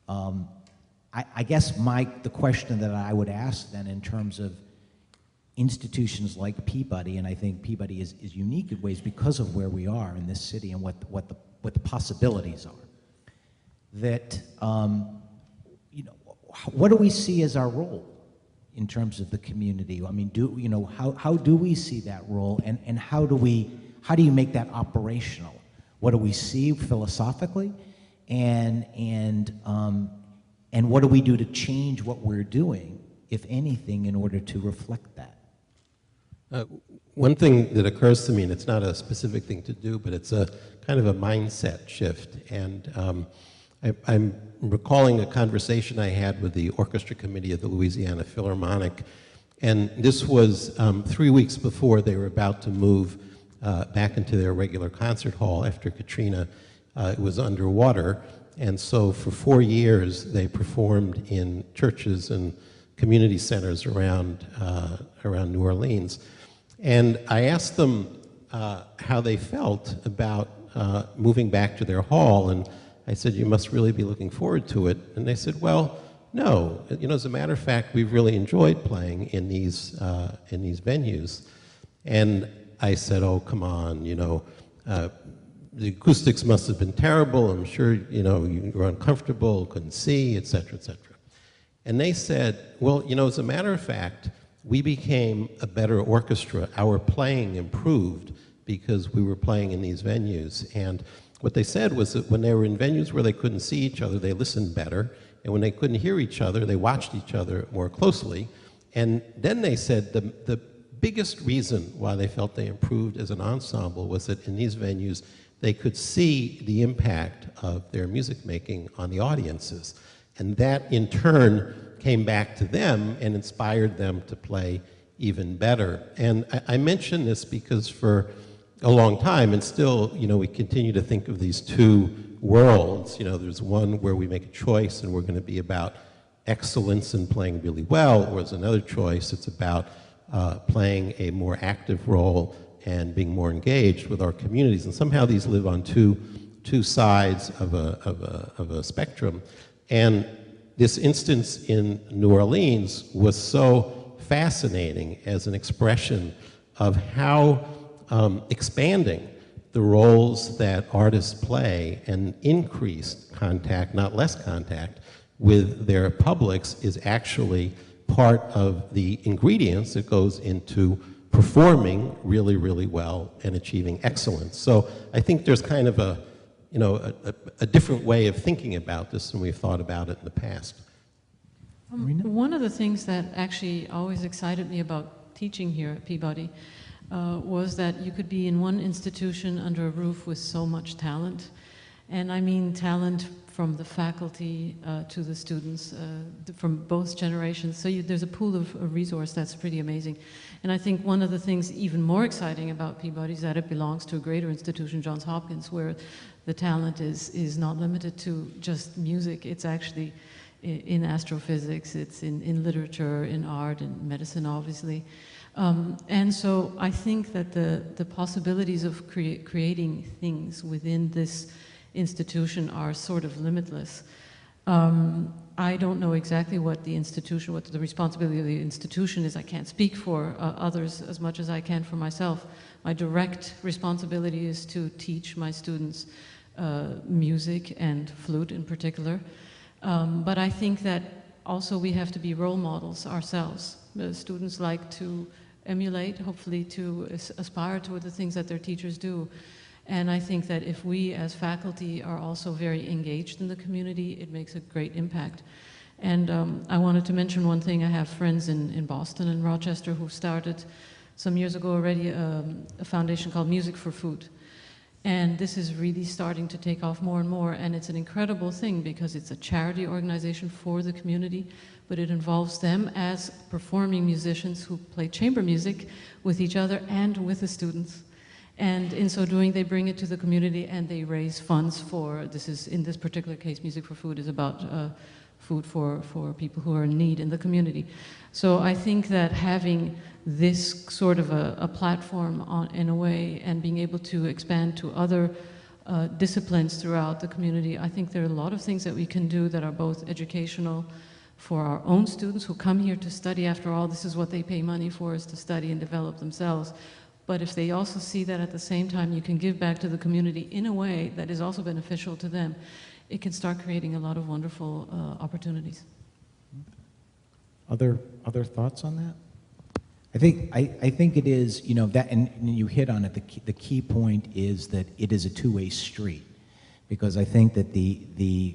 I guess the question that I would ask then, in terms of institutions like Peabody, and I think Peabody is unique in ways because of where we are in this city and what the possibilities are, that you know, what do we see as our role in terms of the community? I mean, how do we see that role, and how do you make that operational? What do we see philosophically, and what do we do to change what we're doing, if anything, in order to reflect that? One thing that occurs to me, and it's not a specific thing to do, but it's a kind of a mindset shift. And I'm recalling a conversation I had with the orchestra committee of the Louisiana Philharmonic, and this was 3 weeks before they were about to move back into their regular concert hall after Katrina was underwater. And so for 4 years, they performed in churches and community centers around New Orleans. And I asked them how they felt about moving back to their hall, and I said, you must really be looking forward to it. And they said, well, no. You know, as a matter of fact, we've really enjoyed playing in these venues. And I said, oh, come on, you know, the acoustics must have been terrible. I'm sure, you know, you were uncomfortable, couldn't see, et cetera, et cetera. And they said, well, you know, as a matter of fact, we became a better orchestra. Our playing improved because we were playing in these venues. And what they said was that when they were in venues where they couldn't see each other, they listened better. And when they couldn't hear each other, they watched each other more closely. And then they said the biggest reason why they felt they improved as an ensemble was that in these venues, they could see the impact of their music making on the audiences. And that, in turn, came back to them and inspired them to play even better. And I mention this because for a long time, and still, you know, we continue to think of these two worlds. You know, there's one where we make a choice and we're going to be about excellence and playing really well, or there's another choice, it's about playing a more active role and being more engaged with our communities. And somehow these live on two two sides of a spectrum. And this instance in New Orleans was so fascinating as an expression of how expanding the roles that artists play and increased contact, not less contact, with their publics is actually part of the ingredients that goes into performing really, really well and achieving excellence. So I think there's kind of a, you know, a different way of thinking about this than we've thought about it in the past. One of the things that actually always excited me about teaching here at Peabody was that you could be in one institution under a roof with so much talent. And I mean talent from the faculty to the students, from both generations. So there's a pool of resource that's pretty amazing. And I think one of the things even more exciting about Peabody is that it belongs to a greater institution, Johns Hopkins, where the talent is not limited to just music. It's actually in astrophysics, it's in literature, in art, in medicine, obviously. And so I think that the possibilities of creating things within this institution are sort of limitless. I don't know exactly what the institution, what the responsibility of the institution is. I can't speak for others as much as I can for myself. My direct responsibility is to teach my students music and flute in particular. But I think that also we have to be role models ourselves. The students like to emulate, hopefully to aspire to the things that their teachers do. And I think that if we as faculty are also very engaged in the community, it makes a great impact. And I wanted to mention one thing. I have friends in Boston and Rochester who started some years ago already a foundation called Music for Food. And this is really starting to take off more and more, and it's an incredible thing because it's a charity organization for the community, but it involves them as performing musicians who play chamber music with each other and with the students. And in so doing, they bring it to the community and they raise funds for, this is, in this particular case, Music for Food is about food for people who are in need in the community. So I think that having this sort of a platform in a way and being able to expand to other disciplines throughout the community, I think there are a lot of things that we can do that are both educational for our own students who come here to study. After all, this is what they pay money for, is to study and develop themselves. But if they also see that at the same time you can give back to the community in a way that is also beneficial to them, it can start creating a lot of wonderful opportunities. Other thoughts on that? I think it is, you know, that, and you hit on it, the key point is that it is a two-way street. Because I think that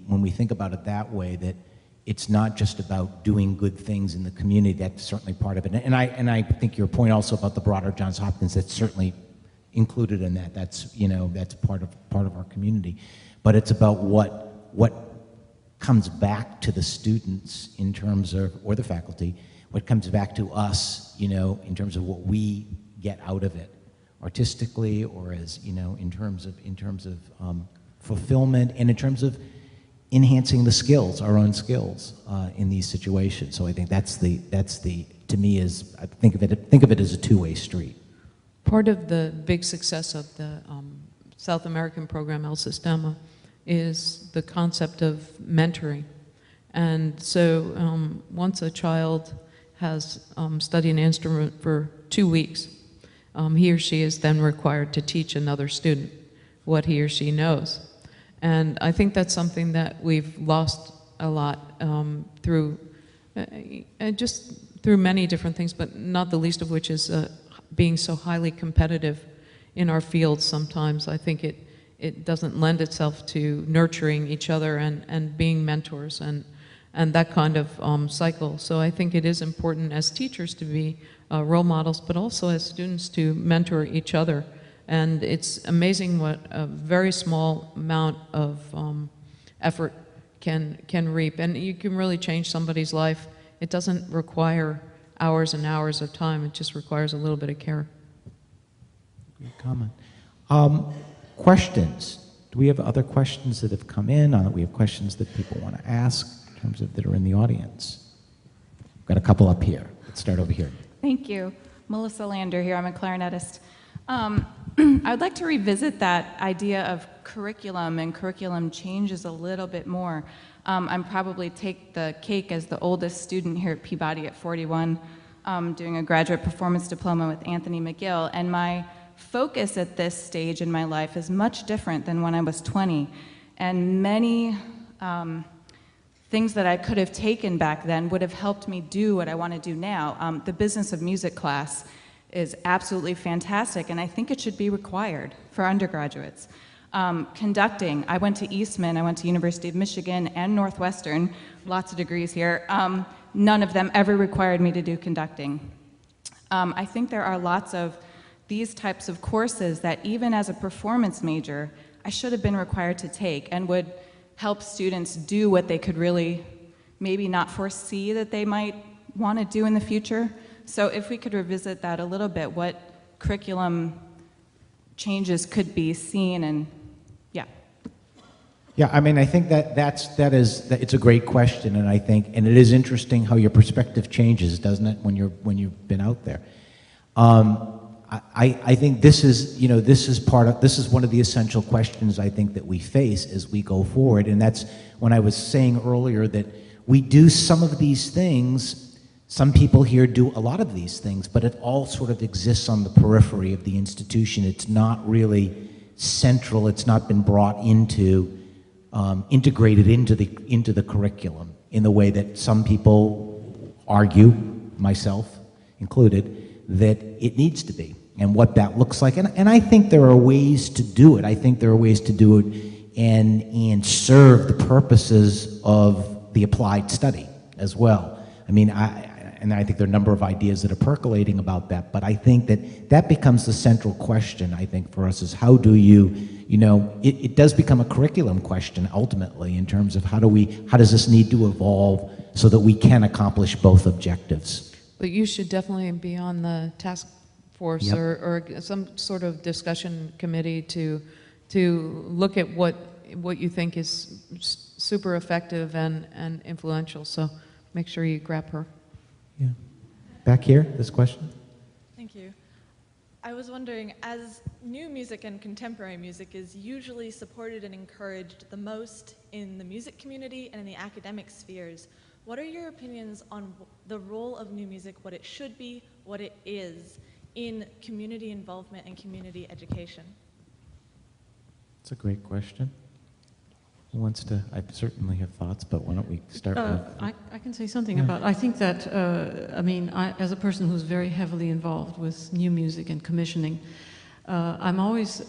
when we think about it that way, that it's not just about doing good things in the community, that's certainly part of it. And I think your point also about the broader Johns Hopkins, that's certainly included in that. That's, you know, that's part of our community. But it's about what comes back to the students in terms of, or the faculty, what comes back to us, you know, in terms of what we get out of it, artistically, or as, you know, in terms of fulfillment, and in terms of enhancing the skills, our own skills, in these situations. So I think that's the to me is, I think of it as a two-way street. Part of the big success of the South American program, El Sistema, is the concept of mentoring. And so once a child has studied an instrument for 2 weeks, he or she is then required to teach another student what he or she knows. And I think that's something that we've lost a lot through many different things, but not the least of which is being so highly competitive in our field sometimes. I think it doesn't lend itself to nurturing each other and being mentors and that kind of cycle. So I think it is important as teachers to be role models, but also as students to mentor each other. And it's amazing what a very small amount of effort can reap. And you can really change somebody's life. It doesn't require hours and hours of time. It just requires a little bit of care. Good comment. Questions? Do we have other questions that have come in? Or we have questions that people want to ask in terms of that are in the audience? We've got a couple up here. Let's start over here. Thank you. Melissa Lander here. I'm a clarinetist. I would like to revisit that idea of curriculum and curriculum changes a little bit more. I'm probably take the cake as the oldest student here at Peabody at 41, doing a graduate performance diploma with Anthony McGill, and my focus at this stage in my life is much different than when I was 20, and many things that I could have taken back then would have helped me do what I want to do now. The business of music class is absolutely fantastic, and I think it should be required for undergraduates. Conducting, I went to Eastman, I went to University of Michigan and Northwestern, lots of degrees here. None of them ever required me to do conducting. I think there are lots of these types of courses that even as a performance major, I should have been required to take and would help students do what they could really maybe not foresee that they might want to do in the future. So if we could revisit that a little bit, what curriculum changes could be seen, and yeah. Yeah, I mean, I think it's a great question, and and it is interesting how your perspective changes, doesn't it, when you've been out there. I think this is one of the essential questions I think that we face as we go forward, and that's when I was saying earlier that we do some of these things. Some people here do a lot of these things, but it all sort of exists on the periphery of the institution. It's not really central. It's not been brought into, integrated into the curriculum in the way that some people argue, myself included, that it needs to be, and what that looks like. And I think there are ways to do it. I think there are ways to do it and serve the purposes of the applied study as well. I mean, I think there are a number of ideas that are percolating about that, but I think that becomes the central question, I think, for us, is how do it does become a curriculum question ultimately, in terms of how does this need to evolve so that we can accomplish both objectives. But you should definitely be on the task force. Yep. or some sort of discussion committee to look at what you think is super effective and influential. So make sure you grab her. Yeah. Back here, this question. Thank you. I was wondering, as new music and contemporary music is usually supported and encouraged the most in the music community and in the academic spheres, what are your opinions on the role of new music, what it should be, what it is, in community involvement and community education? That's a great question. Who wants to? I certainly have thoughts, but why don't we start with... I can say something about, I think that, as a person who's very heavily involved with new music and commissioning, I'm always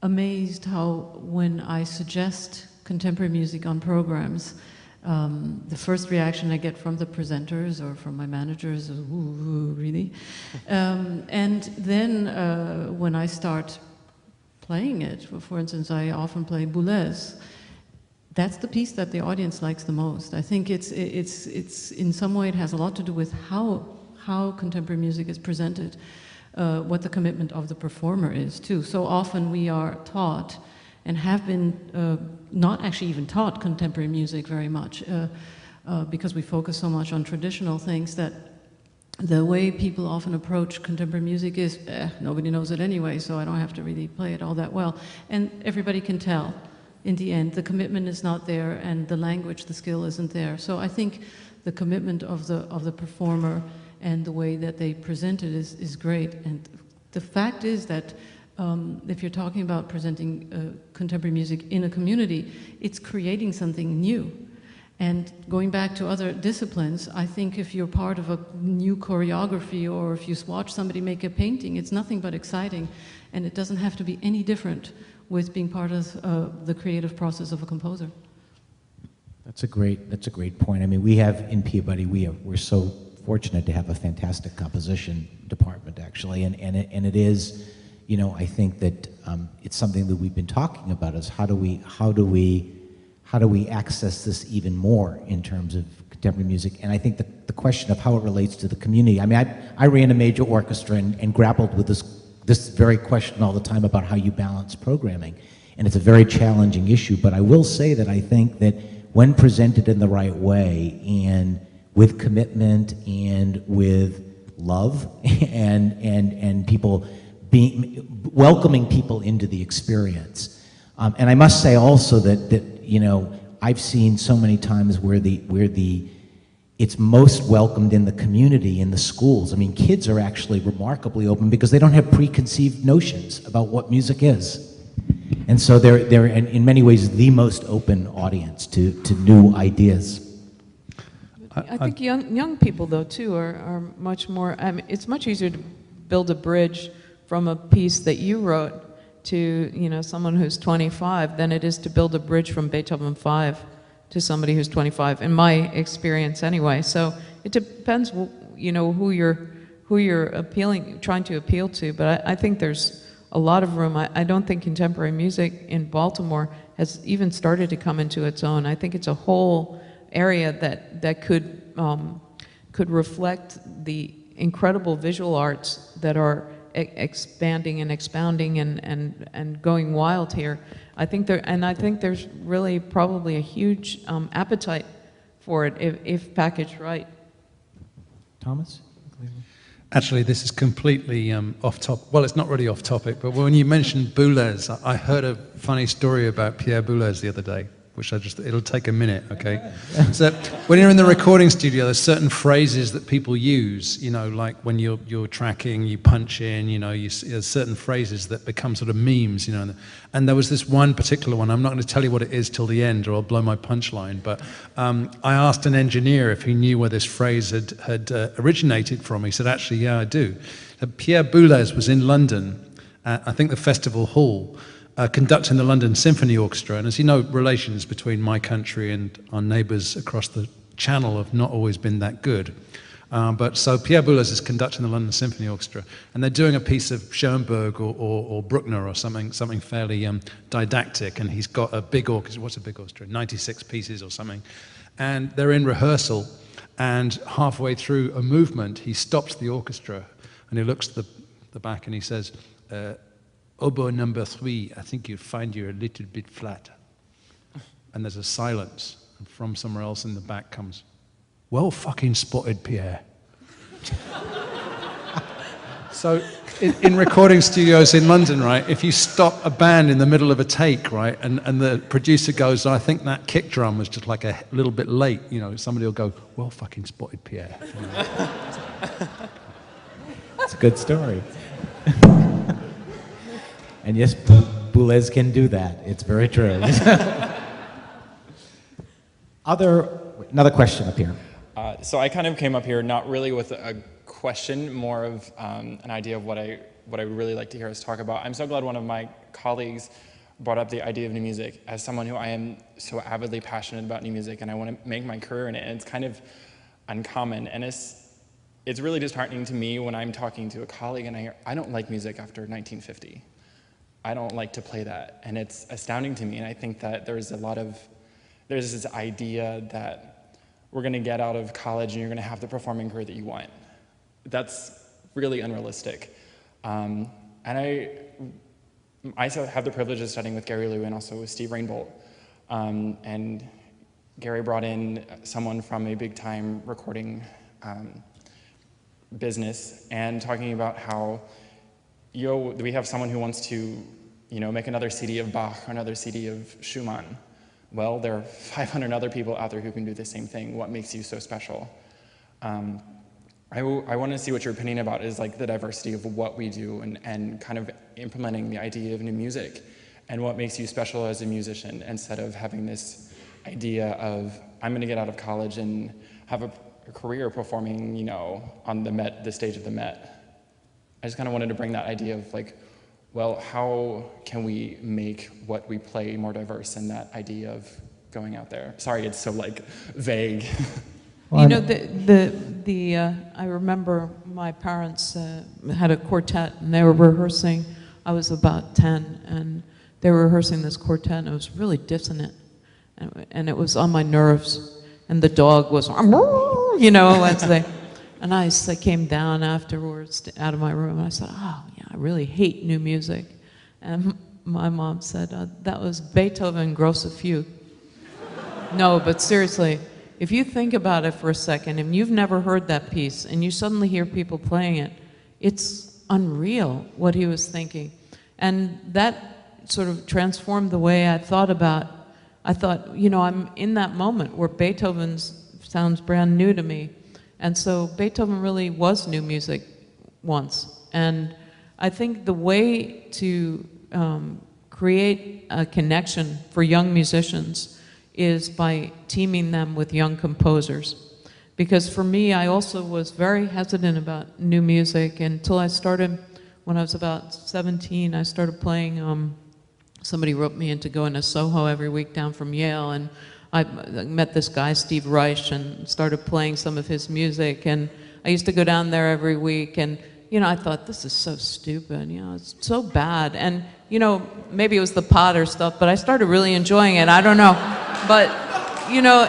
amazed how when I suggest contemporary music on programs, the first reaction I get from the presenters or from my managers is, ooh, really? And then when I start playing it, for instance, I often play Boulez. That's the piece that the audience likes the most. I think it's in some way it has a lot to do with how contemporary music is presented, what the commitment of the performer is too. So often we are taught and have been not actually even taught contemporary music very much because we focus so much on traditional things that the way people often approach contemporary music is, nobody knows it anyway, so I don't have to really play it all that well. And everybody can tell, in the end, the commitment is not there, and the language, the skill isn't there. So I think the commitment of the performer and the way that they present it is great. And the fact is that if you're talking about presenting contemporary music in a community, it's creating something new. And going back to other disciplines, I think if you're part of a new choreography or if you watch somebody make a painting, it's nothing but exciting, and it doesn't have to be any different with being part of the creative process of a composer. That's a great point. I mean, we have in Peabody, we're so fortunate to have a fantastic composition department, actually, and it is, I think that it's something that we've been talking about, is how do we access this even more in terms of contemporary music? And I think the question of how it relates to the community. I mean, I ran a major orchestra and grappled with this very question all the time about how you balance programming. And it's a very challenging issue, but I will say that I think that when presented in the right way and with commitment and with love and people welcoming people into the experience. And I must say also that you know, I've seen so many times where it's most welcomed in the community, in the schools. I mean, kids are actually remarkably open because they don't have preconceived notions about what music is. And so they're in many ways the most open audience to new ideas. I think young people, though, too, are much more, I mean, it's much easier to build a bridge from a piece that you wrote to, you know, someone who's 25 than it is to build a bridge from Beethoven 5 to somebody who's 25, in my experience anyway. So it depends, you know, who you're trying to appeal to. But I think there's a lot of room. I don't think contemporary music in Baltimore has even started to come into its own. I think it's a whole area that could reflect the incredible visual arts that are expanding and expounding and going wild here. I think there's really probably a huge appetite for it if packaged right. Thomas? Actually, this is completely off topic. Well, it's not really off topic, but when you mentioned Boulez, I heard a funny story about Pierre Boulez the other day, which it'll take a minute, okay? So when you're in the recording studio, there's certain phrases that people use, you know, like when you're tracking, you punch in, you know, there's certain phrases that become sort of memes, you know. And there was this one particular one, I'm not going to tell you what it is till the end or I'll blow my punchline, but I asked an engineer if he knew where this phrase had originated from. He said, actually, yeah, I do. Pierre Boulez was in London at, I think, the Festival Hall, conducting the London Symphony Orchestra. And as you know, relations between my country and our neighbours across the channel have not always been that good. But so Pierre Boulez is conducting the London Symphony Orchestra, and they're doing a piece of Schoenberg or Bruckner or something fairly didactic, and he's got a big orchestra. What's a big orchestra? 96 pieces or something. And they're in rehearsal, and halfway through a movement, he stops the orchestra, and he looks at the back and he says, oboe number 3, I think you'll find you're a little bit flat. And there's a silence, and from somewhere else in the back comes, well fucking spotted, Pierre. So in recording studios in London, right, if you stop a band in the middle of a take, right, and the producer goes, I think that kick drum was just like a little bit late, you know, somebody will go, well fucking spotted, Pierre. You know? It's a good story. And yes, Boulez can do that. It's very true. Another question up here. So I kind of came up here not really with a question, more of an idea of what I really like to hear us talk about. I'm so glad one of my colleagues brought up the idea of new music. As someone who I am so avidly passionate about new music and I want to make my career in it, and it's kind of uncommon. And it's really disheartening to me when I'm talking to a colleague and I hear, I don't like music after 1950. I don't like to play that. And it's astounding to me. And I think that there's this idea that we're going to get out of college and you're going to have the performing career that you want. That's really unrealistic. And I have the privilege of studying with Gary Liu and also with Steve Rainbolt. And Gary brought in someone from a big-time recording business and talking about how we have someone who wants to make another CD of Bach or another CD of Schumann. Well, there are 500 other people out there who can do the same thing. What makes you so special? I want to see what your opinion about is like the diversity of what we do and kind of implementing the idea of new music and what makes you special as a musician instead of having this idea of I'm going to get out of college and have a career performing, on the stage of the Met. I just kind of wanted to bring that idea of like, well, how can we make what we play more diverse and that idea of going out there? Sorry, it's so like vague. Well, I remember my parents had a quartet and they were rehearsing. I was about 10 and they were rehearsing this quartet and it was really dissonant and it was on my nerves and the dog was, and I came down afterwards out of my room and I said, oh yeah, I really hate new music. And my mom said, that was Beethoven Grosse Fuge. No, but seriously, if you think about it for a second and you've never heard that piece and you suddenly hear people playing it, it's unreal what he was thinking. And that sort of transformed the way I thought about, I thought, you know, I'm in that moment where Beethoven sounds brand new to me. And so Beethoven really was new music once. And I think the way to create a connection for young musicians is by teaming them with young composers. Because for me, I also was very hesitant about new music until I started, when I was about 17, I started playing, somebody roped me into going to Soho every week down from Yale, and I met this guy, Steve Reich, and started playing some of his music, and I used to go down there every week, and you know, I thought, this is so stupid, you know, it's so bad, and you know, maybe it was the pot or stuff, but I started really enjoying it, I don't know, but you know,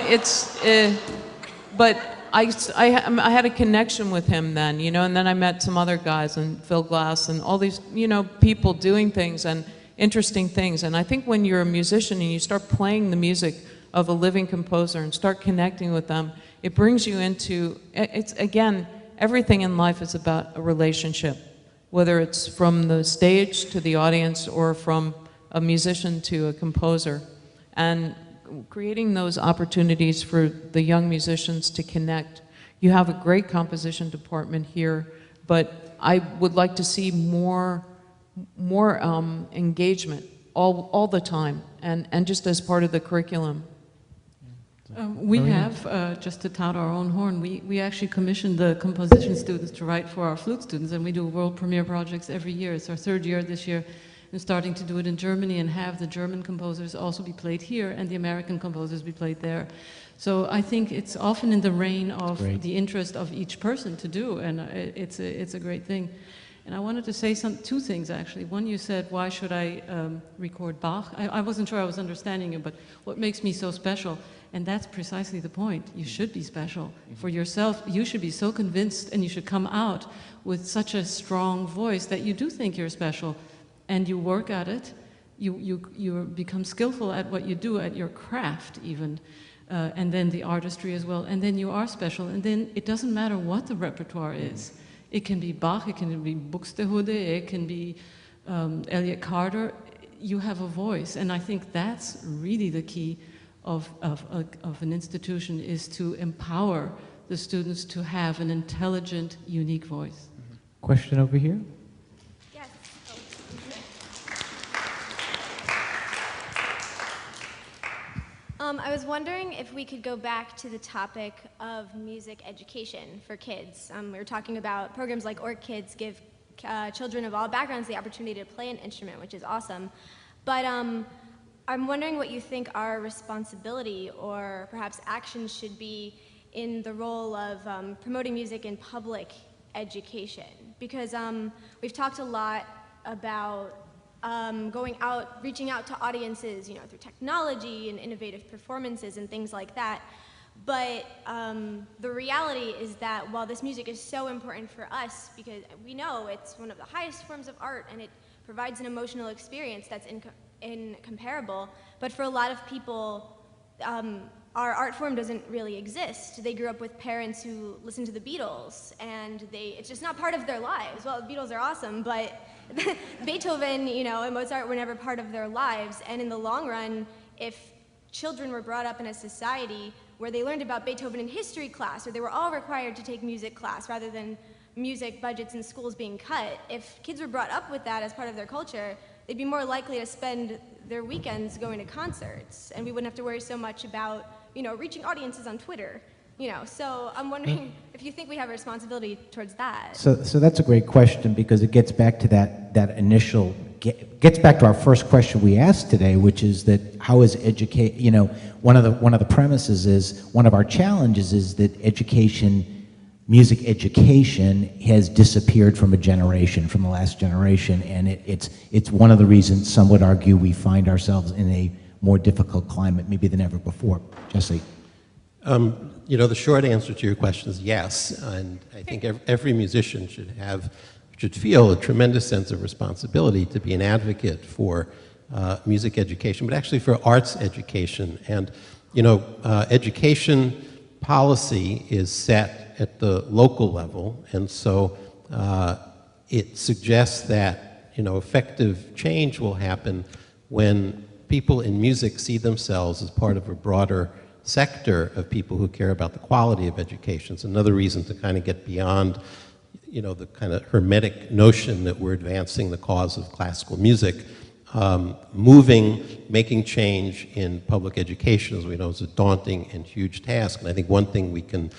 but I had a connection with him then, you know, and then I met some other guys, and Phil Glass, and all these, you know, people doing things, and interesting things, and I think when you're a musician and you start playing the music of a living composer and start connecting with them, it brings you into, it's again, everything in life is about a relationship, whether it's from the stage to the audience or from a musician to a composer. And creating those opportunities for the young musicians to connect. You have a great composition department here, but I would like to see more engagement all the time, and just as part of the curriculum. We have, just to tout our own horn, we actually commissioned the composition students to write for our flute students, and we do world premiere projects every year. It's our third year this year, and starting to do it in Germany, and have the German composers also be played here, and the American composers be played there. So I think it's often in the reign of the interest of each person to do, and it's a great thing. And I wanted to say two things, actually. One, you said, why should I record Bach? I wasn't sure I was understanding you, but what makes me so special? And that's precisely the point. You should be special. For yourself, you should be so convinced, and you should come out with such a strong voice that you do think you're special, and you work at it. You become skillful at what you do, at your craft even, and then the artistry as well, and then you are special, and then it doesn't matter what the repertoire is. It can be Bach, it can be Buxtehude, it can be Elliott Carter. You have a voice, and I think that's really the key of an institution, is to empower the students to have an intelligent, unique voice. Question over here? Yes. I was wondering if we could go back to the topic of music education for kids. We were talking about programs like OrchKids give children of all backgrounds the opportunity to play an instrument, which is awesome. But I'm wondering what you think our responsibility or perhaps actions should be in the role of promoting music in public education. Because we've talked a lot about going out, reaching out to audiences, you know, through technology and innovative performances and things like that. But the reality is that while this music is so important for us, because we know it's one of the highest forms of art and it provides an emotional experience that's incomparable, but for a lot of people, our art form doesn't really exist. They grew up with parents who listened to the Beatles, and it's just not part of their lives. Well, the Beatles are awesome, but Beethoven, you know, and Mozart were never part of their lives. And in the long run, if children were brought up in a society where they learned about Beethoven in history class, or they were all required to take music class rather than music budgets in schools being cut, if kids were brought up with that as part of their culture, they'd be more likely to spend their weekends going to concerts, and we wouldn't have to worry so much about, you know, reaching audiences on Twitter, you know. So I'm wondering if you think we have a responsibility towards that. So that's a great question, because it gets back to that initial, gets back to our first question we asked today, which is that how is you know, one of the premises is, one of our challenges is that music education has disappeared from a generation, from the last generation, and it's one of the reasons some would argue we find ourselves in a more difficult climate maybe than ever before. Jesse? You know, the short answer to your question is yes, and I think every musician should feel a tremendous sense of responsibility to be an advocate for music education, but actually for arts education. And, you know, education policy is set at the local level, and so it suggests that, you know, effective change will happen when people in music see themselves as part of a broader sector of people who care about the quality of education. It's another reason to kind of get beyond, you know, the kind of hermetic notion that we're advancing the cause of classical music. Making change in public education, as we know, is a daunting and huge task. And I think one thing we can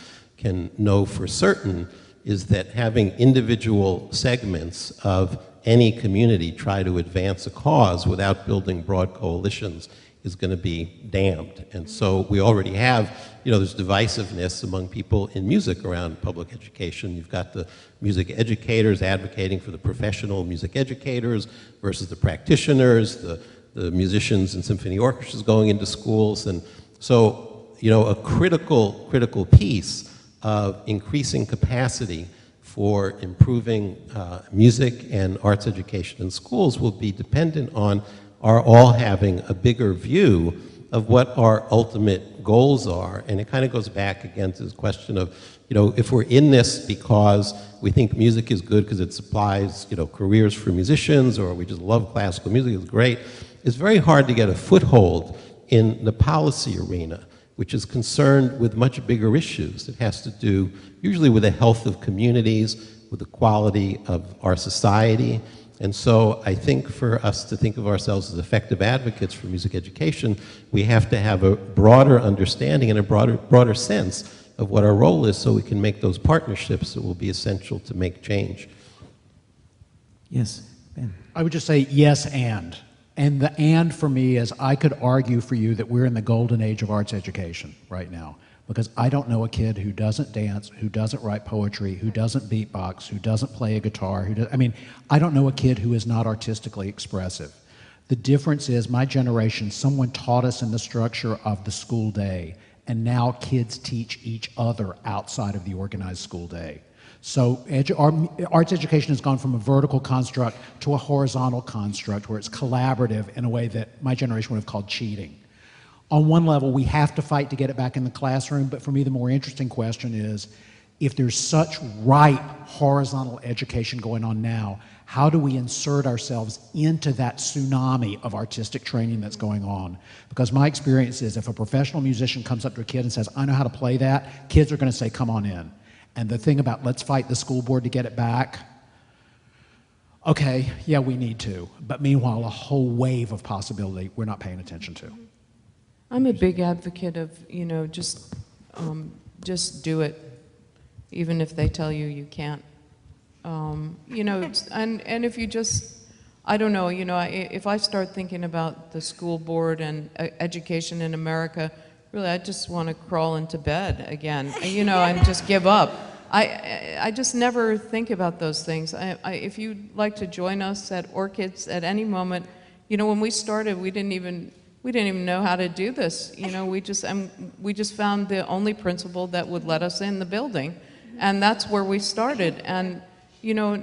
know for certain is that having individual segments of any community try to advance a cause without building broad coalitions is going to be damned. And so we already have, you know, there's divisiveness among people in music around public education. You've got the music educators advocating for the professional music educators versus the practitioners, the musicians and symphony orchestras going into schools. And so, you know, a critical piece of increasing capacity for improving music and arts education in schools will be dependent on our all having a bigger view of what our ultimate goals are. And it kind of goes back again to this question of, you know, if we're in this because we think music is good because it supplies, you know, careers for musicians, or we just love classical music, it's great, it's very hard to get a foothold in the policy arena, which is concerned with much bigger issues. It has to do usually with the health of communities, with the quality of our society. And so I think for us to think of ourselves as effective advocates for music education, we have to have a broader understanding and a broader sense of what our role is, so we can make those partnerships that will be essential to make change. Yes, Ben. I would just say yes and. And the and for me is I could argue for you that we're in the golden age of arts education right now. Because I don't know a kid who doesn't dance, who doesn't write poetry, who doesn't beatbox, who doesn't play a guitar, I don't know a kid who is not artistically expressive. The difference is my generation, someone taught us in the structure of the school day, and now kids teach each other outside of the organized school day. So arts education has gone from a vertical construct to a horizontal construct where it's collaborative in a way that my generation would have called cheating. On one level, we have to fight to get it back in the classroom, but for me, the more interesting question is, if there's such ripe horizontal education going on now, how do we insert ourselves into that tsunami of artistic training that's going on? Because my experience is if a professional musician comes up to a kid and says, I know how to play that, kids are going to say, come on in. And the thing about let's fight the school board to get it back, okay, yeah, we need to. But meanwhile, a whole wave of possibility we're not paying attention to. I'm a big advocate of, you know, just do it, even if they tell you you can't. You know, and if you just, I don't know, you know, if I start thinking about the school board and education in America, really, I just want to crawl into bed again, you know, and just give up. I just never think about those things. If you'd like to join us at Orchids at any moment, you know, when we started, we didn't even know how to do this. You know, we just found the only principal that would let us in the building, and that's where we started. And you know,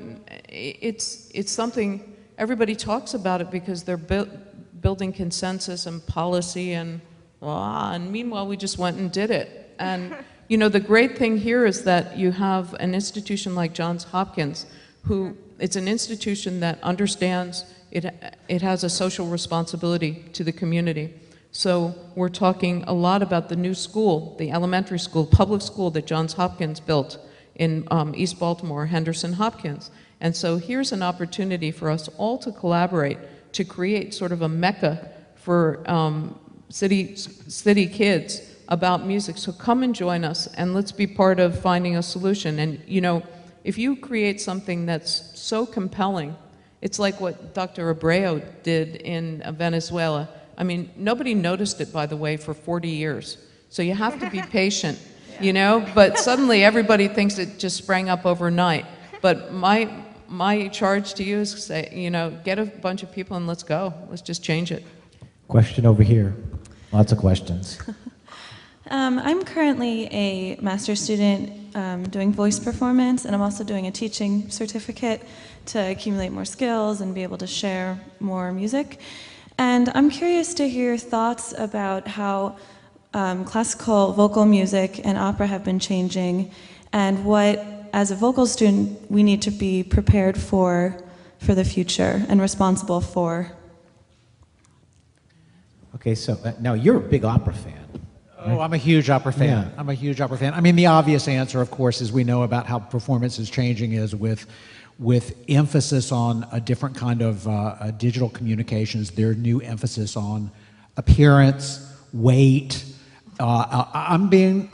it's something everybody talks about it because they're building consensus and policy and meanwhile we just went and did it. And you know, the great thing here is that you have an institution like Johns Hopkins, who it's an institution that understands it has a social responsibility to the community. So we're talking a lot about the new school, the elementary school, public school that Johns Hopkins built in East Baltimore, Henderson Hopkins. And so here's an opportunity for us all to collaborate to create sort of a mecca for city kids about music. So come and join us, and let's be part of finding a solution. And you know, if you create something that's so compelling, it's like what Dr. Abreu did in Venezuela. I mean, nobody noticed it, by the way, for 40 years. So you have to be patient, you know? But suddenly everybody thinks it just sprang up overnight. But my charge to you is to say, you know, get a bunch of people and let's go. Let's just change it. Question over here. Lots of questions. I'm currently a master's student doing voice performance, and I'm also doing a teaching certificate to accumulate more skills and be able to share more music. And I'm curious to hear your thoughts about how classical vocal music and opera have been changing, and what as a vocal student, we need to be prepared for the future and responsible for. Okay, so now you're a big opera fan. Oh, I'm a huge opera fan. Yeah. I'm a huge opera fan. I mean, the obvious answer, of course, is we know about how performance is changing is with emphasis on a different kind of digital communications. There's new emphasis on appearance, weight. I'm being,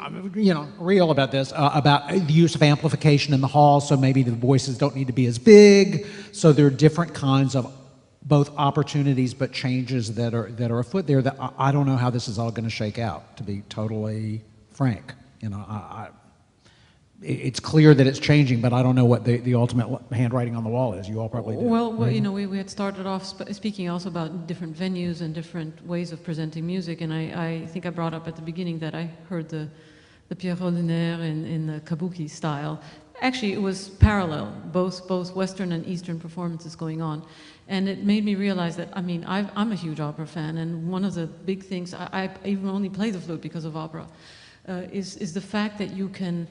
real about this, about the use of amplification in the hall, so maybe the voices don't need to be as big. So there are different kinds of both opportunities but changes that are afoot there that I don't know how this is all going to shake out, to be totally frank. It's clear that it's changing, but I don't know what the ultimate handwriting on the wall is. You all probably do. Well, we had started off speaking also about different venues and different ways of presenting music, and I think I brought up at the beginning that I heard the Pierrot Lunaire in the kabuki style. Actually, it was parallel, both Western and Eastern performances going on. And it made me realize that, I'm a huge opera fan, and one of the big things, I even only play the flute because of opera, is the fact that you can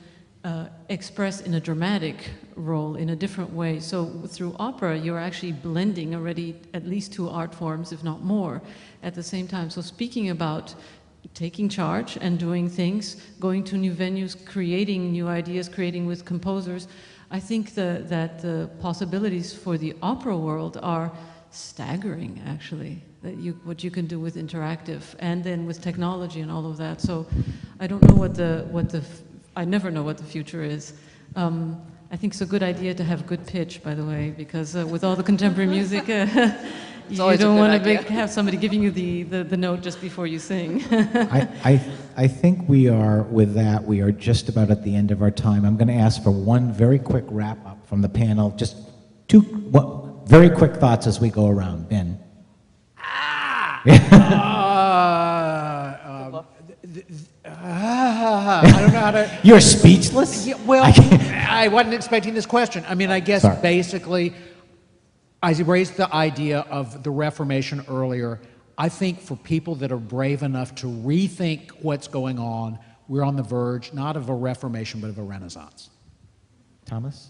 express in a dramatic role in a different way. So through opera, you're actually blending already at least two art forms, if not more, at the same time. So speaking about taking charge and doing things, going to new venues, creating new ideas, creating with composers, I think that the possibilities for the opera world are staggering, actually, what you can do with interactive and then with technology and all of that. So I don't know I never know what the future is. I think it's a good idea to have good pitch, by the way, because with all the contemporary music, you don't want to have somebody giving you the note just before you sing. I think we are just about at the end of our time. I'm going to ask for one very quick wrap up from the panel. Just two very quick thoughts as we go around. Ben. I don't know how to... You're speechless? Yeah, well, I wasn't expecting this question. I guess basically, I raised the idea of the Reformation earlier. I think for people that are brave enough to rethink what's going on, we're on the verge, not of a Reformation, but of a Renaissance. Thomas?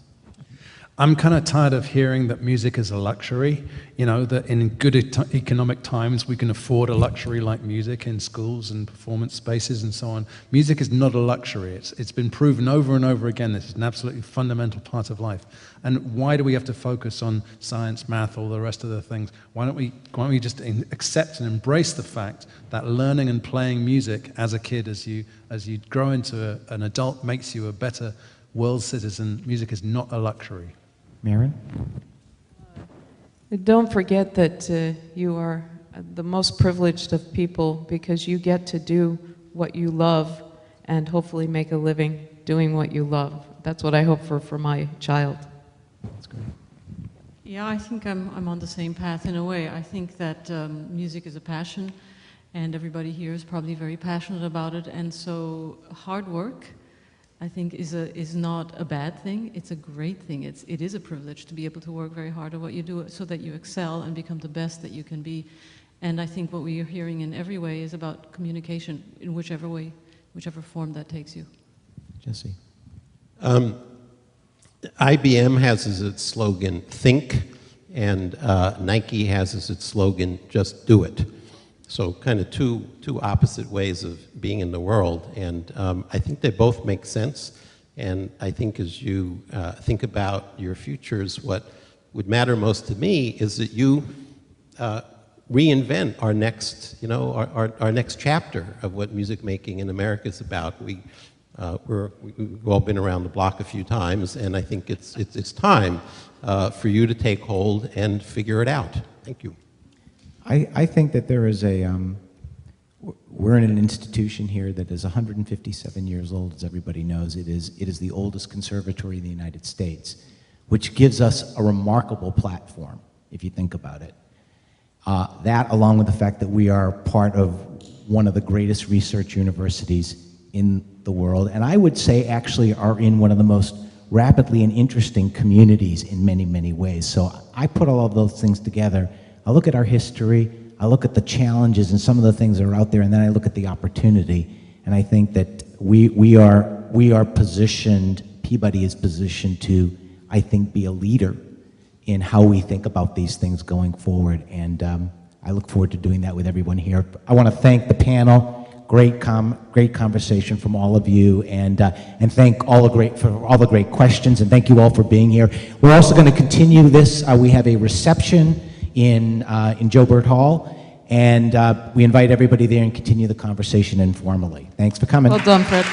I'm kind of tired of hearing that music is a luxury, that in good economic times we can afford a luxury like music in schools and performance spaces and so on. Music is not a luxury. It's been proven over and over again. This is an absolutely fundamental part of life. And why do we have to focus on science, math, all the rest of the things? Why don't we just accept and embrace the fact that learning and playing music as a kid, as you grow into an adult, makes you a better world citizen? Music is not a luxury. Miriam? Don't forget that you are the most privileged of people because you get to do what you love and hopefully make a living doing what you love. That's what I hope for my child. That's great. Yeah, I think I'm on the same path in a way. I think that music is a passion, and everybody here is probably very passionate about it, and so hard work, I think, is not a bad thing. It's a great thing. It is a privilege to be able to work very hard at what you do so that you excel and become the best that you can be. And I think what we are hearing in every way is about communication in whichever way, whichever form that takes you. Jesse? IBM has as its slogan, think, and Nike has as its slogan, just do it. So kind of two opposite ways of being in the world, and I think they both make sense. And I think as you think about your futures, what would matter most to me is that you reinvent our next, our next chapter of what music making in America is about. We've all been around the block a few times, and I think it's time for you to take hold and figure it out. Thank you. I think that there is we're in an institution here that is 157 years old, as everybody knows. It is the oldest conservatory in the United States, which gives us a remarkable platform, if you think about it. That, along with the fact that we are part of one of the greatest research universities in the world, and I would say actually are in one of the most rapidly and interesting communities in many, many ways. So I put all of those things together. I look at our history, I look at the challenges and some of the things that are out there, and then I look at the opportunity, and I think that we are positioned Peabody is positioned to, I think, be a leader in how we think about these things going forward. And I look forward to doing that with everyone here. I want to thank the panel. Great conversation from all of you, and thank all the great questions, and thank you all for being here. We're also going to continue this. We have a reception in Joubert Hall, and we invite everybody there and continue the conversation informally. Thanks for coming. Well done, Fred.